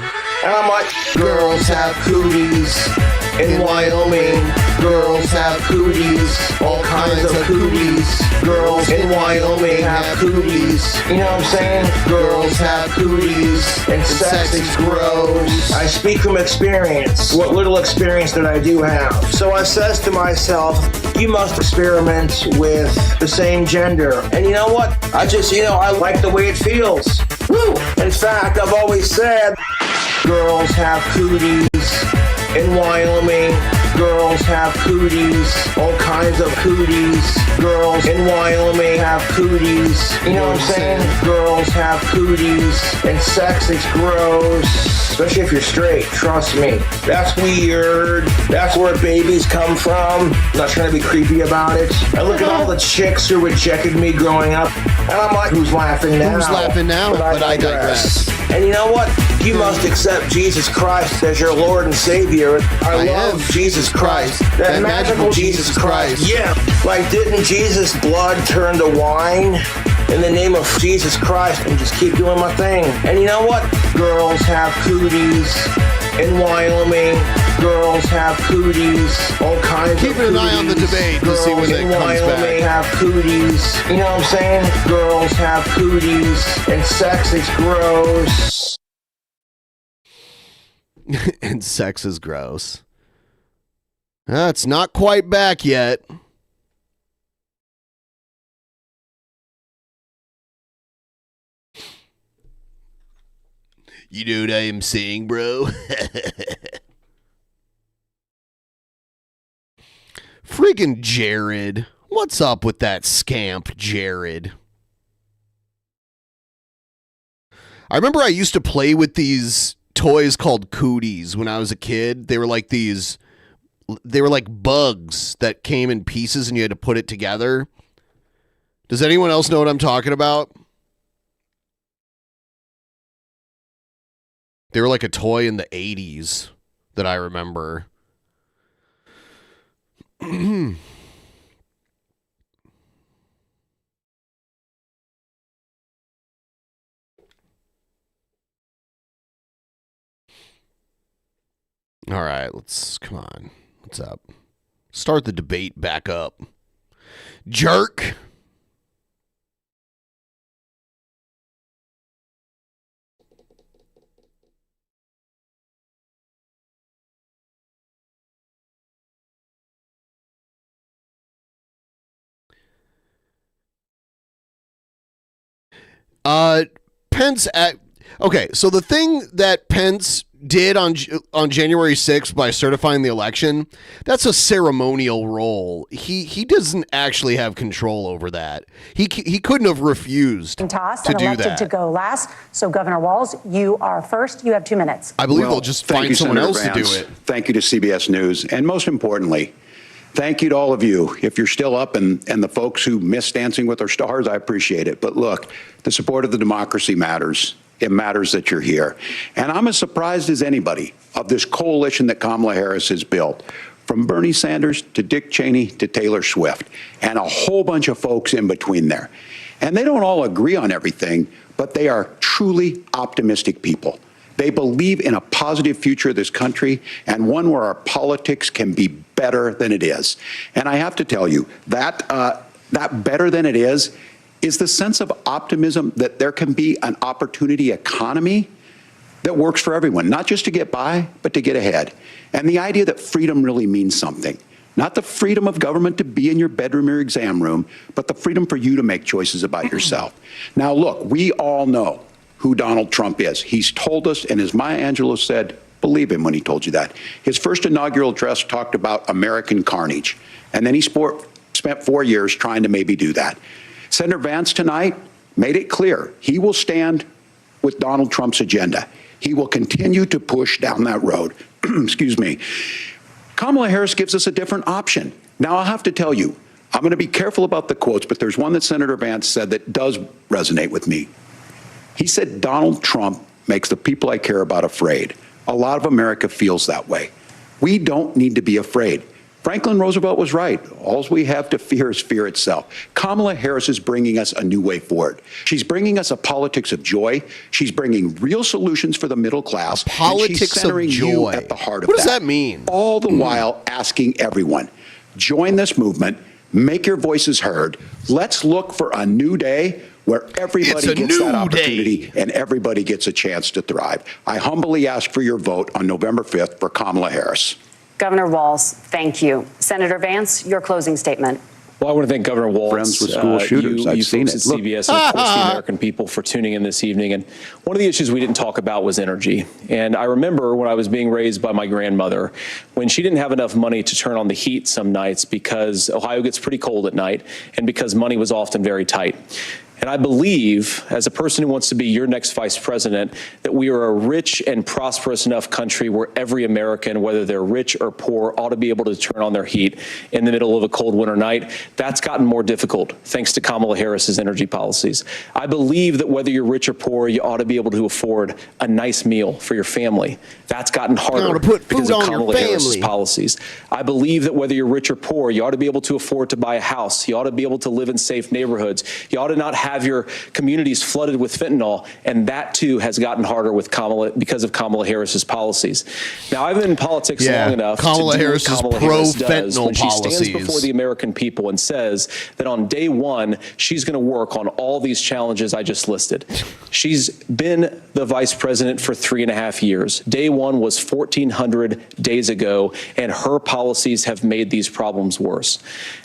And I'm like, girls have cooties in Wyoming. Girls have cooties, all kinds of cooties. Girls in Wyoming have cooties. You know what I'm saying? Girls have cooties, and sex is gross. I speak from experience, what little experience that I do have. So I says to myself, you must experiment with the same gender. And you know what? I like the way it feels. Woo! In fact, I've always said, girls have cooties in Wyoming. Girls have cooties, all kinds of cooties. Girls in Wyoming have cooties. You know what I'm saying? Girls have cooties, and sex is gross. Especially if you're straight, trust me. That's weird. That's where babies come from. I'm not trying to be creepy about it. I look at all the chicks who rejected me growing up, and I'm like, who's laughing now? Who's laughing now? But I digress. And you know what? You must accept Jesus Christ as your Lord and Savior. I love Jesus Christ. That magical Jesus Christ. Yeah. Like, didn't Jesus' blood turn to wine? in the name of Jesus Christ and just keep doing my thing. And you know what? Girls have cooties in Wyoming. Girls have cooties, all kinds of cooties. Keeping an eye on the debate to see when it comes Wyoming back. have cooties. You know what I'm saying? Girls have cooties, and sex is gross. And sex is gross. It's not quite back yet. You know what I am saying, bro? Friggin' Jared. What's up with that scamp, Jared? I remember I used to play with these toys called cooties when I was a kid. They were like bugs that came in pieces and you had to put it together. Does anyone else know what I'm talking about? They were like a toy in the 80s that I remember. All right, come on. What's up? Start the debate back up. Jerk. Pence okay, so the thing that Pence did on January 6th by certifying the election, that's a ceremonial role. He doesn't actually have control over that. He couldn't have refused to do elected that. to go last. So Governor Walz, you are first. You have 2 minutes. I believe they'll just thank find you, someone Senator else to do Vance. it. Thank you to CBS News. And most importantly, thank you to all of you. If you're still up and the folks who miss Dancing with Our Stars, I appreciate it. But look, the support of the democracy matters. It matters that you're here. And I'm as surprised as anybody of this coalition that Kamala Harris has built, from Bernie Sanders to Dick Cheney to Taylor Swift, and a whole bunch of folks in between there. And they don't all agree on everything, but they are truly optimistic people. They believe in a positive future of this country and one where our politics can be better than it is. And I have to tell you, that better than it is the sense of optimism that there can be an opportunity economy that works for everyone, not just to get by, but to get ahead. And the idea that freedom really means something. Not the freedom of government to be in your bedroom or exam room, but the freedom for you to make choices about yourself. Now, look, we all know who Donald Trump is. He's told us, and as Maya Angelou said, believe him when he told you that. His first inaugural address talked about American carnage, and then he spent 4 years trying to maybe do that. Senator Vance tonight made it clear he will stand with Donald Trump's agenda. He will continue to push down that road. Excuse me. Kamala Harris gives us a different option. Now, I'll have to tell you, I'm going to be careful about the quotes, but there's one that Senator Vance said that does resonate with me. He said, Donald Trump makes the people I care about afraid. A lot of America feels that way. We don't need to be afraid. Franklin Roosevelt was right. All we have to fear is fear itself. Kamala Harris is bringing us a new way forward. She's bringing us a politics of joy. She's bringing real solutions for the middle class. Politics and she's centering of joy. you at the heart of What does that mean? All the while asking everyone, join this movement, make your voices heard. Let's look for a new day where everybody gets that opportunity and everybody gets a chance to thrive. I humbly ask for your vote on November 5th for Kamala Harris. Governor Walz, thank you. Senator Vance, your closing statement. Well, I want to thank Governor Walz, Friends with school shooters. I've you seen folks it. at Look. CBS, and of course the American people for tuning in this evening. And one of the issues we didn't talk about was energy. And I remember when I was being raised by my grandmother, when she didn't have enough money to turn on the heat some nights because Ohio gets pretty cold at night and because money was often very tight. And I believe, as a person who wants to be your next vice president, that we are a rich and prosperous enough country where every American, whether they're rich or poor, ought to be able to turn on their heat in the middle of a cold winter night. That's gotten more difficult thanks to Kamala Harris's energy policies. I believe that whether you're rich or poor, you ought to be able to afford a nice meal for your family. That's gotten harder because of Kamala Harris's policies. I believe that whether you're rich or poor, you ought to be able to afford to buy a house. You ought to be able to live in safe neighborhoods. You ought to not have have your communities flooded with fentanyl, and that too has gotten harder with because of Kamala Harris's policies. Now, I've been in politics long enough Kamala to do Harris's what Kamala Harris does pro-fentanyl when she stands policies. before the American people and says that on day one, she's going to work on all these challenges I just listed. She's been the vice president for 3.5 years. Day one was 1,400 days ago, and her policies have made these problems worse.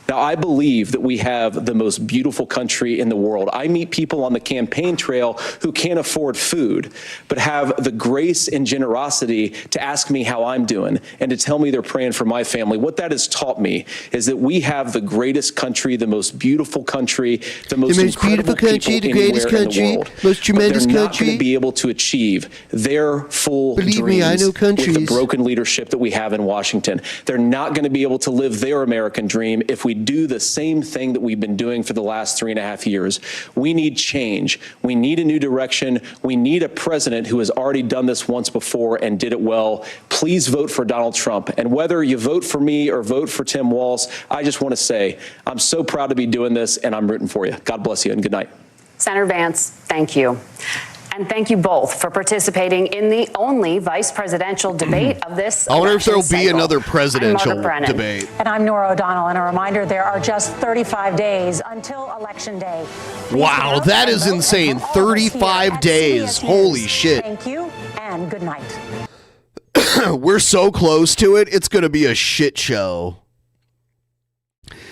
Now, I believe that we have the most beautiful country in the world. I meet people on the campaign trail who can't afford food, but have the grace and generosity to ask me how I'm doing and to tell me they're praying for my family. What that has taught me is that we have the greatest country, the most beautiful country, the most incredible country, people the greatest anywhere in country, the world. most tremendous But they're not country. going to be able to achieve their full Believe me, dreams I know with countries. the broken leadership that we have in Washington. They're not going to be able to live their American dream if we do the same thing that we've been doing for the last 3.5 years. We need change. We need a new direction. We need a president who has already done this once before and did it well. Please vote for Donald Trump. And whether you vote for me or vote for Tim Walz, I just want to say I'm so proud to be doing this, and I'm rooting for you. God bless you, and good night. Senator Vance, thank you. And thank you both for participating in the only vice presidential debate of this I wonder if there'll election be cycle. another I'm presidential Margaret Brennan. debate. And I'm Nora O'Donnell. And a reminder, there are just 35 days until Election Day. Wow, that is insane. 35 days. Holy shit. Thank you and good night. We're so close to it, it's going to be a shit show.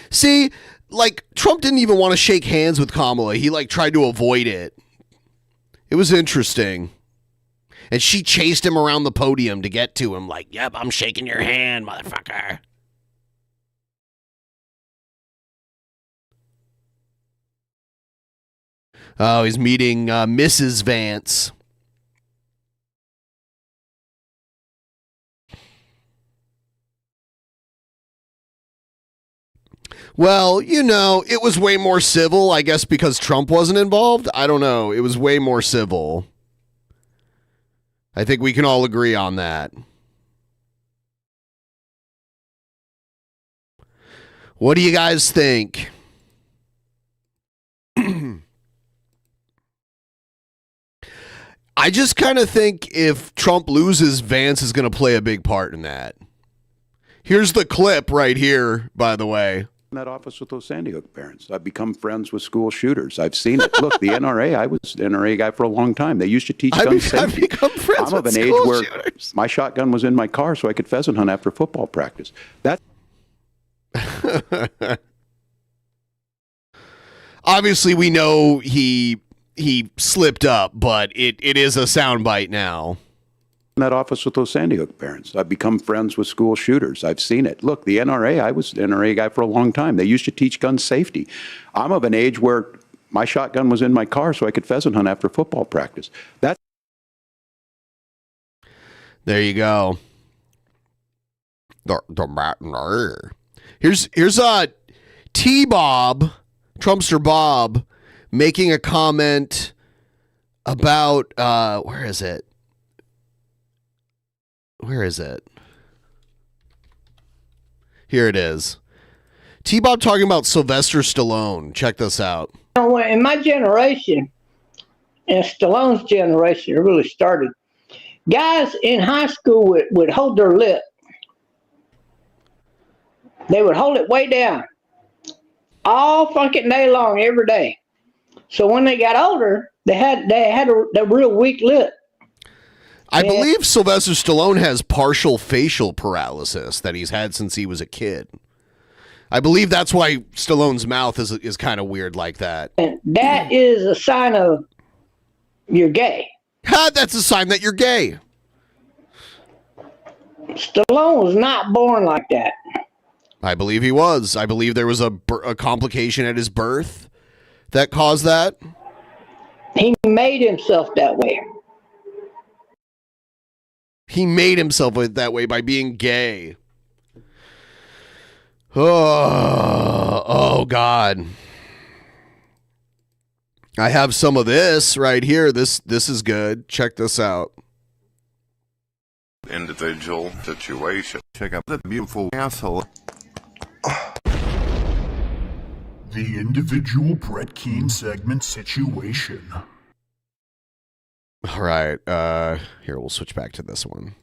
See, like, Trump didn't even want to shake hands with Kamala. He, like, tried to avoid it. It was interesting. And she chased him around the podium to get to him, like, yep, I'm shaking your hand, motherfucker. Oh, he's meeting Mrs. Vance. Well, you know, it was way more civil, I guess, because Trump wasn't involved. I don't know. It was way more civil. I think we can all agree on that. What do you guys think? I just kind of think if Trump loses, Vance is going to play a big part in that. Here's the clip right here, by the way. In that office with those Sandy Hook parents. I've become friends with school shooters. I've seen it. Look, the NRA, I was an NRA guy for a long time. They used to teach gun safety. I've become friends I'm of with an age school where shooters. my shotgun was in my car so I could pheasant hunt after football practice. That Obviously, we know he slipped up, but it is a soundbite now. in that office with those Sandy Hook parents. I've become friends with school shooters. I've seen it. Look, the NRA, I was an NRA guy for a long time. They used to teach gun safety. I'm of an age where my shotgun was in my car so I could pheasant hunt after football practice. That's There you go. Here's T-Bob, Trumpster Bob, making a comment about where is it? Where is it? Here it is. T-Bob talking about Sylvester Stallone. Check this out. In my generation, and Stallone's generation, it really started. Guys in high school would hold their lip. They would hold it way down all fucking day long, every day. So when they got older, they had a real weak lip. I believe Sylvester Stallone has partial facial paralysis that he's had since he was a kid. I believe that's why Stallone's mouth is kind of weird like that. And that is a sign of you're gay. That's a sign that you're gay. Stallone was not born like that. I believe he was. I believe there was a complication at his birth that caused that. He made himself that way. He made himself that way by being gay. Oh God. I have some of this right here. This is good. Check this out. Individual situation. Check out that beautiful asshole. the individual Brett Keane segment situation. All right. Here, we'll switch back to this one.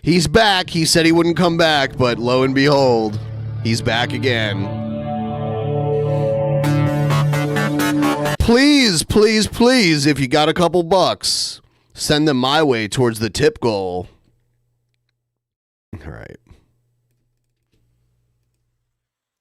He's back. He said he wouldn't come back, but lo and behold, he's back again. Please, please, please, if you got a couple bucks, send them my way towards the tip goal. All right.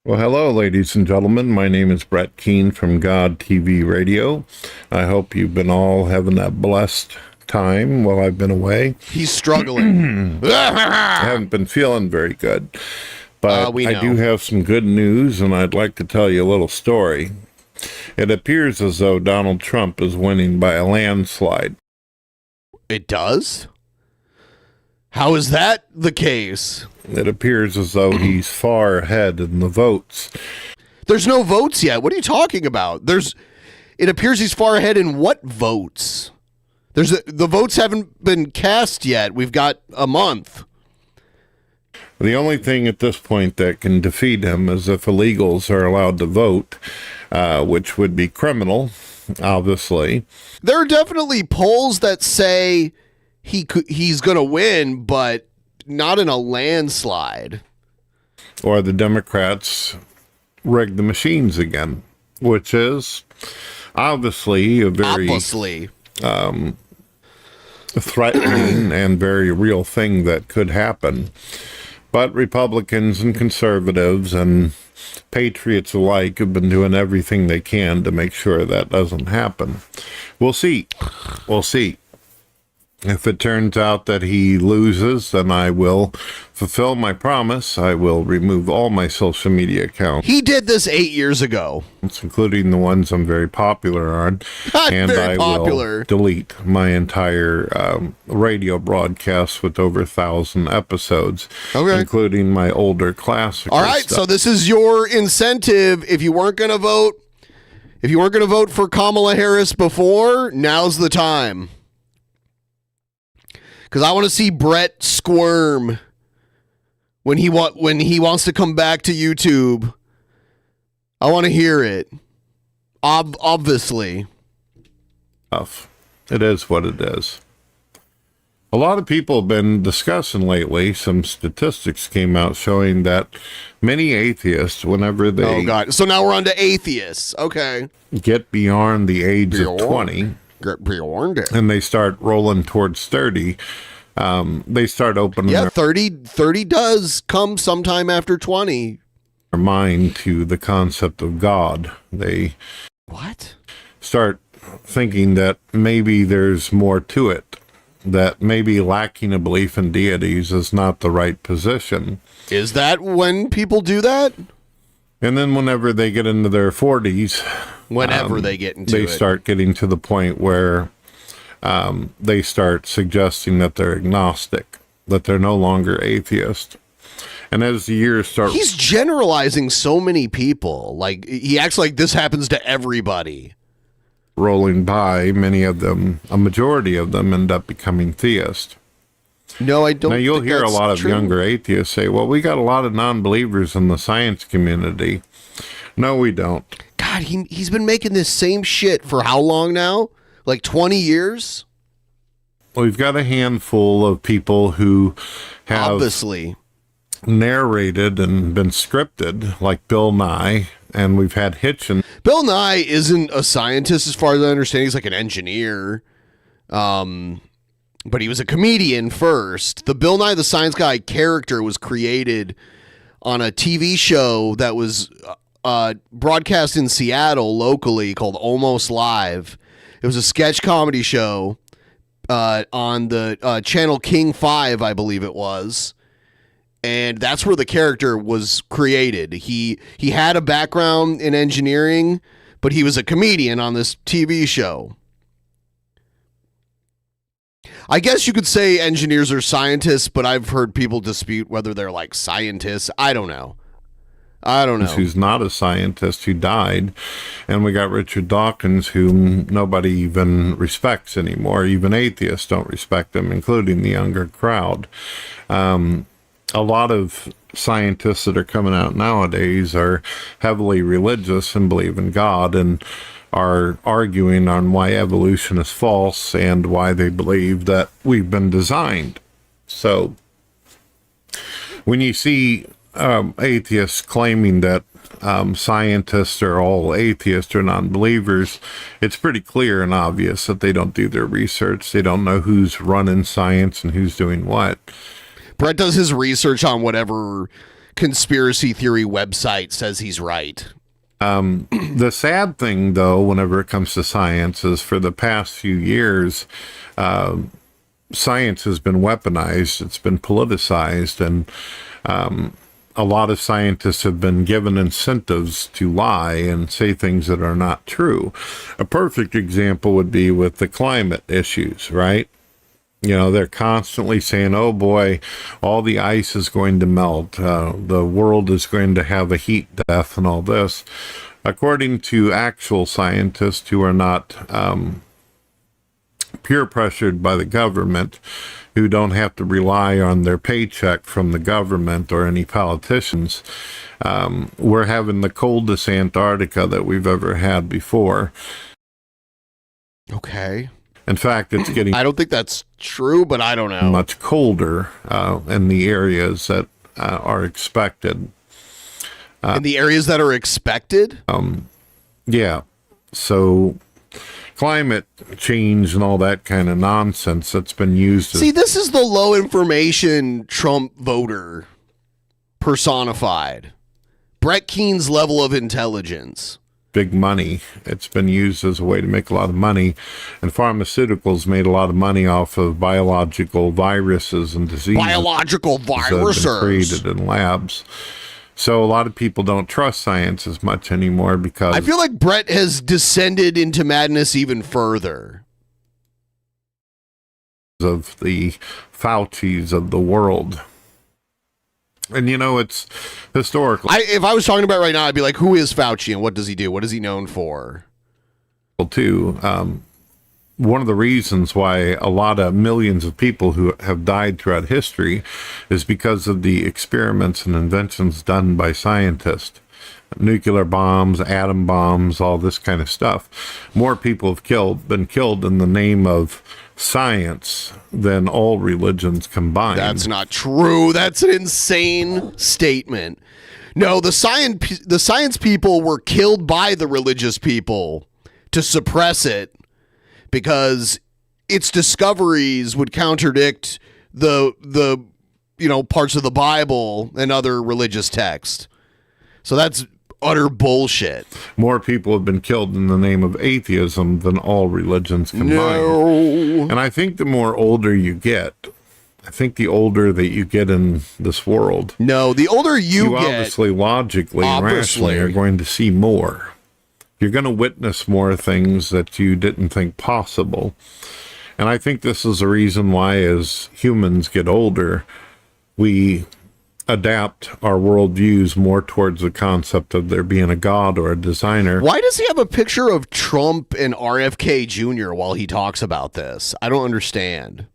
Well, hello, ladies and gentlemen. My name is Brett Keane from God TV Radio. I hope you've been all having that blessed time while I've been away. He's struggling. I haven't been feeling very good, but I do have some good news, and I'd like to tell you a little story. It appears as though Donald Trump is winning by a landslide. It does? How is that the case? It appears as though he's far ahead in the votes. There's no votes yet. What are you talking about? It appears he's far ahead in what votes? The votes haven't been cast yet. We've got a month. The only thing at this point that can defeat him is if illegals are allowed to vote, which would be criminal, obviously. There are definitely polls that say he's going to win, but not in a landslide. Or the Democrats rig the machines again, which is obviously a very threatening and very real thing that could happen. But Republicans and conservatives and patriots alike have been doing everything they can to make sure that doesn't happen. We'll see. We'll see. If it turns out that he loses, then I will fulfill my promise. I will remove all my social media accounts. He did this 8 years ago. Including the ones I'm very popular on. And I will delete my entire radio broadcast with over 1,000 episodes, including my older classics. All right, so this is your incentive. If you weren't going to vote for Kamala Harris before, now's the time. Because I want to see Brett squirm when he wants to come back to YouTube. I want to hear it. Obviously. It is what it is. A lot of people have been discussing lately, some statistics came out showing that many atheists, whenever they... Oh, God. So now we're on to atheists. Okay. Get beyond the age of 20... and they start rolling towards 30. They start opening their 30 does come sometime after 20. Their mind to the concept of God. They start thinking that maybe there's more to it, that maybe lacking a belief in deities is not the right position. Is that when people do that? And then whenever they get into their 40s, they start getting to the point where they start suggesting that they're agnostic, that they're no longer atheist. And as the years start... He's generalizing so many people. Like, he acts like this happens to everybody. Rolling by, many of them, a majority of them end up becoming theist. No, I don't. Now, you'll hear a lot of younger atheists say, well, we got a lot of non-believers in the science community. No, we don't. God, he's been making this same shit for how long now? Like 20 years? We've got a handful of people who have narrated and been scripted, like Bill Nye, and we've had Hitchin. Bill Nye isn't a scientist as far as I understand. He's like an engineer. But he was a comedian first. The Bill Nye the Science Guy character was created on a TV show that was broadcast in Seattle locally called Almost Live. It was a sketch comedy show on the channel King 5, I believe it was. And that's where the character was created. He had a background in engineering, but he was a comedian on this TV show. I guess you could say engineers are scientists, but I've heard people dispute whether they're like scientists. I don't know. Who's not a scientist, who died. And we got Richard Dawkins, whom nobody even respects anymore. Even atheists don't respect him, including the younger crowd. a lot of scientists that are coming out nowadays are heavily religious and believe in God and are arguing on why evolution is false and why they believe that we've been designed. So when you see atheists claiming that scientists are all atheists or non-believers, it's pretty clear and obvious that they don't do their research. They don't know who's running science and who's doing what. Brett does his research on whatever conspiracy theory website says he's right. The sad thing, though, whenever it comes to science, is for the past few years, science has been weaponized. It's been politicized, and a lot of scientists have been given incentives to lie and say things that are not true. A perfect example would be with the climate issues, right? You know, they're constantly saying, oh boy, all the ice is going to melt. The world is going to have a heat death and all this. According to actual scientists who are not peer pressured by the government, who don't have to rely on their paycheck from the government or any politicians, we're having the coldest Antarctica that we've ever had before. Okay. In fact, it's getting... I don't think that's true, but I don't know. Much colder in the areas that are expected. In the areas that are expected? Yeah. So climate change and all that kind of nonsense that's been used. See, this is the low information Trump voter personified. Brett Keene's level of intelligence. Big money. It's been used as a way to make a lot of money, and pharmaceuticals made a lot of money off of biological viruses and diseases. Biological viruses that have been created in labs. So a lot of people don't trust science as much anymore because I feel like Brett has descended into madness even further. Of the Faucis of the world. And you know, it's historical. If I was talking about it right now, I'd be like, who is Fauci and what does he do? What is he known for? Too. One of the reasons why a lot of millions of people who have died throughout history is because of the experiments and inventions done by scientists. Nuclear bombs, atom bombs, all this kind of stuff. More people have been killed in the name of science than all religions combined. That's not true. That's an insane statement. No, the science people were killed by the religious people to suppress it because its discoveries would contradict the parts of the Bible and other religious texts. So that's utter bullshit. More people have been killed in the name of atheism than all religions combined. No. And I think the more older you get, I think the older that you get in this world. No, the older you get, obviously, logically, and rationally are going to see more. You're going to witness more things that you didn't think possible. And I think this is the reason why, as humans get older, we adapt our worldviews more towards the concept of there being a God or a designer. Why does he have a picture of Trump and RFK Jr. while he talks about this? I don't understand.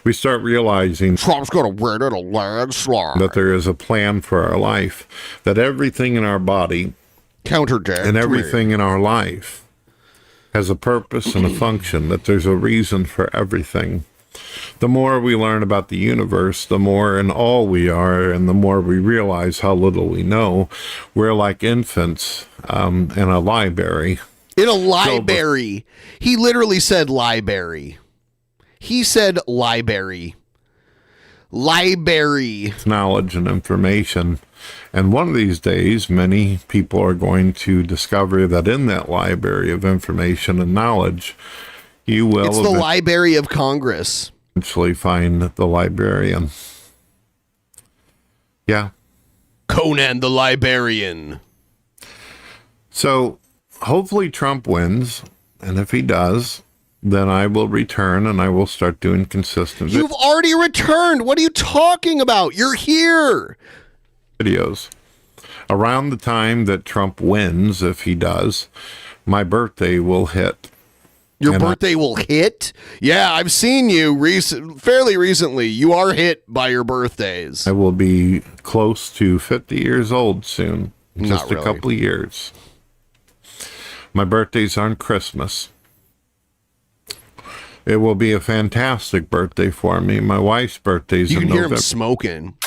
We start realizing Trump's going to win at a landslide. That there is a plan for our life, that everything in our body and everything in our life has a purpose and a function, that there's a reason for everything. The more we learn about the universe, the more in awe we are, and the more we realize how little we know. We're like infants in a library. In a library. He literally said library. He said library. Library. It's knowledge and information. And one of these days, many people are going to discover that in that library of information and knowledge, you will... It's the Library of Congress. Eventually find the librarian. Yeah. Conan the Librarian. So, hopefully Trump wins. And if he does, then I will return and I will start doing consistent... You've already returned. What are you talking about? You're here. Videos. Around the time that Trump wins, if he does, my birthday will hit. Your birthday will hit? Yeah, I've seen you fairly recently. You are hit by your birthdays. I will be close to 50 years old soon. Just a couple of years. My birthday's on Christmas. It will be a fantastic birthday for me. My wife's birthday's you in can hear November. him smoking.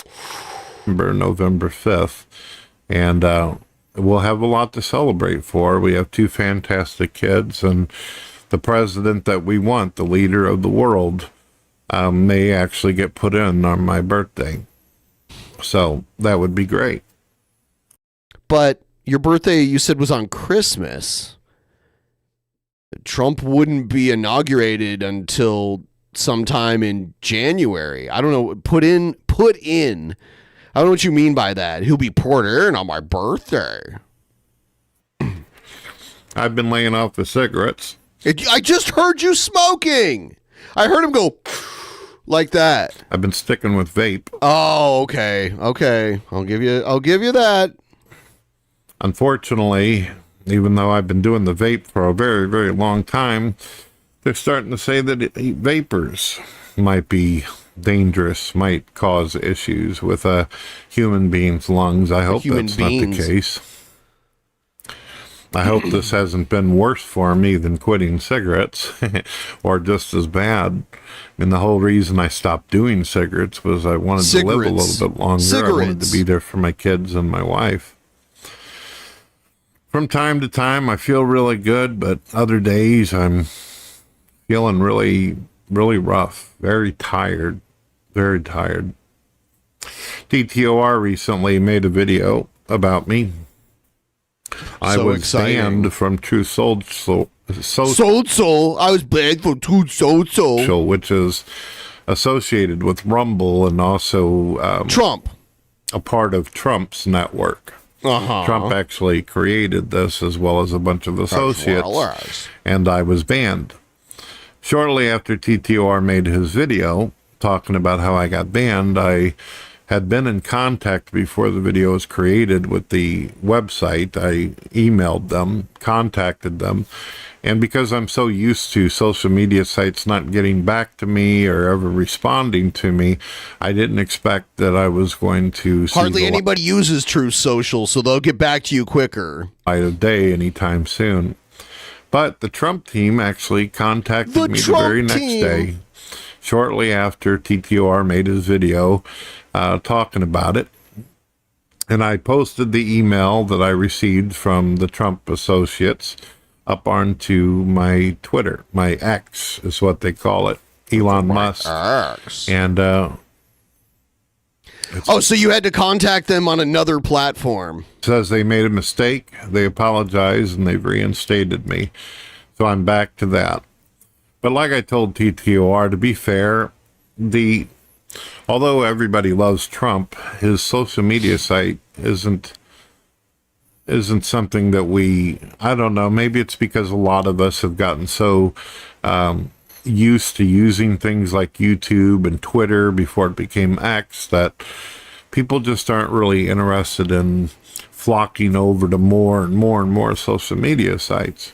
November 5th. And we'll have a lot to celebrate for. We have 2 fantastic kids, and the president that we want, the leader of the world, may actually get put in on my birthday. So that would be great. But your birthday, you said, was on Christmas. Trump wouldn't be inaugurated until sometime in January. I don't know. Put in. I don't know what you mean by that. He'll be poured in on my birthday. I've been laying off the cigarettes. I just heard you smoking. I heard him go like that. I've been sticking with vape. Oh, okay. I'll give you that. Unfortunately, even though I've been doing the vape for a very, very long time, they're starting to say that vapors might be dangerous, might cause issues with a human being's lungs. I hope that's not the case. I hope this hasn't been worse for me than quitting cigarettes, or just as bad. And the whole reason I stopped doing cigarettes was I wanted to live a little bit longer. I wanted to be there for my kids and my wife. From time to time, I feel really good, but other days I'm feeling really, really rough, very tired, very tired. TTOR recently made a video about me. I was banned from True Social. I was banned from True Social, which is associated with Rumble and also Trump, a part of Trump's network. Trump actually created this, as well as a bunch of associates, and I was banned. Shortly after TTOR made his video talking about how I got banned, I had been in contact before the video was created with the website. I emailed them, contacted them, and because I'm so used to social media sites not getting back to me or ever responding to me, I didn't expect that I was going to see hardly anybody uses True Social, so they'll get back to you quicker. Light of day anytime soon. But the Trump team actually contacted me the very next day, shortly after TTOR made his video talking about it. And I posted the email that I received from the Trump associates up onto my Twitter. My X is what they call it. Elon Musk. And so you had to contact them on another platform. Says they made a mistake, they apologized, and they've reinstated me. So I'm back to that. But like I told TTOR, to be fair, although everybody loves Trump, his social media site isn't something that I don't know, maybe it's because a lot of us have gotten so used to using things like YouTube and Twitter before it became X that people just aren't really interested in flocking over to more and more and more social media sites.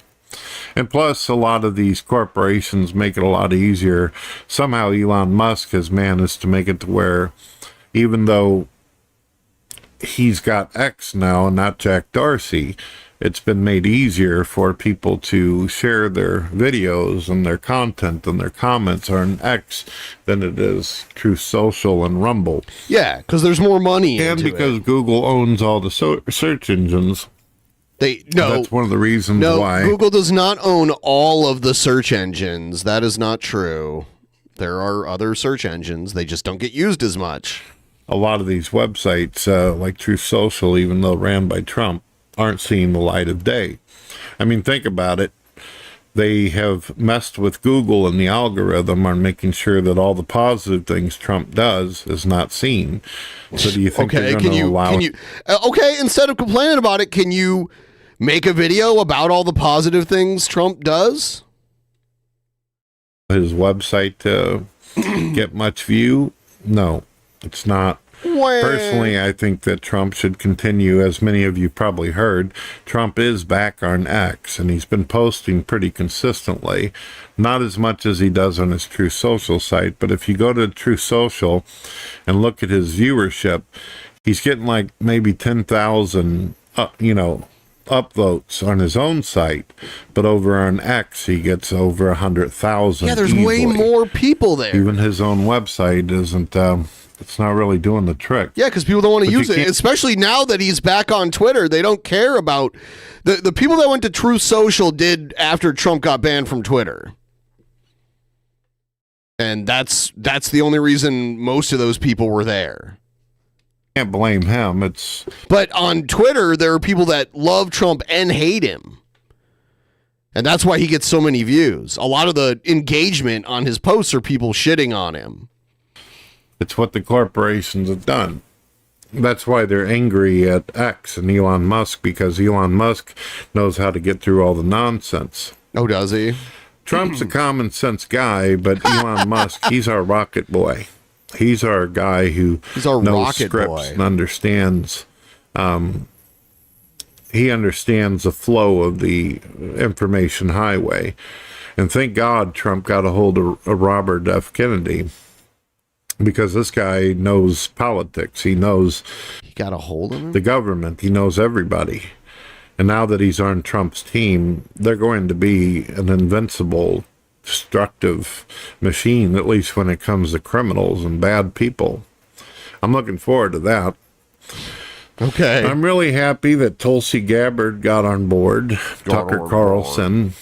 And plus, a lot of these corporations make it a lot easier. Somehow Elon Musk has managed to make it to where, even though he's got X now and not Jack Dorsey, it's been made easier for people to share their videos and their content and their comments on X than it is True Social and Rumble. Yeah, because there's more money and into because it. Google owns all the search engines. That's one of the reasons why. Google does not own all of the search engines. That is not true. There are other search engines. They just don't get used as much. A lot of these websites, like True Social, even though ran by Trump, aren't seeing the light of day. I mean, think about it. They have messed with Google and the algorithm on making sure that all the positive things Trump does is not seen. So do you think they're going to allow it? Okay, instead of complaining about it, can you make a video about all the positive things Trump does? His website to get much view? No, it's not. Personally, I think that Trump should continue, as many of you probably heard. Trump is back on X, and he's been posting pretty consistently. Not as much as he does on his True Social site, but if you go to True Social and look at his viewership, he's getting like maybe 10,000, upvotes on his own site, but over on X he gets over 100,000. Yeah, there's way more people there. Even his own website isn't. It's not really doing the trick. Yeah, because people don't want to use it, especially now that he's back on Twitter. They don't care about the people that went to True Social did after Trump got banned from Twitter, and that's the only reason most of those people were there. Can't blame him. But on Twitter, there are people that love Trump and hate him. And that's why he gets so many views. A lot of the engagement on his posts are people shitting on him. It's what the corporations have done. That's why they're angry at X and Elon Musk, because Elon Musk knows how to get through all the nonsense. Oh, does he? Trump's a common sense guy, but Elon Musk, he's our rocket boy. He's our guy who knows scripts and understands. He understands the flow of the information highway. And thank God Trump got a hold of Robert F. Kennedy, because this guy knows politics. He knows. He got a hold of him? The government. He knows everybody. And now that he's on Trump's team, they're going to be an invincible, destructive machine, at least when it comes to criminals and bad people. I'm looking forward to that. Okay. I'm really happy that Tulsi Gabbard got on board. Tucker Carlson,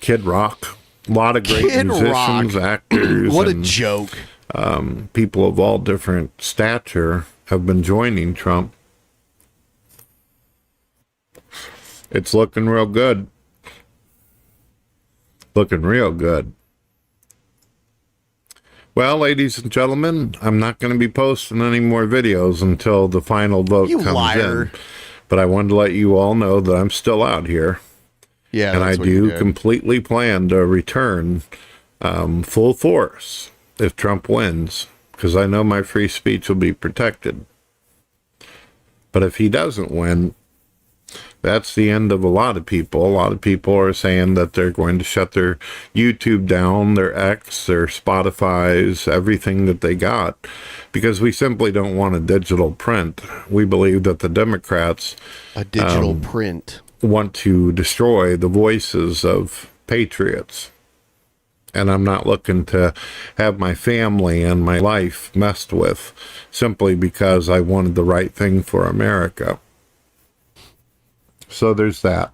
Kid Rock, a lot of great musicians, actors. What a joke. People of all different stature have been joining Trump. It's looking real good. Looking real good. Well, ladies and gentlemen, I'm not going to be posting any more videos until the final vote comes in. But I wanted to let you all know that I'm still out here. Yeah, and I do completely plan to return full force if Trump wins, because I know my free speech will be protected. But if he doesn't win, that's the end of a lot of people. A lot of people are saying that they're going to shut their YouTube down, their X, their Spotify's, everything that they got, because we simply don't want a digital print. We believe that the Democrats want to destroy the voices of patriots. And I'm not looking to have my family and my life messed with simply because I wanted the right thing for America. So there's that.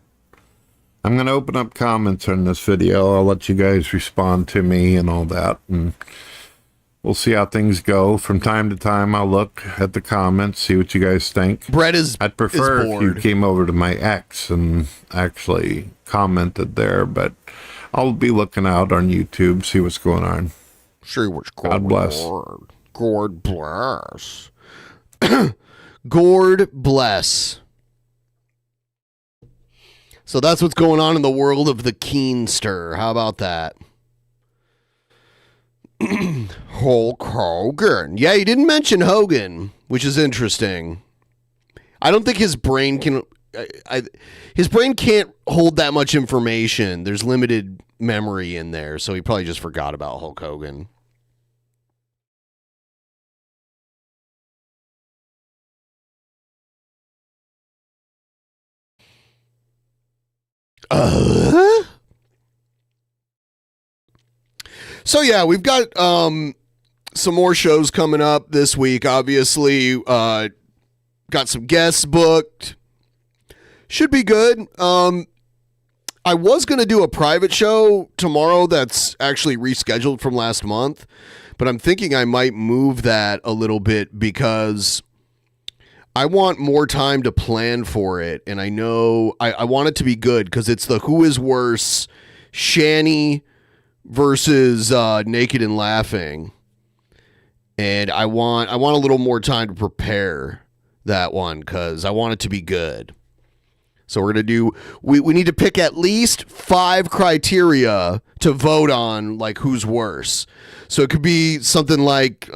I'm going to open up comments on this video. I'll let you guys respond to me and all that. And we'll see how things go. From time to time, I'll look at the comments, see what you guys think. I'd prefer if you came over to my X and actually commented there, but I'll be looking out on YouTube, see what's going on. See what's going on. God bless. God bless. God bless. So that's what's going on in the world of the Keenster. How about that? Hulk Hogan. Yeah, you didn't mention Hogan, which is interesting. I don't think his brain can... his brain can't hold that much information. There's limited memory in there, so he probably just forgot about Hulk Hogan. So yeah, we've got some more shows coming up this week. Obviously, got some guests booked. Should be good. I was going to do a private show tomorrow that's actually rescheduled from last month, but I'm thinking I might move that a little bit because I want more time to plan for it, and I know I want it to be good because it's the Who Is Worse, Shanny versus Naked and Laughing, and I want a little more time to prepare that one because I want it to be good. So we're going to do, we need to pick at least 5 criteria to vote on, like who's worse. So it could be something like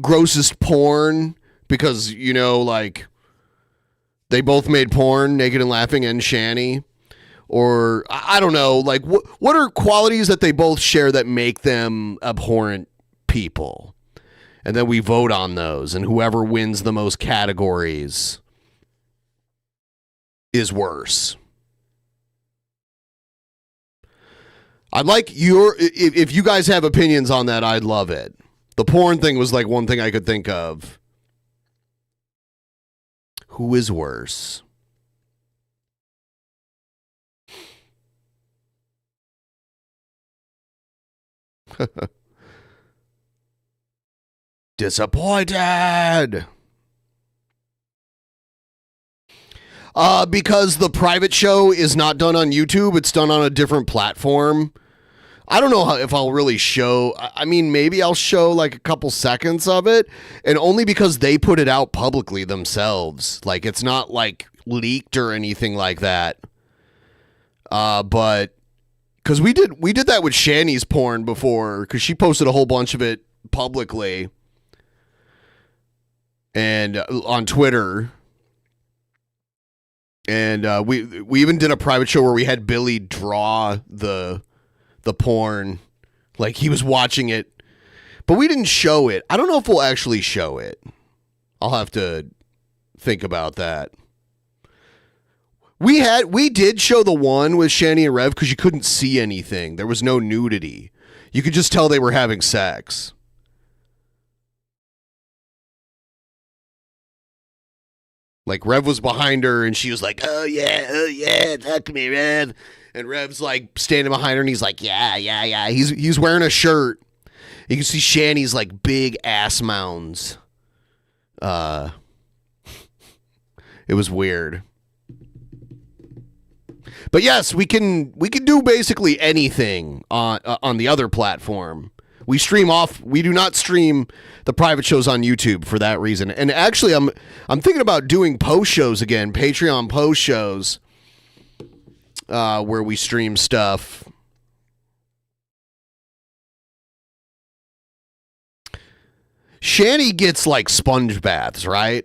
grossest porn, because, you know, like they both made porn, Naked and Laughing and Shanny. Or, I don't know, like what are qualities that they both share that make them abhorrent people? And then we vote on those, and whoever wins the most categories is worse. I'd like if you guys have opinions on that, I'd love it. The porn thing was like one thing I could think of. Who is worse? Disappointed. Because the private show is not done on YouTube, it's done on a different platform. I don't know if I'll really show. I mean, maybe I'll show like a couple seconds of it, and only because they put it out publicly themselves. Like, it's not like leaked or anything like that. But because we did that with Shani's porn before, because she posted a whole bunch of it publicly and on Twitter. And we even did a private show where we had Billy draw the porn, like he was watching it, but we didn't show it. I don't know if we'll actually show it. I'll have to think about that. We did show the one with Shani and Rev because you couldn't see anything. There was no nudity. You could just tell they were having sex. Like, Rev was behind her, and she was like, oh, yeah, talk to me, Rev. And Rev's, like, standing behind her, and he's like, yeah. He's wearing a shirt. You can see Shani's, like, big ass mounds. It was weird. But, yes, we can do basically anything on the other platform. We stream off. We do not stream the private shows on YouTube for that reason. And actually, I'm thinking about doing post shows again, Patreon post shows, where we stream stuff. Shani gets like sponge baths, right?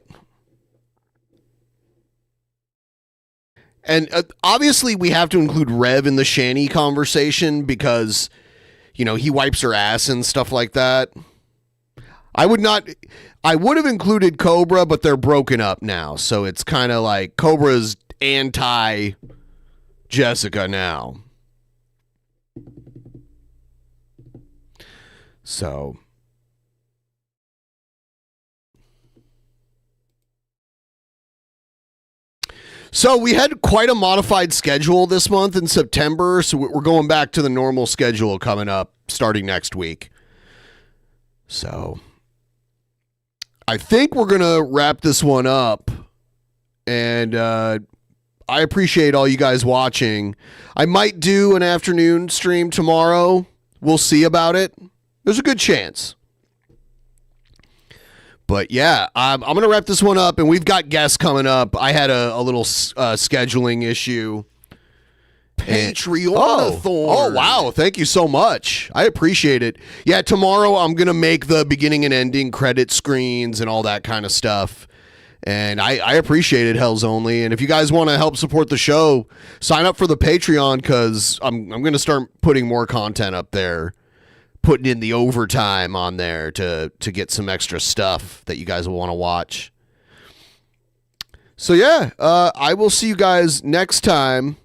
And obviously, we have to include Rev in the Shani conversation because, you know, he wipes her ass and stuff like that. I would have included Cobra, but they're broken up now. So it's kind of like Cobra's anti Jessica now. So we had quite a modified schedule this month in September, so we're going back to the normal schedule coming up starting next week. So I think we're going to wrap this one up, and I appreciate all you guys watching. I might do an afternoon stream tomorrow. We'll see about it. There's a good chance. But yeah, I'm going to wrap this one up, and we've got guests coming up. I had a little scheduling issue. Patreon. Oh, wow. Thank you so much. I appreciate it. Yeah, tomorrow I'm going to make the beginning and ending credit screens and all that kind of stuff. And I appreciate it, Hells Only. And if you guys want to help support the show, sign up for the Patreon, because I'm going to start putting more content up there. Putting in the overtime on there to get some extra stuff that you guys will want to watch. So yeah, I will see you guys next time.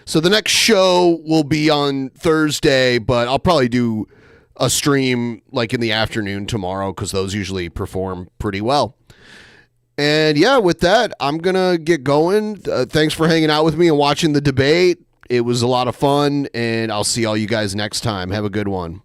So the next show will be on Thursday, but I'll probably do a stream like in the afternoon tomorrow, because those usually perform pretty well. And yeah, with that, I'm going to get going. Thanks for hanging out with me and watching the debate. It was a lot of fun, and I'll see all you guys next time. Have a good one.